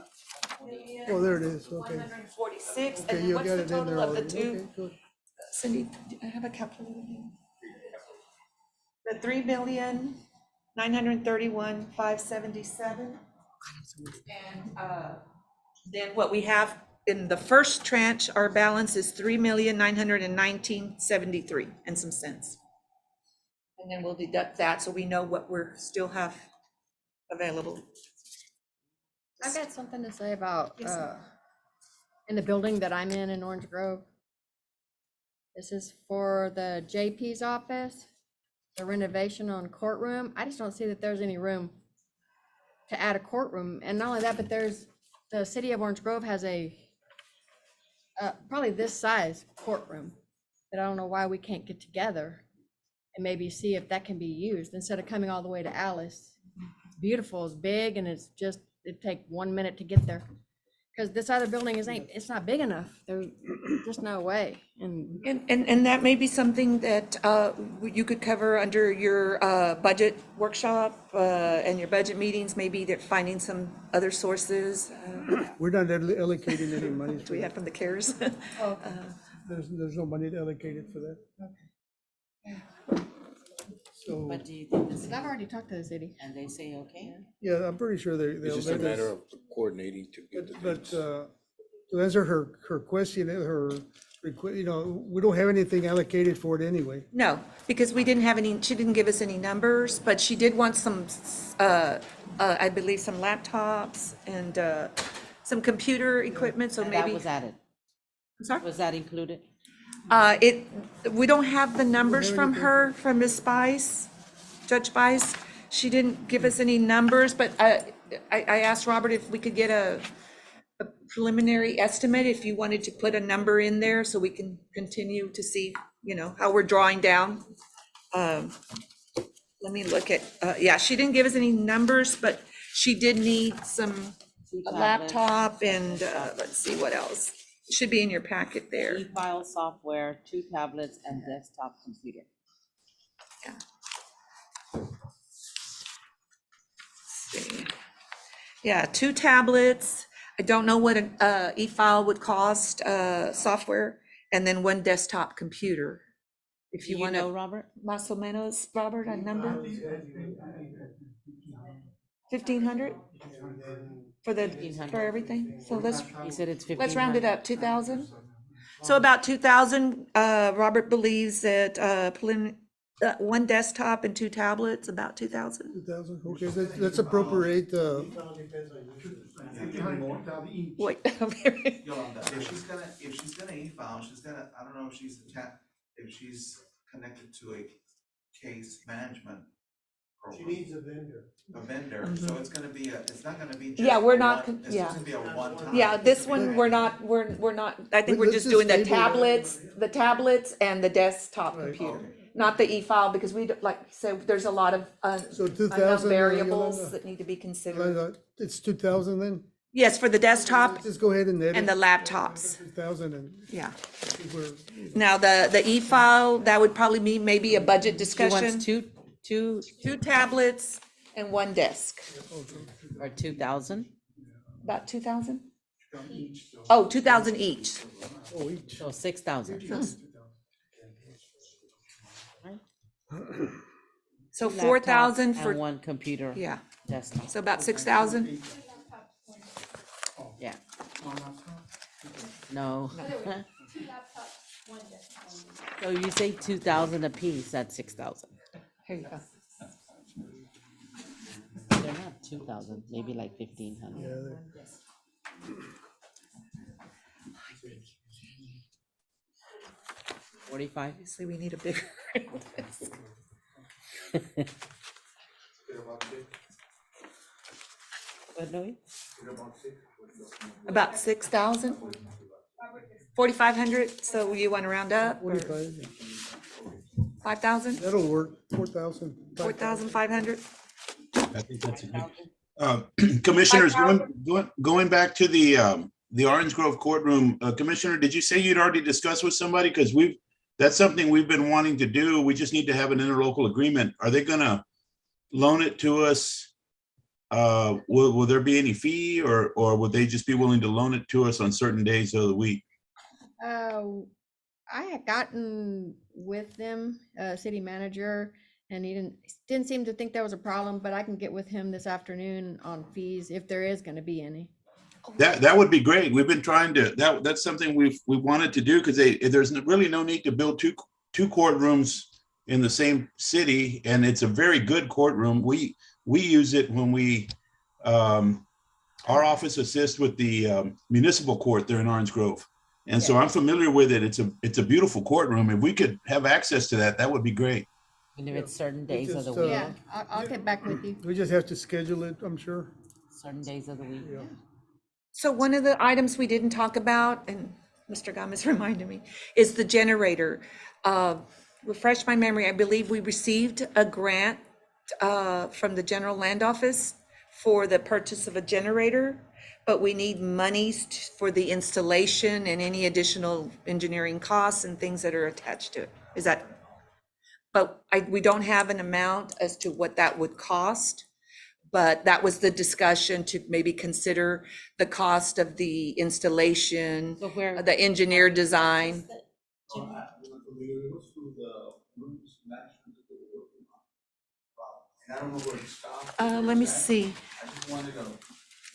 Oh, there it is, okay. 146, Okay, and you what's got the it in there total of the already. two? Okay, good. Cindy, do I have a calculator here? The 3,931,577. And then what we have in the first tranche, our balance is 3,919,073 and some cents. And then we'll deduct that so we know what we're still have available. I've got something to say about, Yes, ma'am. in the building that I'm in Orange Grove. This is for the JP's office, the renovation on courtroom. I just don't see that there's any room to add a courtroom. And not only that, but the city of Orange Grove has a, probably this size courtroom that I don't know why we can't get together and maybe see if that can be used instead of coming all the way to Alice. It's beautiful, it's big, and it's just, it'd take 1 minute to get there. Because this other building it's not big enough. There's just no way. And that may be something that you could cover under your budget workshop and your budget meetings, maybe that finding some other sources. We're not allocating any money. Do we have from the CARES? There's no money allocated for that. So, But do you think this, I've already talked to the city. and they say, okay? yeah, I'm pretty sure they'll. It's just a let us- matter of coordinating to get the But, dates. to answer her question, we don't have anything allocated for it anyway. No, because we didn't have any, she didn't give us any numbers, but she did want some, I believe, some laptops and some computer equipment, so And that maybe. was added. I'm sorry? Was that included? We don't have the numbers have from anything? her, from Ms. Spice, Judge Spice. She didn't give us any numbers, but I asked Robert if we could get a preliminary estimate, if you wanted to put a number in there so we can continue to see, how we're drawing down. Let me look at, yeah, she didn't give us any numbers, but she did need a laptop and, let's see what else. Should be in your packet there. E-file software, 2 tablets, and desktop computer. Yeah, 2 tablets. I don't know what an e-file would cost, software, and then 1 desktop computer. If Do you you want know, to, Robert? más o menos, Robert, a number? 1,500 for the, 1,500. for everything? So He said it's 1,500. let's round it up, 2,000. So about 2,000, Robert believes that, 1 desktop and 2 tablets, about 2,000. 2,000, okay, let's appropriate, Wait, Yolanda, if she's gonna e-file, she's gonna, I don't know if she's connected to a case management program. She needs a vendor. A vendor, so it's gonna be it's not gonna be just. Yeah, we're a not, one- It's yeah. just gonna be a one-time. Yeah, this one, we're not, I think we're Let's just just doing the table it. tablets and the desktop Right. computer, not the e-file, because we, like, so there's a lot of So unknown 2,000. variables that need to be considered. It's 2,000 then? Yes, for the desktop Just go ahead and edit. and the laptops, 2,000 and yeah. see where. Now, the e-file, that would probably be maybe a budget She discussion. wants two 2 tablets and one desk. Or 2,000? About 2,000? Each, so. Oh, 2,000 each. Oh, each. So 6,000. So Two 4,000 laptops for, and one computer. yeah, Desktop. so about 6,000? Yeah. No. So you say 2,000 apiece, that's 6,000. Here you go. They're not 2,000, maybe like 1,500. Yeah, 45? Obviously, we need a bigger desk. What, Louis? About 6,000? 4,500, so you want to round up? or 45. 5,000? That'll work, 4,000. 4,500? I think that's a good. Commissioners, going back to the Orange Grove courtroom, Commissioner, did you say you'd already discussed with somebody? Because that's something we've been wanting to do. We just need to have an interlocal agreement. Are they gonna loan it to us? Will there be any fee, or would they just be willing to loan it to us on certain days of the week? I had gotten with them, city manager, and he didn't seem to think that was a problem, but I can get with him this afternoon on fees if there is gonna be any. That would be great. We've been trying to, that's something we wanted to do, because there's really no need to build two courtrooms in the same city, and it's a very good courtroom. We use it when our office assists with the municipal court there in Orange Grove. And so I'm familiar with it. It's a beautiful courtroom. If we could have access to that, that would be great. And if it's certain days of the just, week, Yeah, I'll get back with you. We just have to schedule it, I'm sure. certain days of the week. Yeah. So one of the items we didn't talk about, and Mr. Gomez reminded me, is the generator. Refresh my memory, I believe we received a grant from the General Land Office for the purchase of a generator, but we need monies for the installation and any additional engineering costs and things that are attached to it. Is that? But we don't have an amount as to what that would cost. But that was the discussion, to maybe consider the cost of the installation, So where? the engineer design. And I don't know where to stop. Let me see. I just wanted to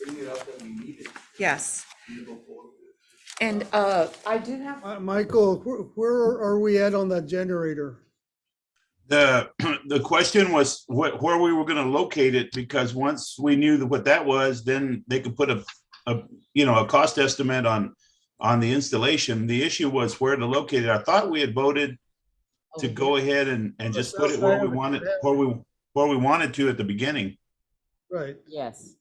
bring it up that we need it. Yes. To go forward with it. And I do have, Michael, where are we at on that generator? The question was where we were going to locate it, because once we knew what that was, then they could put a cost estimate on the installation. The issue was where to locate it. I thought we had voted to go ahead and just put it where we wanted, where we wanted to at the beginning. Right. Yes.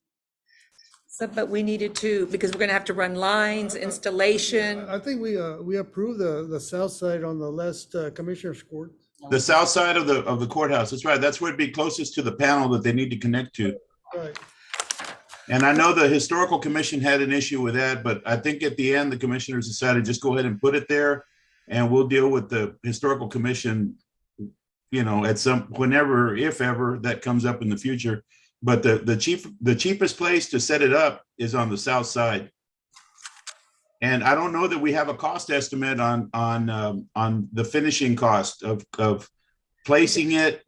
so, but we needed to, because we're gonna have to run lines, installation. I think we approved the south side on the last commissioner's court. The south side of the courthouse. That's right. That's where it'd be closest to the panel that they need to connect to. Right. And I know the historical commission had an issue with that, but I think at the end, the commissioners decided just go ahead and put it there, and we'll deal with the historical commission, at whenever, if ever, that comes up in the future. But the cheapest place to set it up is on the south side. And I don't know that we have a cost estimate on the finishing cost of placing it.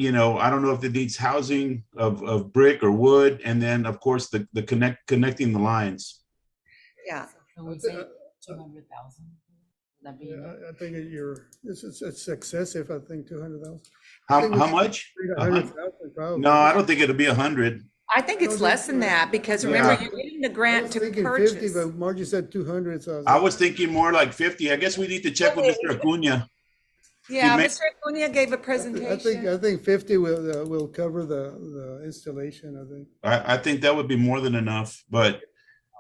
I don't know if it needs housing of brick or wood, and then of course the connecting the lines. Yeah. Can we say 200,000? Would that be enough? I think it's excessive, I think, 200,000. How much? 100,000 probably. No, I don't think it'll be 100. I think it's less than that, because remember, you're getting the grant to Thinking 50, purchase. but Margie said 200, so. I was thinking more like 50. I guess we need to check with Mr. Acuna. Yeah, may- Mr. Acuna gave a I presentation. think 50 will cover the installation, I think. I think that would be more than enough, but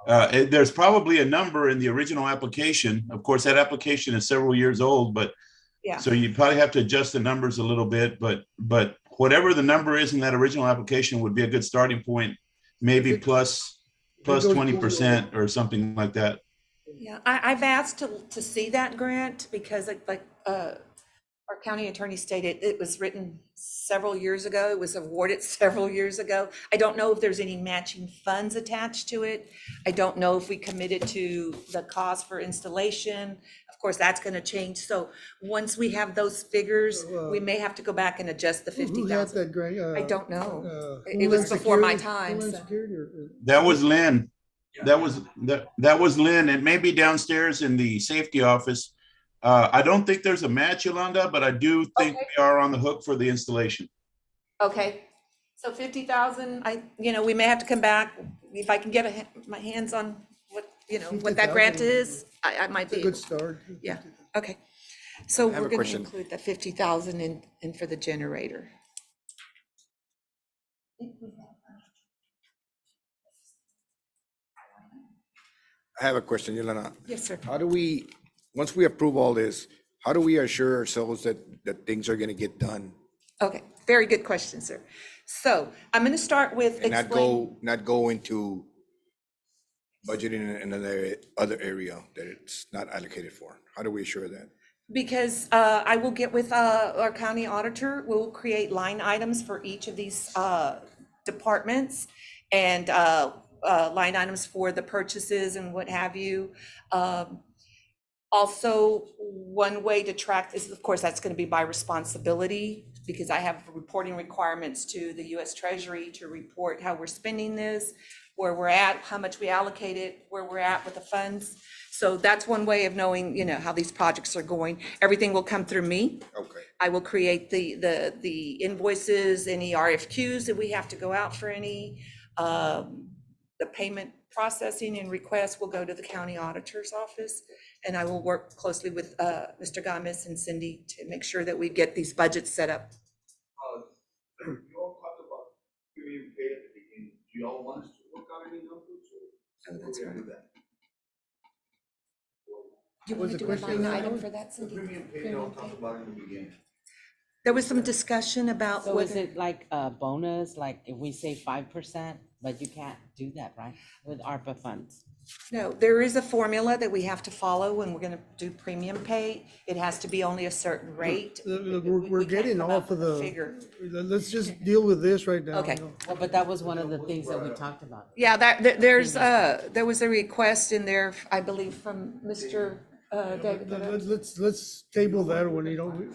there's probably a number in the original application. Of course, that application is several years old, but Yeah. so you probably have to adjust the numbers a little bit, but whatever the number is in that original application would be a good starting point, maybe plus 20% or something like that. Yeah, I've asked to see that grant, because our county attorney stated it was written several years ago. It was awarded several years ago. I don't know if there's any matching funds attached to it. I don't know if we committed to the cost for installation. Of course, that's going to change. So once we have those figures, we may have to go back and adjust the Who had 50,000. that grant? I don't know. It Homeland was before my Security- time. Homeland so- Security or- That was Lynn. That was Lynn. It may be downstairs in the safety office. I don't think there's a match, Yolanda, but I do think Okay. we are on the hook for the installation. Okay, so 50,000, we may have to come back. If I can get my hands on what that grant 50,000 is, I might It's a be. good able- start. Yeah, okay. So I have we're a gonna question. include the 50,000 in for the generator. I have a question, Yolanda. Yes, sir. How do we, once we approve all this, how do we assure ourselves that things are gonna get done Okay, very good question, sir. So I'm gonna start with and explain. not go into budgeting in another other area that it's not allocated for? How do we assure that? Because I will get with our county auditor, we'll create line items for each of these departments and line items for the purchases and what have you. Also, one way to track this, of course, that's going to be by responsibility because I have reporting requirements to the US Treasury to report how we're spending this, where we're at, how much we allocated, where we're at with the funds. So that's one way of knowing, how these projects are going. Everything will come through me. Okay. I will create the invoices, any RFQs that we have to go out for any. The payment processing and requests will go to the county auditor's office. And I will work closely with Mr. Gomez and Cindy to make sure that we get these budgets set up. You all talked about premium pay at the beginning. Do you all want us to work out any numbers or? Oh, that's we're gonna right. do that? You What want was to the do a question? line item for that, The Cindy? premium pay you all talked about in the beginning. There was some discussion about So is whether, it like a bonus, like if we say 5%, but you can't do that, right? With ARPA funds? no, there is a formula that we have to follow when we're gonna do premium pay. It has to be only a certain rate. Look, We- We're we can't getting come off up of with a the, figure. let's just deal with this right now. Okay. Well, but that was one of the things that we talked about. Yeah, there was a request in there, I believe, from Mr. David. Let's table that one,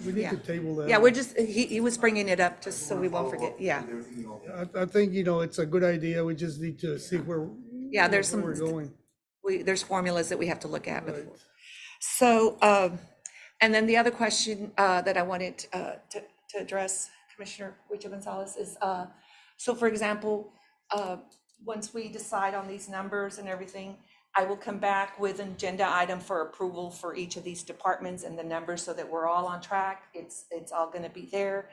we need Yeah. to table that. Yeah, we're just, he was bringing it up just so we won't forget, yeah. I think, it's a good idea, we just need to see where. Yeah, there's where some, We're going. there's formulas that we have to look at before. Right. So, and then the other question that I wanted to address, Commissioner Huicho Gonzalez, is, so for example, once we decide on these numbers and everything, I will come back with an agenda item for approval for each of these departments and the numbers so that we're all on track. It's all gonna be there.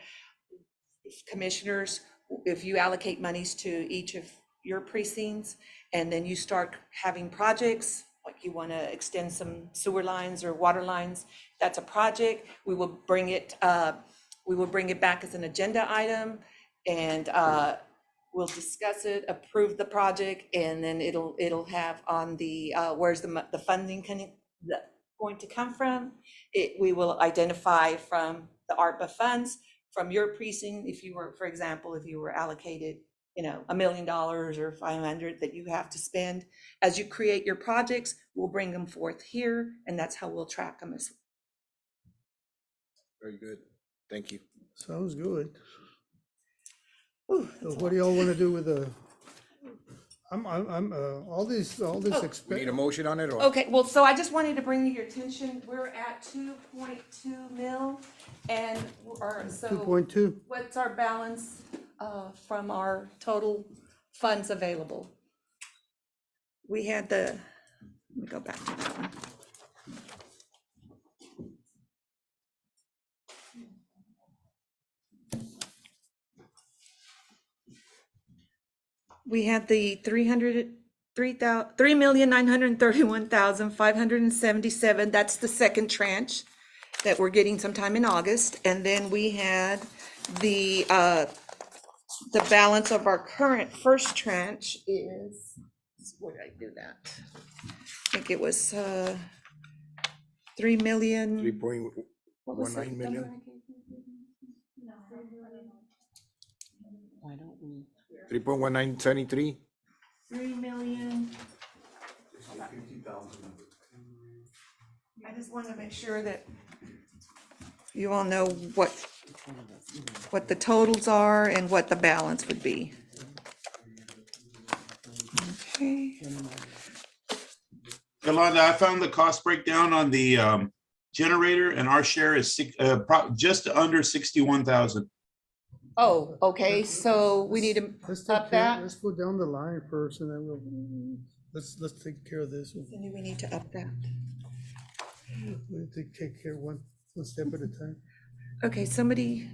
Commissioners, if you allocate monies to each of your precincts, and then you start having projects, like you want to extend some sewer lines or water lines, that's a project. We will bring it back as an agenda item, and we'll discuss it, approve the project, and then it'll have on the where's the funding going to come from. We will identify from the ARPA funds from your precinct. If you were, for example, if you were allocated $1 million or 500 that you have to spend. As you create your projects, we'll bring them forth here, and that's how we'll track them as Very good. Thank you. Sounds good. Ooh, So what do y'all want to do with all this Oh. We need expense? a motion on it or? Okay, well, so I just wanted to bring to your attention, we're at 2.2 mil, and so 2.2, what's our balance from our total funds available? We had let me go back to that one. We had the 3,931,577. That's the second tranche that we're getting sometime in August. And then we had the balance of our current first tranche is, where did I do that? I think it was 3 million. What was the 1.9 million. number I gave you? Why don't we? 3.1973. 3,000,000. I just want to make sure that you all know what the totals are and what the balance would be. Okay. Yolanda, I found the cost breakdown on the generator, and our share is just under 61,000. Oh, okay, so we need to Let's take up care, that? let's go down the line first and then let's take care of this. So do we need to up that? We'll take care one step at a time. Okay, somebody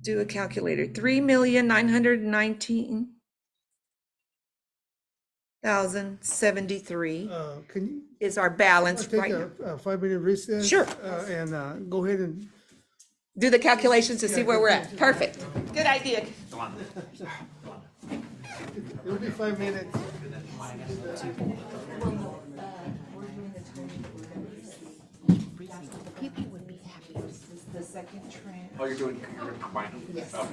do a calculator. 3,919,073 Can you? is our balance Take right now. a 5-minute recess. Sure. And go ahead and. Do the calculations to see Yeah, where we're yeah. at. Perfect. Good idea. It'll be 5 minutes. People would be happy. This is the second trend. Oh, you're combining? Yes. Okay.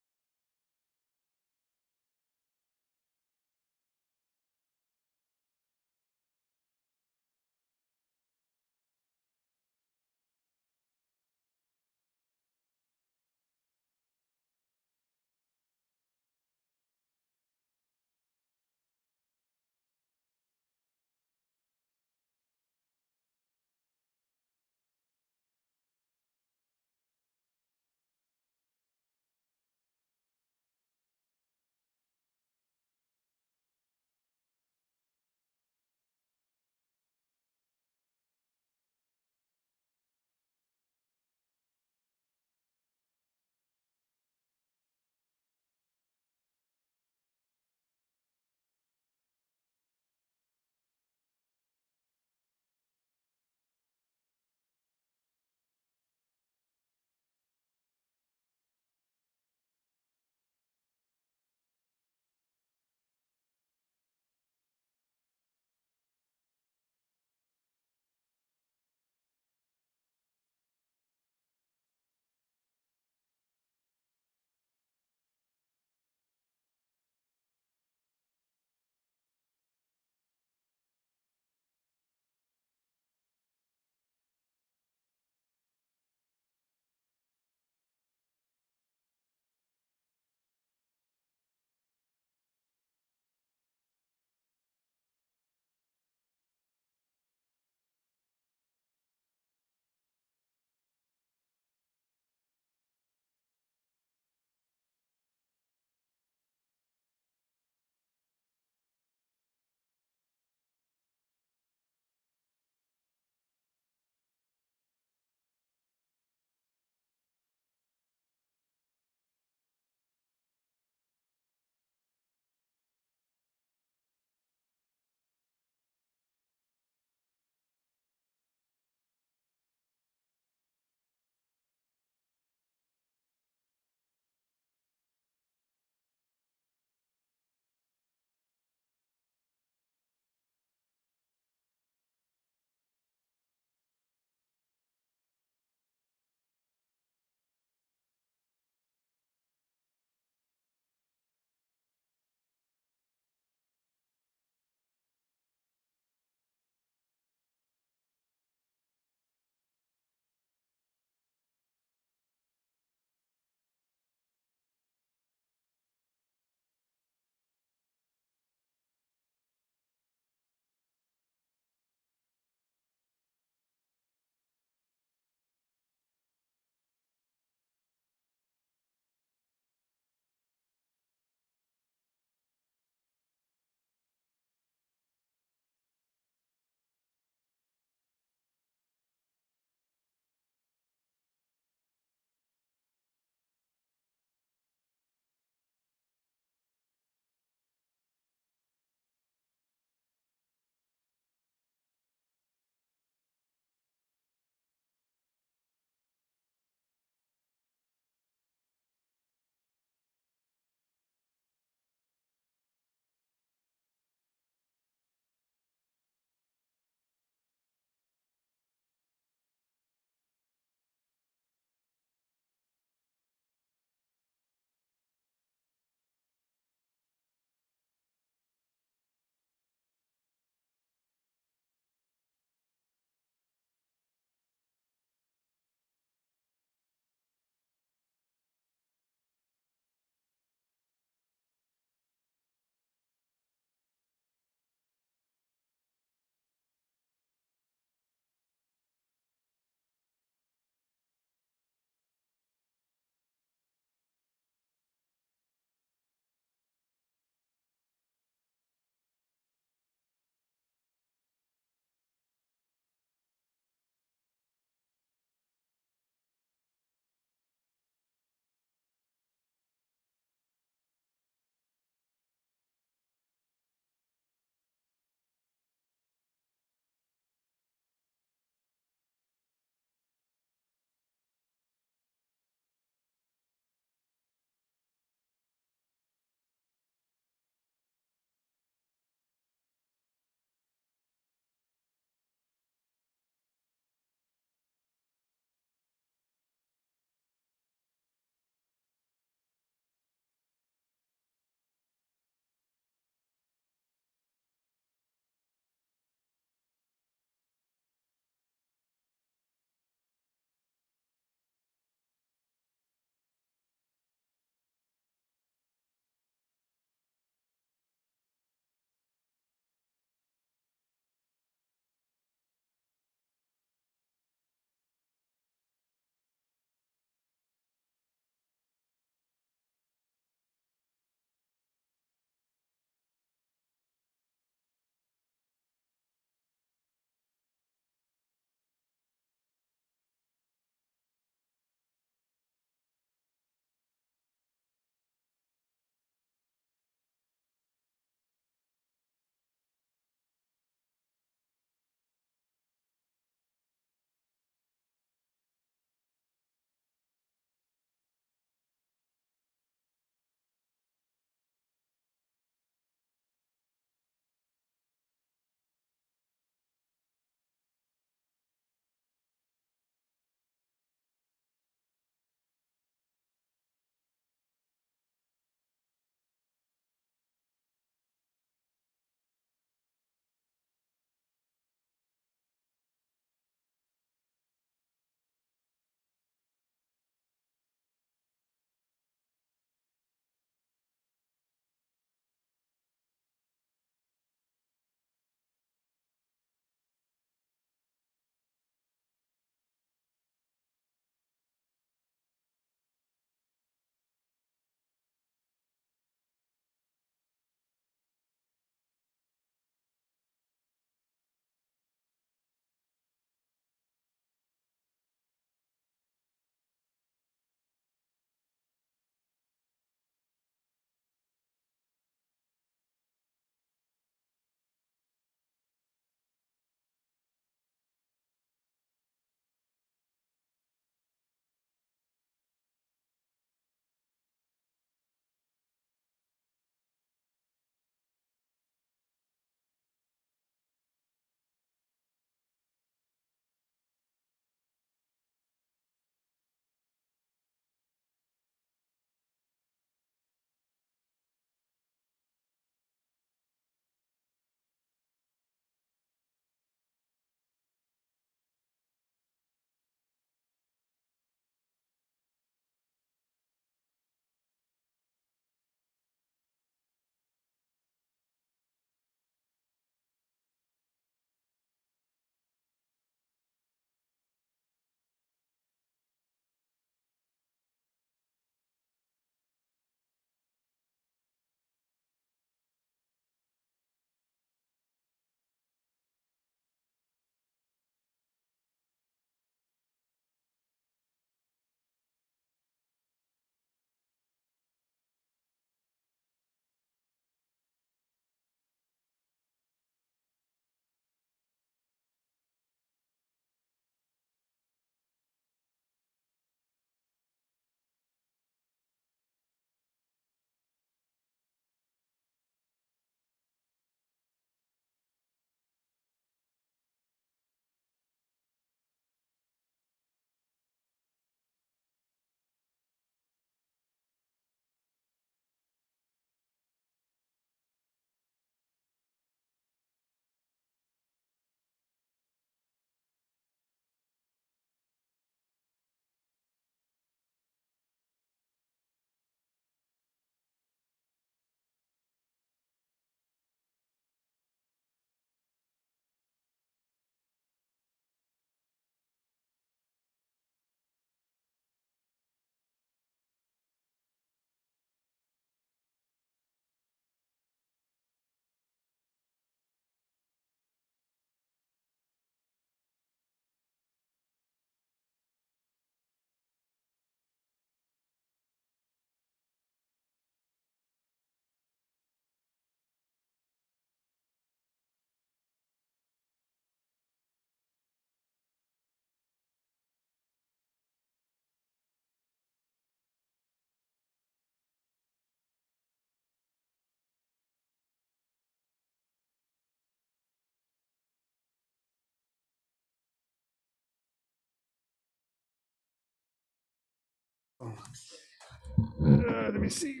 Let me see.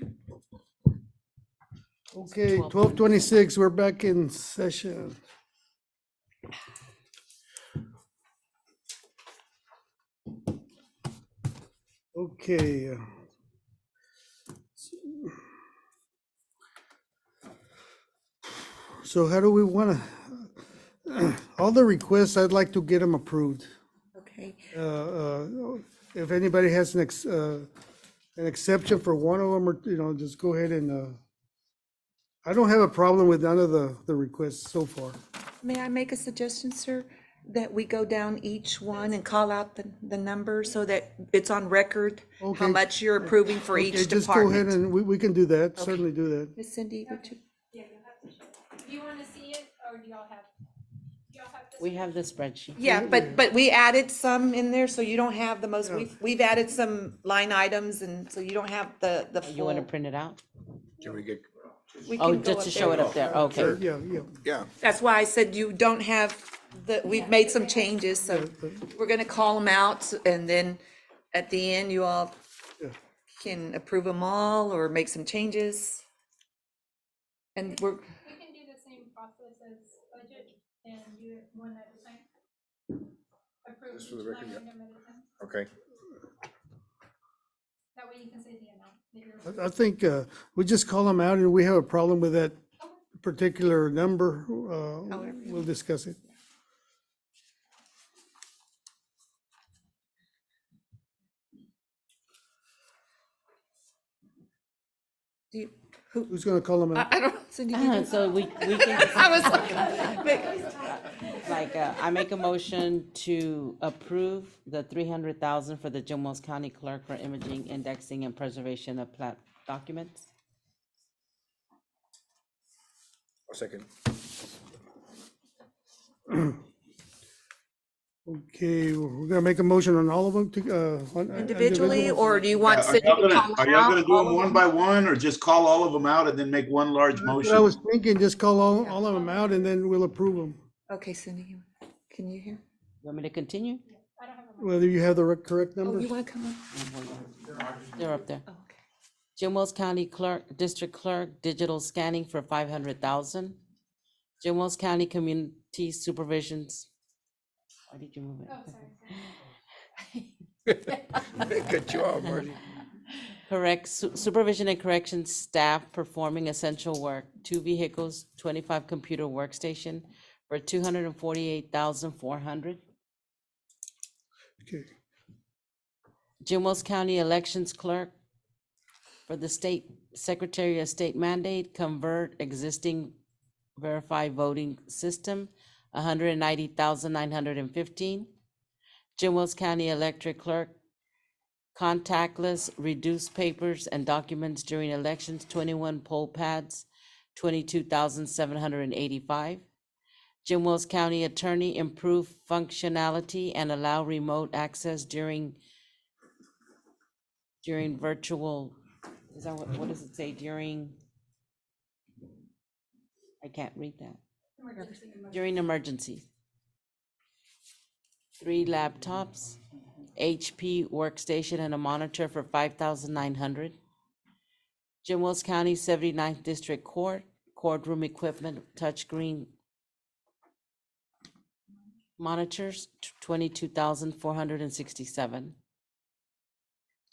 Okay, 12:26, we're back in session. Okay. So how do we want to, all the requests, I'd like to get them approved. Okay. If anybody has an exception for one of them, or, just go ahead and, I don't have a problem with none of the requests so far. May I make a suggestion, sir? That we go down each one and call out the number so that it's on record how Okay. much you're approving for Okay, each just go ahead department. and we can do that, Okay. certainly do that. Miss Cindy, would you? Do you want to see it, or do y'all have? We have the spreadsheet. Yeah, but we added some in there, so you don't have the most, we've added some line items, and so you don't have the You want to full. print it out? Can we get, We Oh, can go just to up show there. it up there, okay. Sure, yeah. yeah, That's why I said you don't have we've made some changes, so we're gonna call them out, and then at the end, you all Yeah. can approve them all or make some changes. And we're, We can do the same process as budget and do it one at a time. Approve Just for the each record, line yeah. item at a time. okay. That way you can say the amount that you're. I think we just call them out and we have a problem with that particular number, we'll discuss it. do you, Who's gonna call them out? I don't, Cindy, you do? So we can, I was like, I make a motion to approve the 300,000 for the Jimos County Clerk for imaging, indexing, and preservation of plat documents. A second. Okay, we're gonna make a motion on all of them individually, or do you want Are Cindy y'all to gonna, call are them y'all out? gonna do them one by one, or just call all of them out and then make one large That's what I motion? was thinking, just call all of them out and then we'll approve them. Okay, Cindy, can you hear? You want me to continue? Whether you have the correct Oh, numbers. you wanna come on? They're up there. Oh, okay. Jimos County Clerk, District Clerk, digital scanning for 500,000. Jimos County Community Supervisions. Why did you move it? Good job, Marty. Correct, supervision and corrections staff performing essential work, 2 vehicles, 25 computer workstation for 248,400. Okay. Jimos County Elections Clerk for the State Secretary of State mandate, convert existing verified voting system, 190,915. Jimos County Electric Clerk, contactless, reduce papers and documents during elections, 21 poll pads, 22,785. Jimos County Attorney, improve functionality and allow remote access during virtual, is that what does it say, during? I can't read that. During emergencies. 3 laptops, HP workstation and a monitor for 5,900. Jimos County 79th District Court, courtroom equipment, touchscreen monitors, 22,467.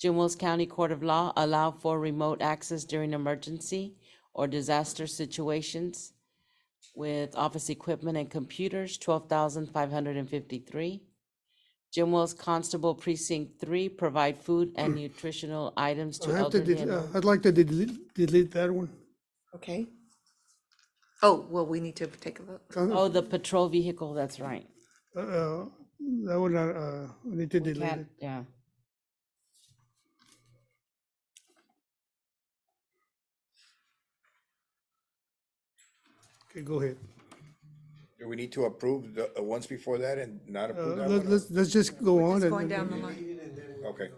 Jimos County Court of Law, allow for remote access during emergency or disaster situations with office equipment and computers, 12,553. Jimos Constable Precinct 3, provide food and nutritional items to I have to, elderly and I'd like to delete that one. Okay. Oh, well, we need to take a look. oh, the patrol vehicle, that's right. That one, I need to delete it. Yeah. Okay, go ahead. Do we need to approve the ones before that and not approve that one? Let's just go on. Just and- going down the line. Okay.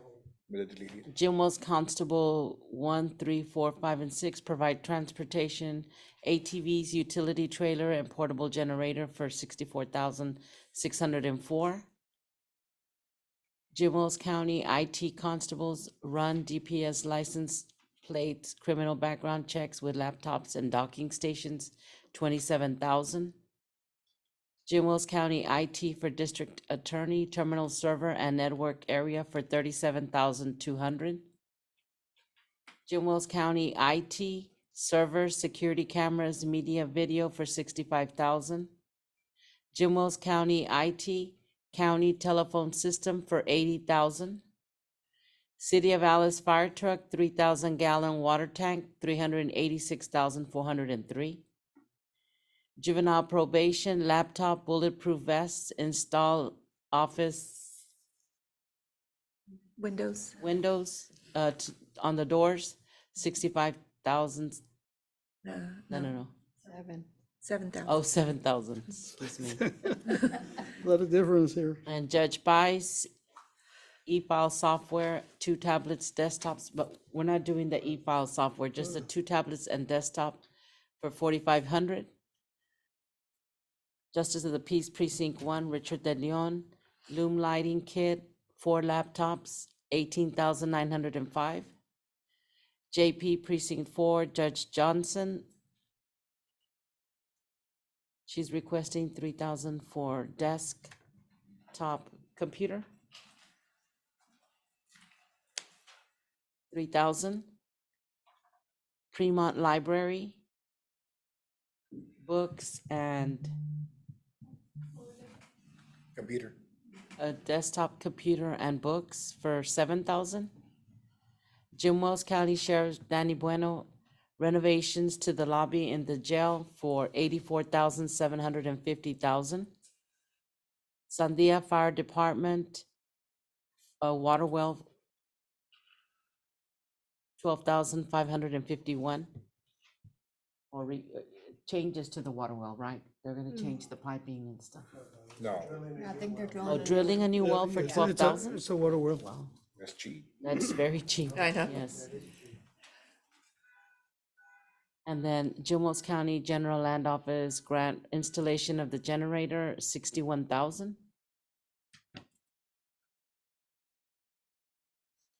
We'll delete it. Jimos Constable 1, 3, 4, 5, and 6 provide transportation, ATVs, utility trailer, and portable generator for 64,604. Jim Wells County IT constables run DPS license plates, criminal background checks with laptops and docking stations, 27,000. Jim Wells County IT for district attorney, terminal server and network area for 37,200. Jim Wells County IT server, security cameras, media, video for 65,000. Jim Wells County IT county telephone system for 80,000. City of Alice fire truck, 3,000 gallon water tank, 386,403. Juvenile probation, laptop, bulletproof vests, install office Windows. on the doors, 65,000. No. No. 7,000. Oh, 7,000, excuse me. A lot of difference here. And Judge buys e-file software, 2 tablets, desktops, but we're not doing the e-file software, just the 2 tablets and desktop for 4,500. Justice of the Peace Precinct 1, Richard De Leon, Loom Lighting Kit, 4 laptops, 18,905. JP Precinct 4, Judge Johnson. She's requesting 3,000 for desktop computer. 3,000. Fremont Library, books and Computer. a desktop computer and books for 7,000. Jim Wells County Sheriff Danny Bueno, renovations to the lobby in the jail for 84,750,000. Sandia Fire Department, a water well, 12,551. Or changes to the water well, right? They're gonna change the piping and stuff. No, I think they're Oh, drilling. drilling a new well for It's a- 12,000? It's a water well. Wow, that's cheap. that's very cheap. I know. Yes. And then Jim Wells County General Land Office grant installation of the generator, 61,000.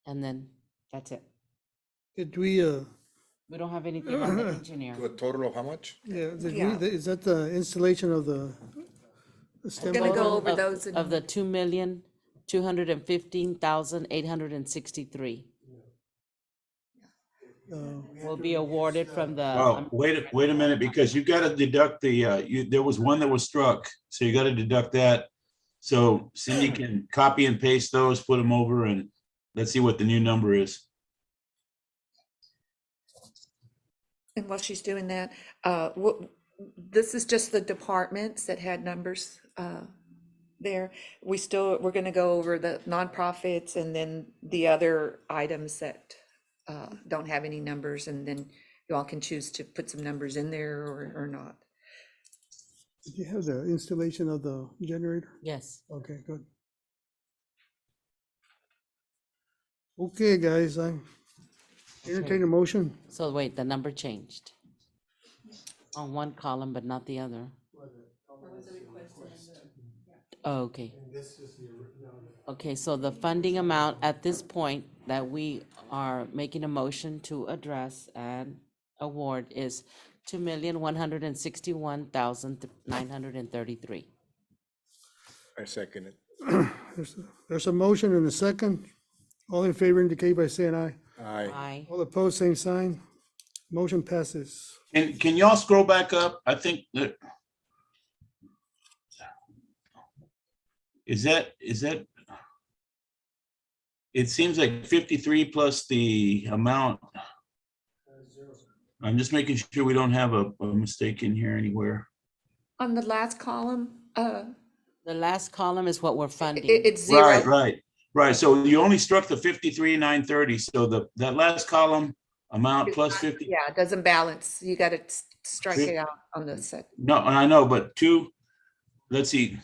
And then that's it. Did we, We don't have anything on the engineer. To a total of how much? Yeah. is that the installation of the stem? Gonna go bottle? over those in- Of the 2,215,863 will be awarded from the. Well, wait a minute, because you gotta deduct the, there was one that was struck, so you gotta deduct that. So Cindy can copy and paste those, put them over, and let's see what the new number is. And while she's doing that, this is just the departments that had numbers there. We're gonna go over the nonprofits and then the other items that don't have any numbers, and then you all can choose to put some numbers in there or not. Did you have the installation of the generator? Yes. Okay, good. Okay, guys, I entertain a motion. So wait, the number changed on one column, but not the other. Oh, okay. Okay, so the funding amount at this point that we are making a motion to address and award is 2,161,933. I second it. There's a motion and a second. All in favor indicate by saying aye. Aye. Aye. All opposed, same sign. Motion passes. And can y'all scroll back up? I think that. Is that? It seems like 53 plus the amount. I'm just making sure we don't have a mistake in here anywhere. On the last column, The last column is what we're funding. it's zero. Right. So you only struck the 53,930. So that last column amount It's plus not- 50. Yeah, it doesn't balance. You gotta strike it out on the set. No, I know, but let's see.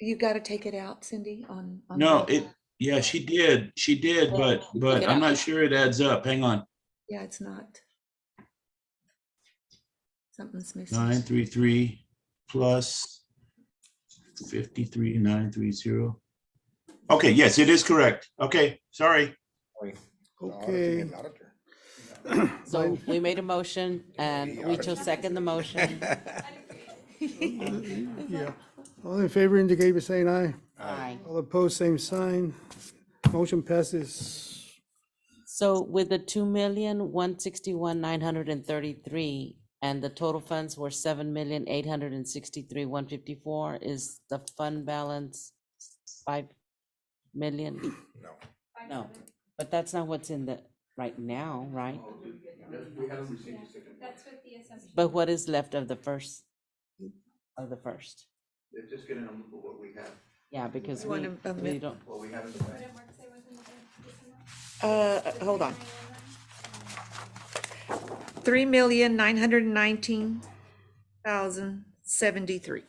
You gotta take it out, Cindy, on. No, the- yeah, she did, but it I'm out. not sure it adds up. Hang on. Yeah, it's not. Something's missing. 933 plus 53,930. Okay, yes, it is correct. Okay, sorry. Okay. So we made a motion and Weichel second the motion. Yeah. All in favor indicate by saying aye. Aye. All opposed, same sign. Motion passes. So with the 2,161,933 and the total funds were 7,863,154, is the fund balance 5 million? No. No, but that's not what's in the, right now, right? We haven't received the second. But what is left of the first? They're just getting them for what we have, Yeah, because You we, want a we don't, what we have in the bank. Hold on. 3,919,073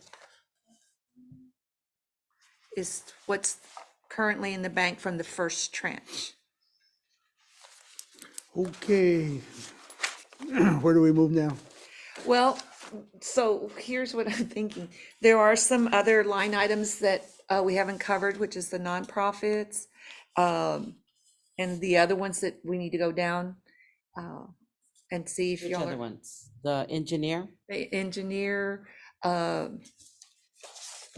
is what's currently in the bank from the first tranche. Okay. Where do we move now? Well, so here's what I'm thinking. There are some other line items that we haven't covered, which is the nonprofits, and the other ones that we need to go down and see if which y'all other are, ones? The engineer? the engineer,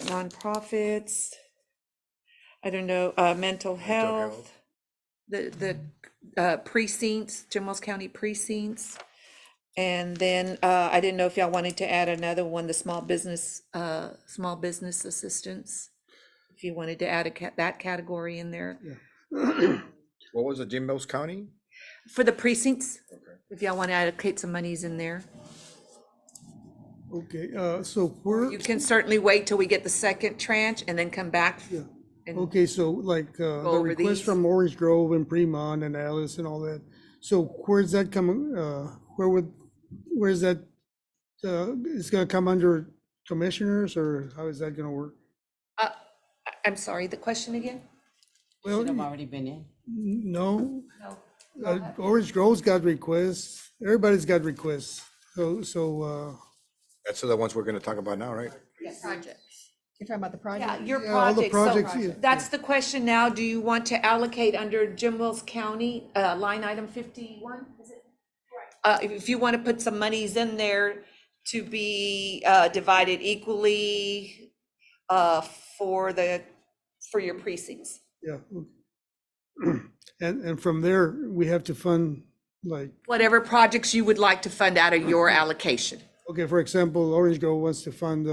nonprofits, I don't know, mental health, the precincts, Jim County precincts. And then I didn't know if y'all wanted to add another one, the small business assistance. If you wanted to add that category in there What was it, Jim Mills County? for the precincts, if y'all want to allocate some monies in there. Okay, so where, You can certainly wait till we get the second tranche and then come back. Yeah. and- okay, so like, the over request these. from Orange Grove and Fremont and Alice and all that. So where's that coming, where's that, it's gonna come under commissioners or how is that gonna work? I'm sorry, the question again? Well, Should have already been in. no, No. Orange Grove's got requests, everybody's got requests. That's the ones we're gonna talk about now, right? Projects. You're talking about the project? Yeah, your Yeah, all the projects. So projects, yeah. that's the question now. Do you want to allocate under Jim Wells County, line item 51? Is it? If you want to put some monies in there to be divided equally for your precincts. Yeah. And from there, we have to fund like, Whatever projects you would like to fund out of your allocation. okay, for example, Orange Grove wants to fund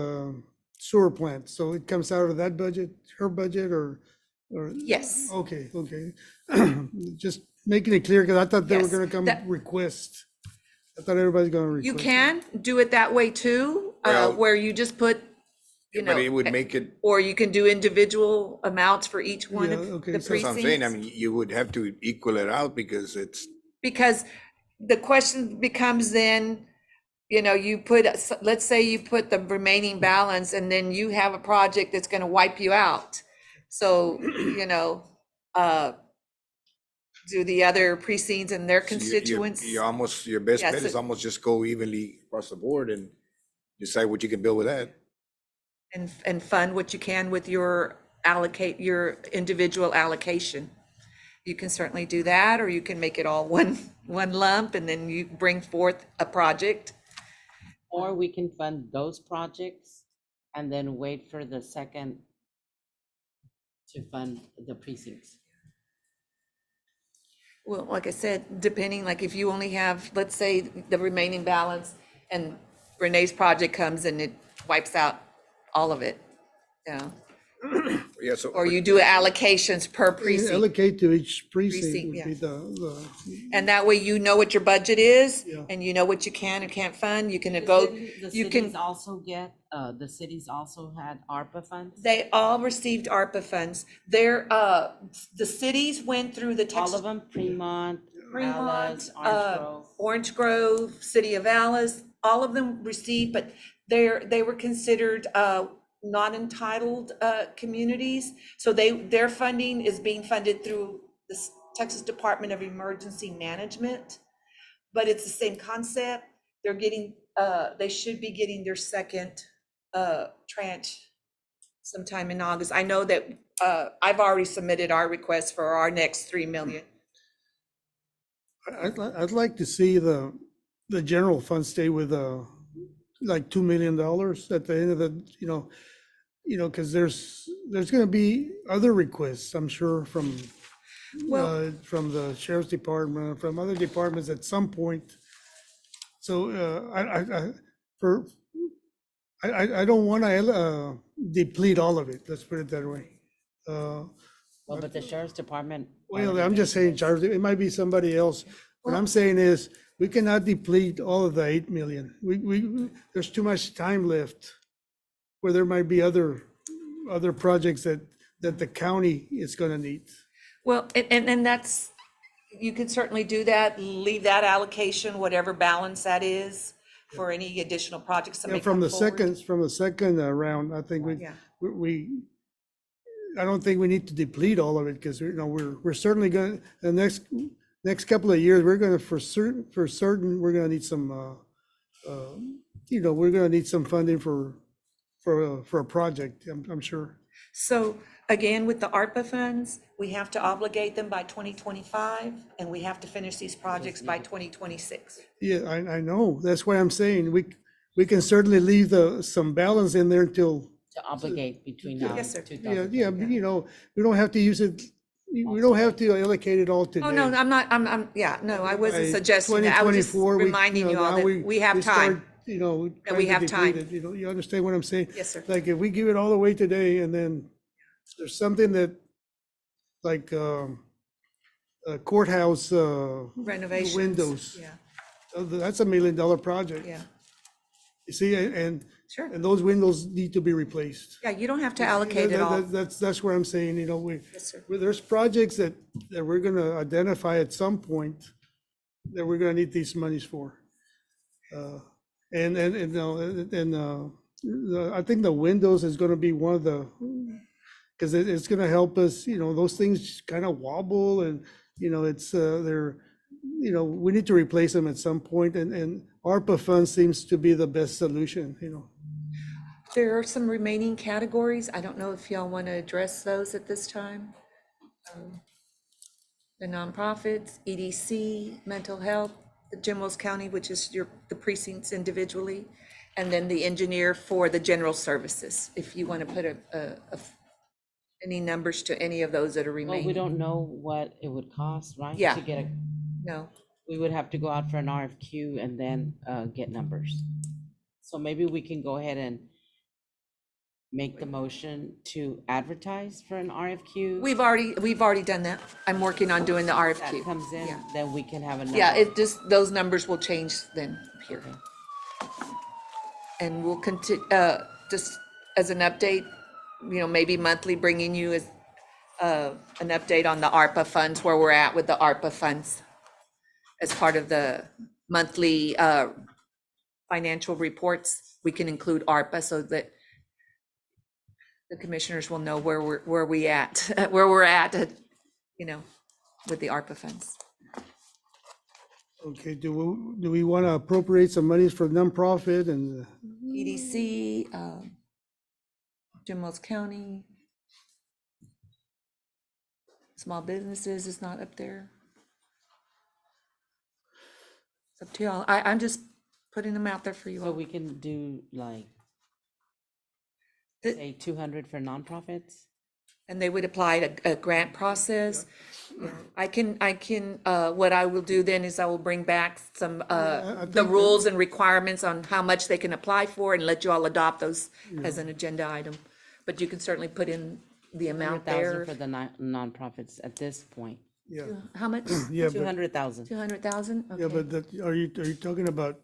sewer plant, so it comes out of that budget, her budget, or? Yes. Okay, just making it clear, because I thought they were Yes, gonna come that- request. I thought everybody's gonna request. You can do it that way too, Well- where you just put, But it would make it, or you can do individual amounts for each one Yeah, of okay, the so that's what I'm saying, I precincts. mean, you would have to equal it out because it's, Because the question becomes then, you put, let's say you put the remaining balance and then you have a project that's gonna wipe you out. So, do the other precincts and their constituents. you're almost, your best Yes, bet is it- almost just go evenly across the board and decide what you can build with that. And fund what you can with your individual allocation. You can certainly do that, or you can make it all one lump and then you bring forth a project. Or we can fund those projects and then wait for the second to fund the precincts. Well, like I said, depending, like if you only have, let's say, the remaining balance and Renee's project comes and it wipes out all of it. Yeah, so. Or you do allocations per Yeah, precinct. allocate to each precinct Precinct, would yeah. be the, And that way you know what your budget is Yeah. and you know what you can and can't fund. You can The go, cities- you The can. cities also get, the cities also had ARPA funds? They all received ARPA funds. The cities went through the All Texas. of them, Fremont, Alice, Fremont, Orange Grove? Orange Grove, City of Alice, all of them received, but they were considered not entitled communities. So their funding is being funded through the Texas Department of Emergency Management. But it's the same concept. They should be getting their second tranche sometime in August. I know that, I've already submitted our request for our next 3 million. I'd like to see the general fund stay with, like $2 million at the end of the, because there's gonna be other requests, I'm sure, from the sheriff's department, from other departments at some point. So, I don't wanna, deplete all of it, let's put it that way. Well, but the sheriff's department. Well, already I'm just saying, Charles, it might be somebody else. What I'm saying is, we cannot deplete all of the 8 million. There's too much time left where there might be other projects that the county is gonna need. Well, and that's, you can certainly do that, leave that allocation, whatever balance that is, for any additional projects that Yeah, may from come the forward. second round, I think Yeah. I don't think we need to deplete all of it, because, we're certainly gonna, the next couple of years, we're gonna, for certain, we're gonna need some, we're gonna need some funding for a project, I'm sure. So again, with the ARPA funds, we have to obligate them by 2025, and we have to finish these projects by 2026. Yeah, I know, that's why I'm saying, we can certainly leave some balance in there until, To obligate between now Yes, sir. and yeah, but, we don't have to use it, we don't have to allocate it all today. Oh, no, I wasn't By suggesting that. I was just 2024, reminding you all now that we have start, time. trying we to have deplete time. it, you understand what I'm saying? Yes, sir. Like, if we give it all away today, and then there's something that, like, courthouse, Renovations. windows. Yeah, That's $1 million project. yeah. You see, and Sure. those windows need to be replaced. Yeah, you don't have to allocate it all. That's where I'm saying, Yes, sir. there's projects that we're gonna identify at some point that we're gonna need these monies for. I think the windows is gonna be one of the, because it's gonna help us, those things kind of wobble, and, we need to replace them at some point, and ARPA funds seems to be the best solution. There are some remaining categories. I don't know if y'all want to address those at this time. The nonprofits, EDC, mental health, the Jim Wells County, which is the precincts individually, and then the engineer for the general services. If you want to put any numbers to any of those that are Well, remaining. we don't know what it would cost, right? Yeah. To get No. we would have to go out for an RFQ and then get numbers. So maybe we can go ahead and make the motion to advertise for an RFQ. We've already done that. I'm working on doing the That RFQ. comes in, Yeah. then we can have a number. Yeah, it just, those numbers will change then here. And we'll continue, just as an update, maybe monthly, bringing you as an update on the ARPA funds, where we're at with the ARPA funds as part of the monthly financial reports. We can include ARPA so that the commissioners will know where we're at, with the ARPA funds. Okay, do we want to appropriate some monies for nonprofit and? EDC, Jim Wells County. Small businesses is not up there. It's up to y'all. I'm just putting them out there for you So all. we can do like, The- say 200 for nonprofits? And they would apply a grant process. I can, what I will do then is I will bring back some, I the think rules and requirements on how much they can apply for and let you all adopt those as an agenda item. But you can certainly put in the amount 100,000 there. for the nonprofits at this point. Yeah, How much? yeah, but, 200,000. 200,000? yeah, Okay. but are you talking about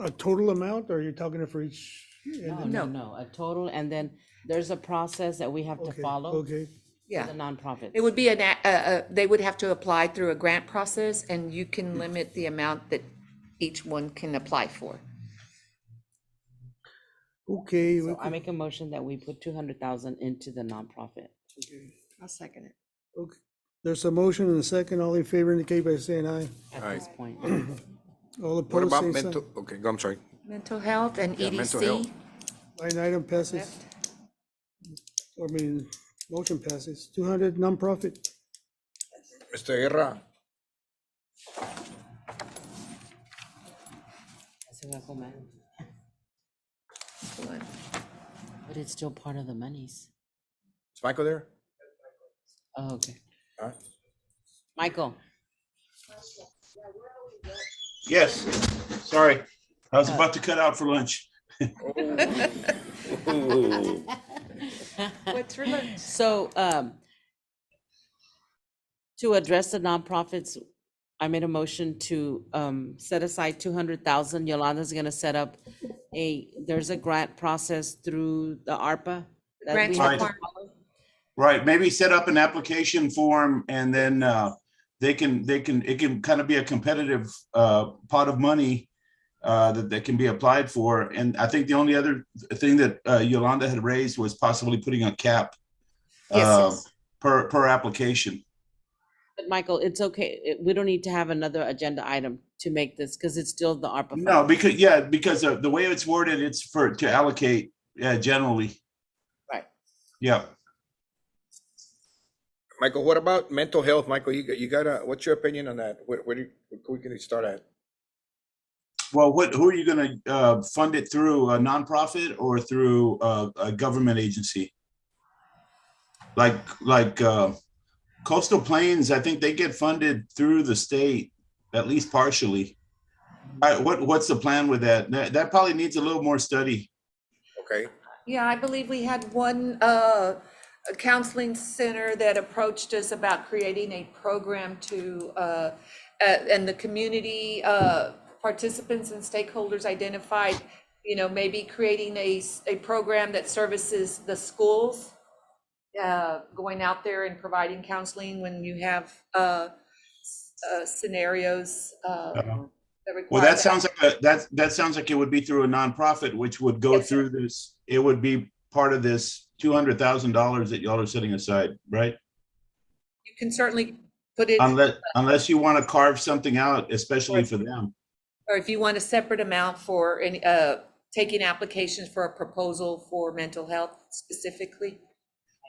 a total amount, or are you talking for each? No, a total, and then there's a process that we have to Okay, follow okay, for Yeah. the nonprofits. It would be they would have to apply through a grant process, and you can limit the amount that each one can apply for. okay. So I make a motion that we put 200,000 into the nonprofit. I'll second it. Okay. There's a motion and a second. All in favor indicate by saying aye. At Aye. this point. All What opposed, about same sign. mental, okay, go, I'm sorry. Mental health and Yeah, mental EDC. health. Line item passes. Left. Motion passes. 200 nonprofit. Mr. Guerra, Ese va a comer. But it's still part of the monies. is Michael there? Oh, okay. Huh? Michael, Yes, sorry. I was about to cut out for lunch. What's for lunch? so, to address the nonprofits, I made a motion to, set aside 200,000. Yolanda's gonna set up there's a grant process through the ARPA. that Grant we have to requirement. follow. Right, maybe set up an application form and then it can kind of be a competitive pot of money that can be applied for. And I think the only other thing that Yolanda had raised was possibly putting a cap Yes. per application. But Michael, it's okay. We don't need to have another agenda item to make this because it's still the ARPA. No, fund. because of the way it's worded, it's to allocate generally. Right. Yeah. Michael, what about mental health? Michael, you got what's your opinion on that? Where we can start at? Well, who are you going to fund it through? A nonprofit or through a government agency? Like Coastal Plains, I think they get funded through the state, at least partially. What's the plan with that? That probably needs a little more study. Okay. Yeah, I believe we had one a counseling center that approached us about creating a program to, and the community participants and stakeholders identified, maybe creating a program that services the schools, going out there and providing counseling when you have scenarios that require. Well, that sounds like that sounds like it would be through a nonprofit, which would go Yes, through this. It would be part of this $200,000 that y'all are setting aside, right? You can certainly put it, Unless you want to carve something out, especially for them. or if you want a separate amount for any, taking applications for a proposal for mental health specifically.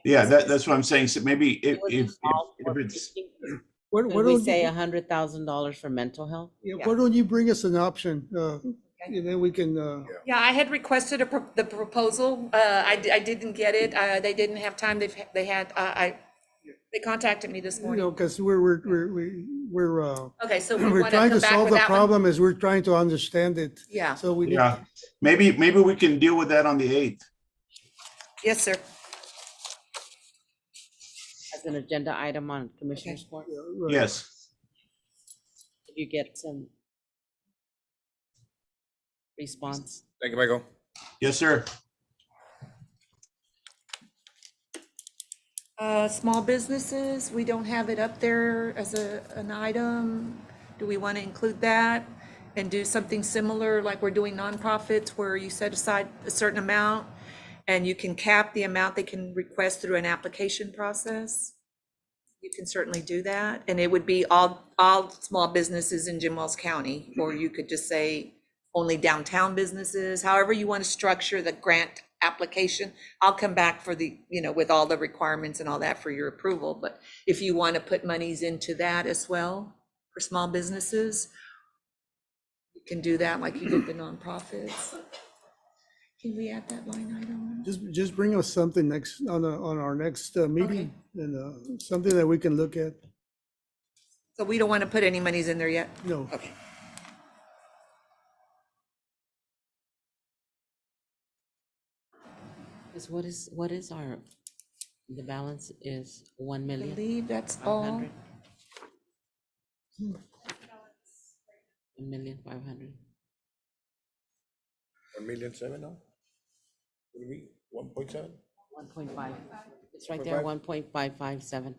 Yeah, that's what I'm saying. So maybe if it's Why Could we don't say you, $100,000 for mental health? why don't you bring us an option? And then we can, Yeah, I had requested the proposal. I didn't get it. They didn't have time. They contacted me this morning. because we're Okay, so we we're want to trying to come back solve with the that one. problem as we're trying to understand it. Yeah. So we. yeah, maybe we can deal with that on the 8th. Yes, sir. As an agenda item on Commissioner's Court? Right. Yes. Did you get some response? Thank you, Michael. Yes, sir. Small businesses, we don't have it up there as an item. Do we want to include that and do something similar like we're doing nonprofits where you set aside a certain amount and you can cap the amount they can request through an application process? You can certainly do that. And it would be all small businesses in Jim Wells County, or you could just say only downtown businesses, however you want to structure the grant application. I'll come back for the, with all the requirements and all that for your approval. But if you want to put monies into that as well for small businesses, you can do that like you did the nonprofits. Can we add that line item? Just bring us something on our next meeting, and something that we can look at. So we don't want to put any monies in there yet? No. Okay. What is the balance is 1 I million? believe that's all. 500. 1,500,000. 1,000,007 now? What do you mean, 1.7? 1.5. It's right there, 1.557.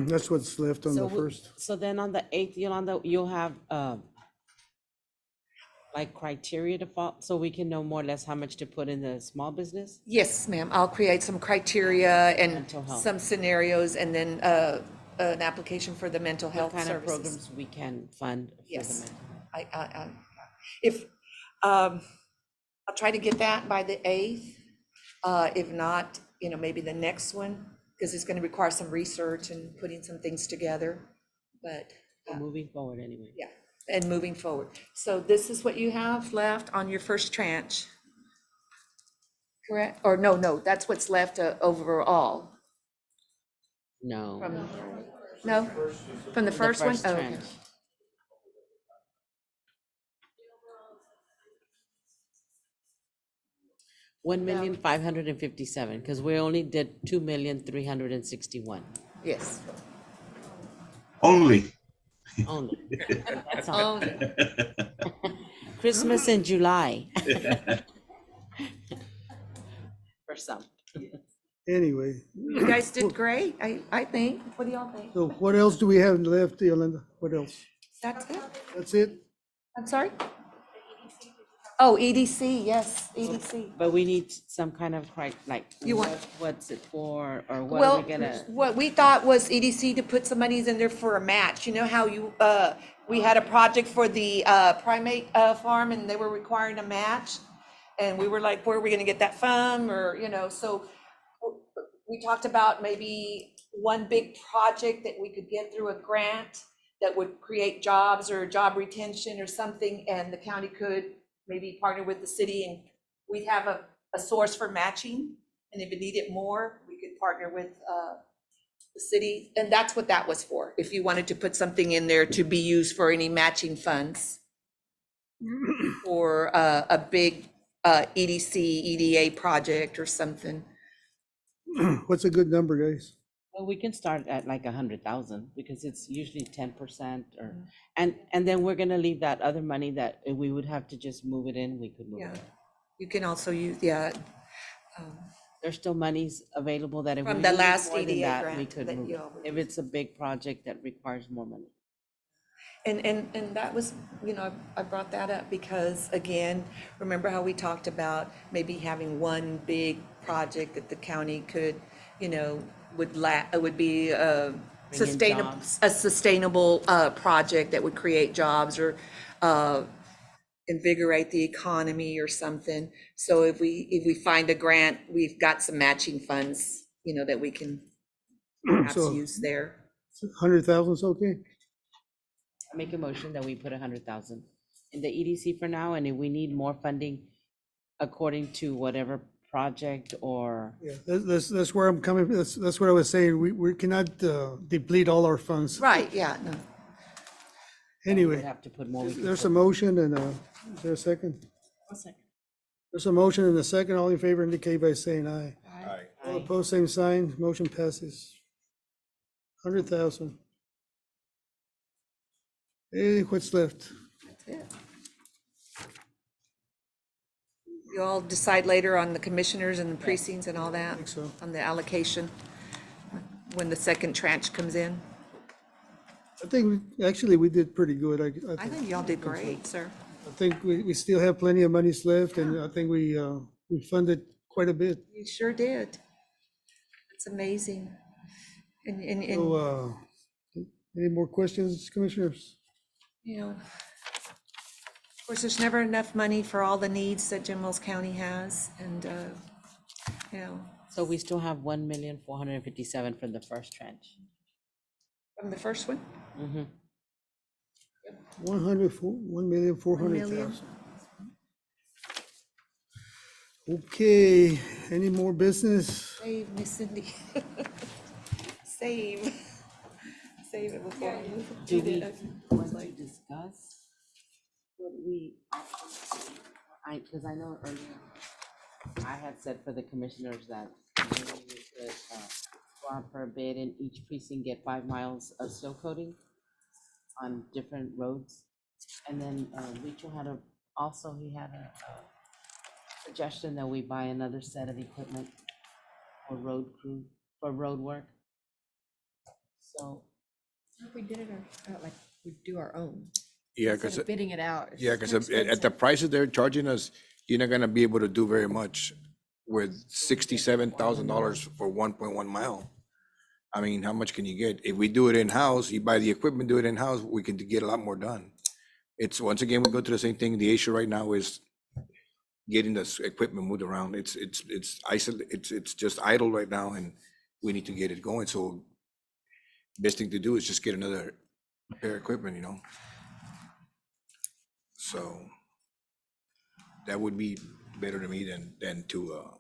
That's what's left on the first. So then on the 8th, Yolanda, you'll have like criteria to follow, so we can know more or less how much to put in the small business? Yes, ma'am. I'll create some criteria and Mental health. some scenarios and then an application for the mental What health kind of services. programs we can fund for the Yes. mental? If, I'll try to get that by the 8th. If not, you know, maybe the next one, because it's gonna require some research and putting some things together, but. We're moving forward anyway. Yeah, and moving forward. So this is what you have left on your first tranche. Correct? Or no, that's what's left overall. No. No? From the first one? first Oh, okay. tranche. $1,557,000, because we only did 2,361,000 Yes. Only. only. That's all. Only. Christmas in July. For some. Anyway, You guys did great, I think. What do y'all think? so what else do we have left, Yolanda? What else? That's it? That's it? I'm sorry? Oh, EDC, yes, EDC. But we need some kind of like, You want- what's it for, or what are Well, we gonna? what we thought was EDC to put some monies in there for a match. You know how you, we had a project for the primate farm and they were requiring a match? And we were like, where are we gonna get that from? Or, you know, so we talked about maybe one big project that we could get through a grant that would create jobs or job retention or something, and the county could maybe partner with the city, and we'd have a source for matching. And if it needed more, we could partner with the city, and that's what that was for. If you wanted to put something in there to be used for any matching funds or a big EDC, EDA project or something. What's a good number, guys? Well, we can start at like 100,000 because it's usually 10% or, and then we're gonna leave that other money that if we would have to just move it in, we could move Yeah, it. you can also use, yeah. There's still monies available that if we From the needed last more than EDA that, we grant could that move you it. all would If it's a big project that requires more money. And that was, you know, I brought that up because, again, remember how we talked about maybe having one big project that the county could, you know, would be a sustainable project that would create jobs or invigorate the economy or something. So if we find a grant, we've got some matching funds, you know, that we can perhaps So use there. 100,000 is okay? I make a motion that we put 100,000 in the EDC for now, and if we need more funding according to whatever project or. Yeah, that's where I'm coming, that's what I was saying, we cannot deplete all our funds. Right, yeah, no. Anyway, We have to put more. we can there's put- a motion and is there a second? One second. There's a motion and a second, all in favor indicate by saying aye. Aye. All Aye. opposed, same sign, motion passes. 100,000. Hey, what's left? That's it. You all decide later on the commissioners and the precincts and all that, think so. on the allocation, when the second tranche comes in. I think, actually, we did pretty good. I think y'all did great, sir. I think we still have plenty of monies left, and I think we funded quite a bit. You sure did. It's amazing. And, So, any more questions, commissioners? you know, of course, there's never enough money for all the needs that Jim Wells County has, and, you know, So we still have 1,457,000 from the first tranche. from the first one. Mhm. 1,400,000. Okay, any more business? Save, Miss Cindy. Save. Save it before we move. Do we it. want to discuss what because I know earlier, I had said for the commissioners that maybe we could go out for a bid and each precinct get 5 miles of seal coating on different roads. And then Rachel had he had a suggestion that we buy another set of equipment for road work. So If we did it, like, we do our own. Yeah, Instead because, of bidding it out. it's yeah, because at the expensive. prices they're charging us, you're not gonna be able to do very much with $67,000 for 1.1 mile. I mean, how much can you get? If we do it in-house, you buy the equipment, do it in-house, we can get a lot more done. It's, once again, we go to the same thing. The issue right now is getting this equipment moved around. It's it's just idle right now, and we need to get it going. So best thing to do is just get another pair of equipment, you know? So that would be better to me than to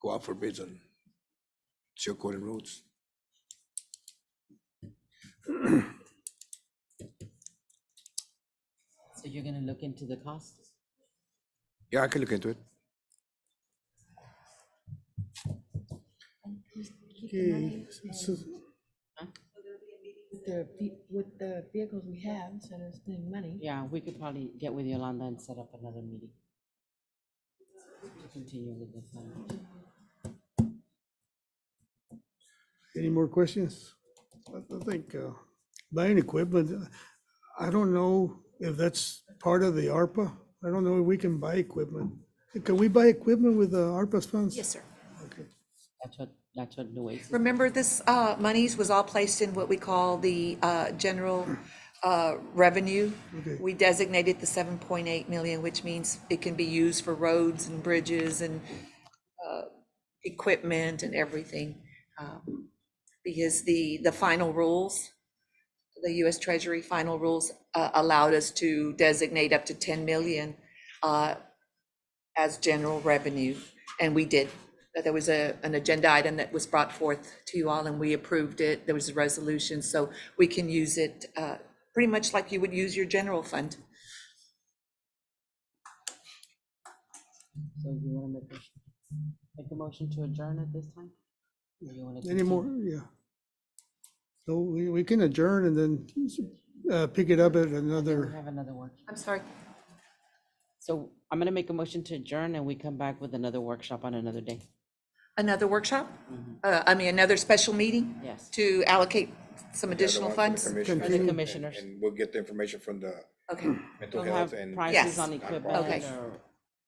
go out for bids on seal coated roads. So you're gonna look into the costs? Yeah, I can look into it. Okay, so With the vehicles we have, instead of spending money. Yeah, we could probably get with Yolanda and set up another meeting. To continue with the fund. any more questions? I think buying equipment, I don't know if that's part of the ARPA. I don't know if we can buy equipment. Can we buy equipment with the ARPA's funds? Yes, sir. Okay. That's what New Oasis. Remember, this monies was all placed in what we call the general revenue. Okay. We designated the 7.8 million, which means it can be used for roads and bridges and equipment and everything. Because the final rules, the US Treasury final rules allowed us to designate up to 10 million as general revenue, and we did. There was an agenda item that was brought forth to you all, and we approved it. There was a resolution, so we can use it pretty much like you would use your general fund. So you wanna make a motion to adjourn at this time? Or you wanna Any more? continue? Yeah. So we can adjourn and then pick it up at We another. have another work. I'm sorry. So I'm gonna make a motion to adjourn and we come back with another workshop on another day. Another workshop? Another special meeting Yes. to allocate some additional funds? For the commissioners. And we'll get the information from the Okay, mental We'll health have and. prices Yes. on equipment Okay. or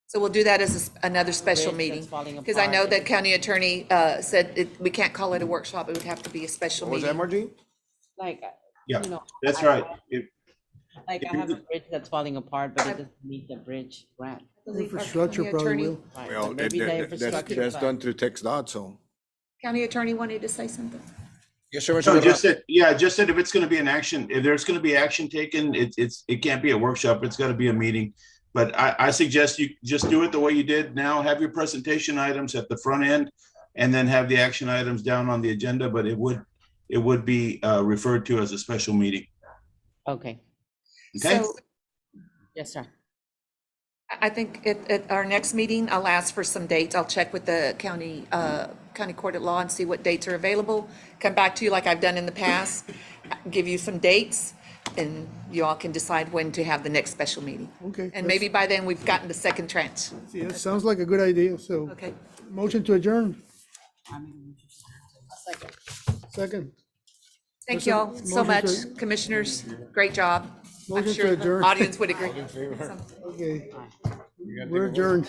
so we'll do that as another special bridge that's meeting. falling Because I know apart. that county attorney said we can't call it a workshop, it would have to be a special What was that, meeting. Margie? like, Yeah, you know. that's I- right. Like I have a bridge that's falling apart, but it doesn't meet the bridge grant. I believe our Infrastructure county probably attorney- will. Right, Well, but maybe the that's infrastructure fund. done through Tex dot, so. County attorney wanted to say something. Yes, sir. So just said, yeah, just said if it's gonna be an action, if there's gonna be action taken, it can't be a workshop, it's gotta be a meeting. But I suggest you just do it the way you did now, have your presentation items at the front end and then have the action items down on the agenda, but it would be referred to as a special meeting. Okay, Okay? So yes, sir. I think at our next meeting, I'll ask for some dates. I'll check with the county court at law and see what dates are available. Come back to you like I've done in the past, give you some dates, and you all can decide when to have the next special meeting. Okay. And maybe by then, we've gotten the second tranche. Yeah, sounds like a good idea. So Okay. motion to adjourn. Second. Second. Thank you all so Motion much, to- commissioners. Great job. I'm Motion to sure the adjourn. audience would agree. Okay. We're adjourned.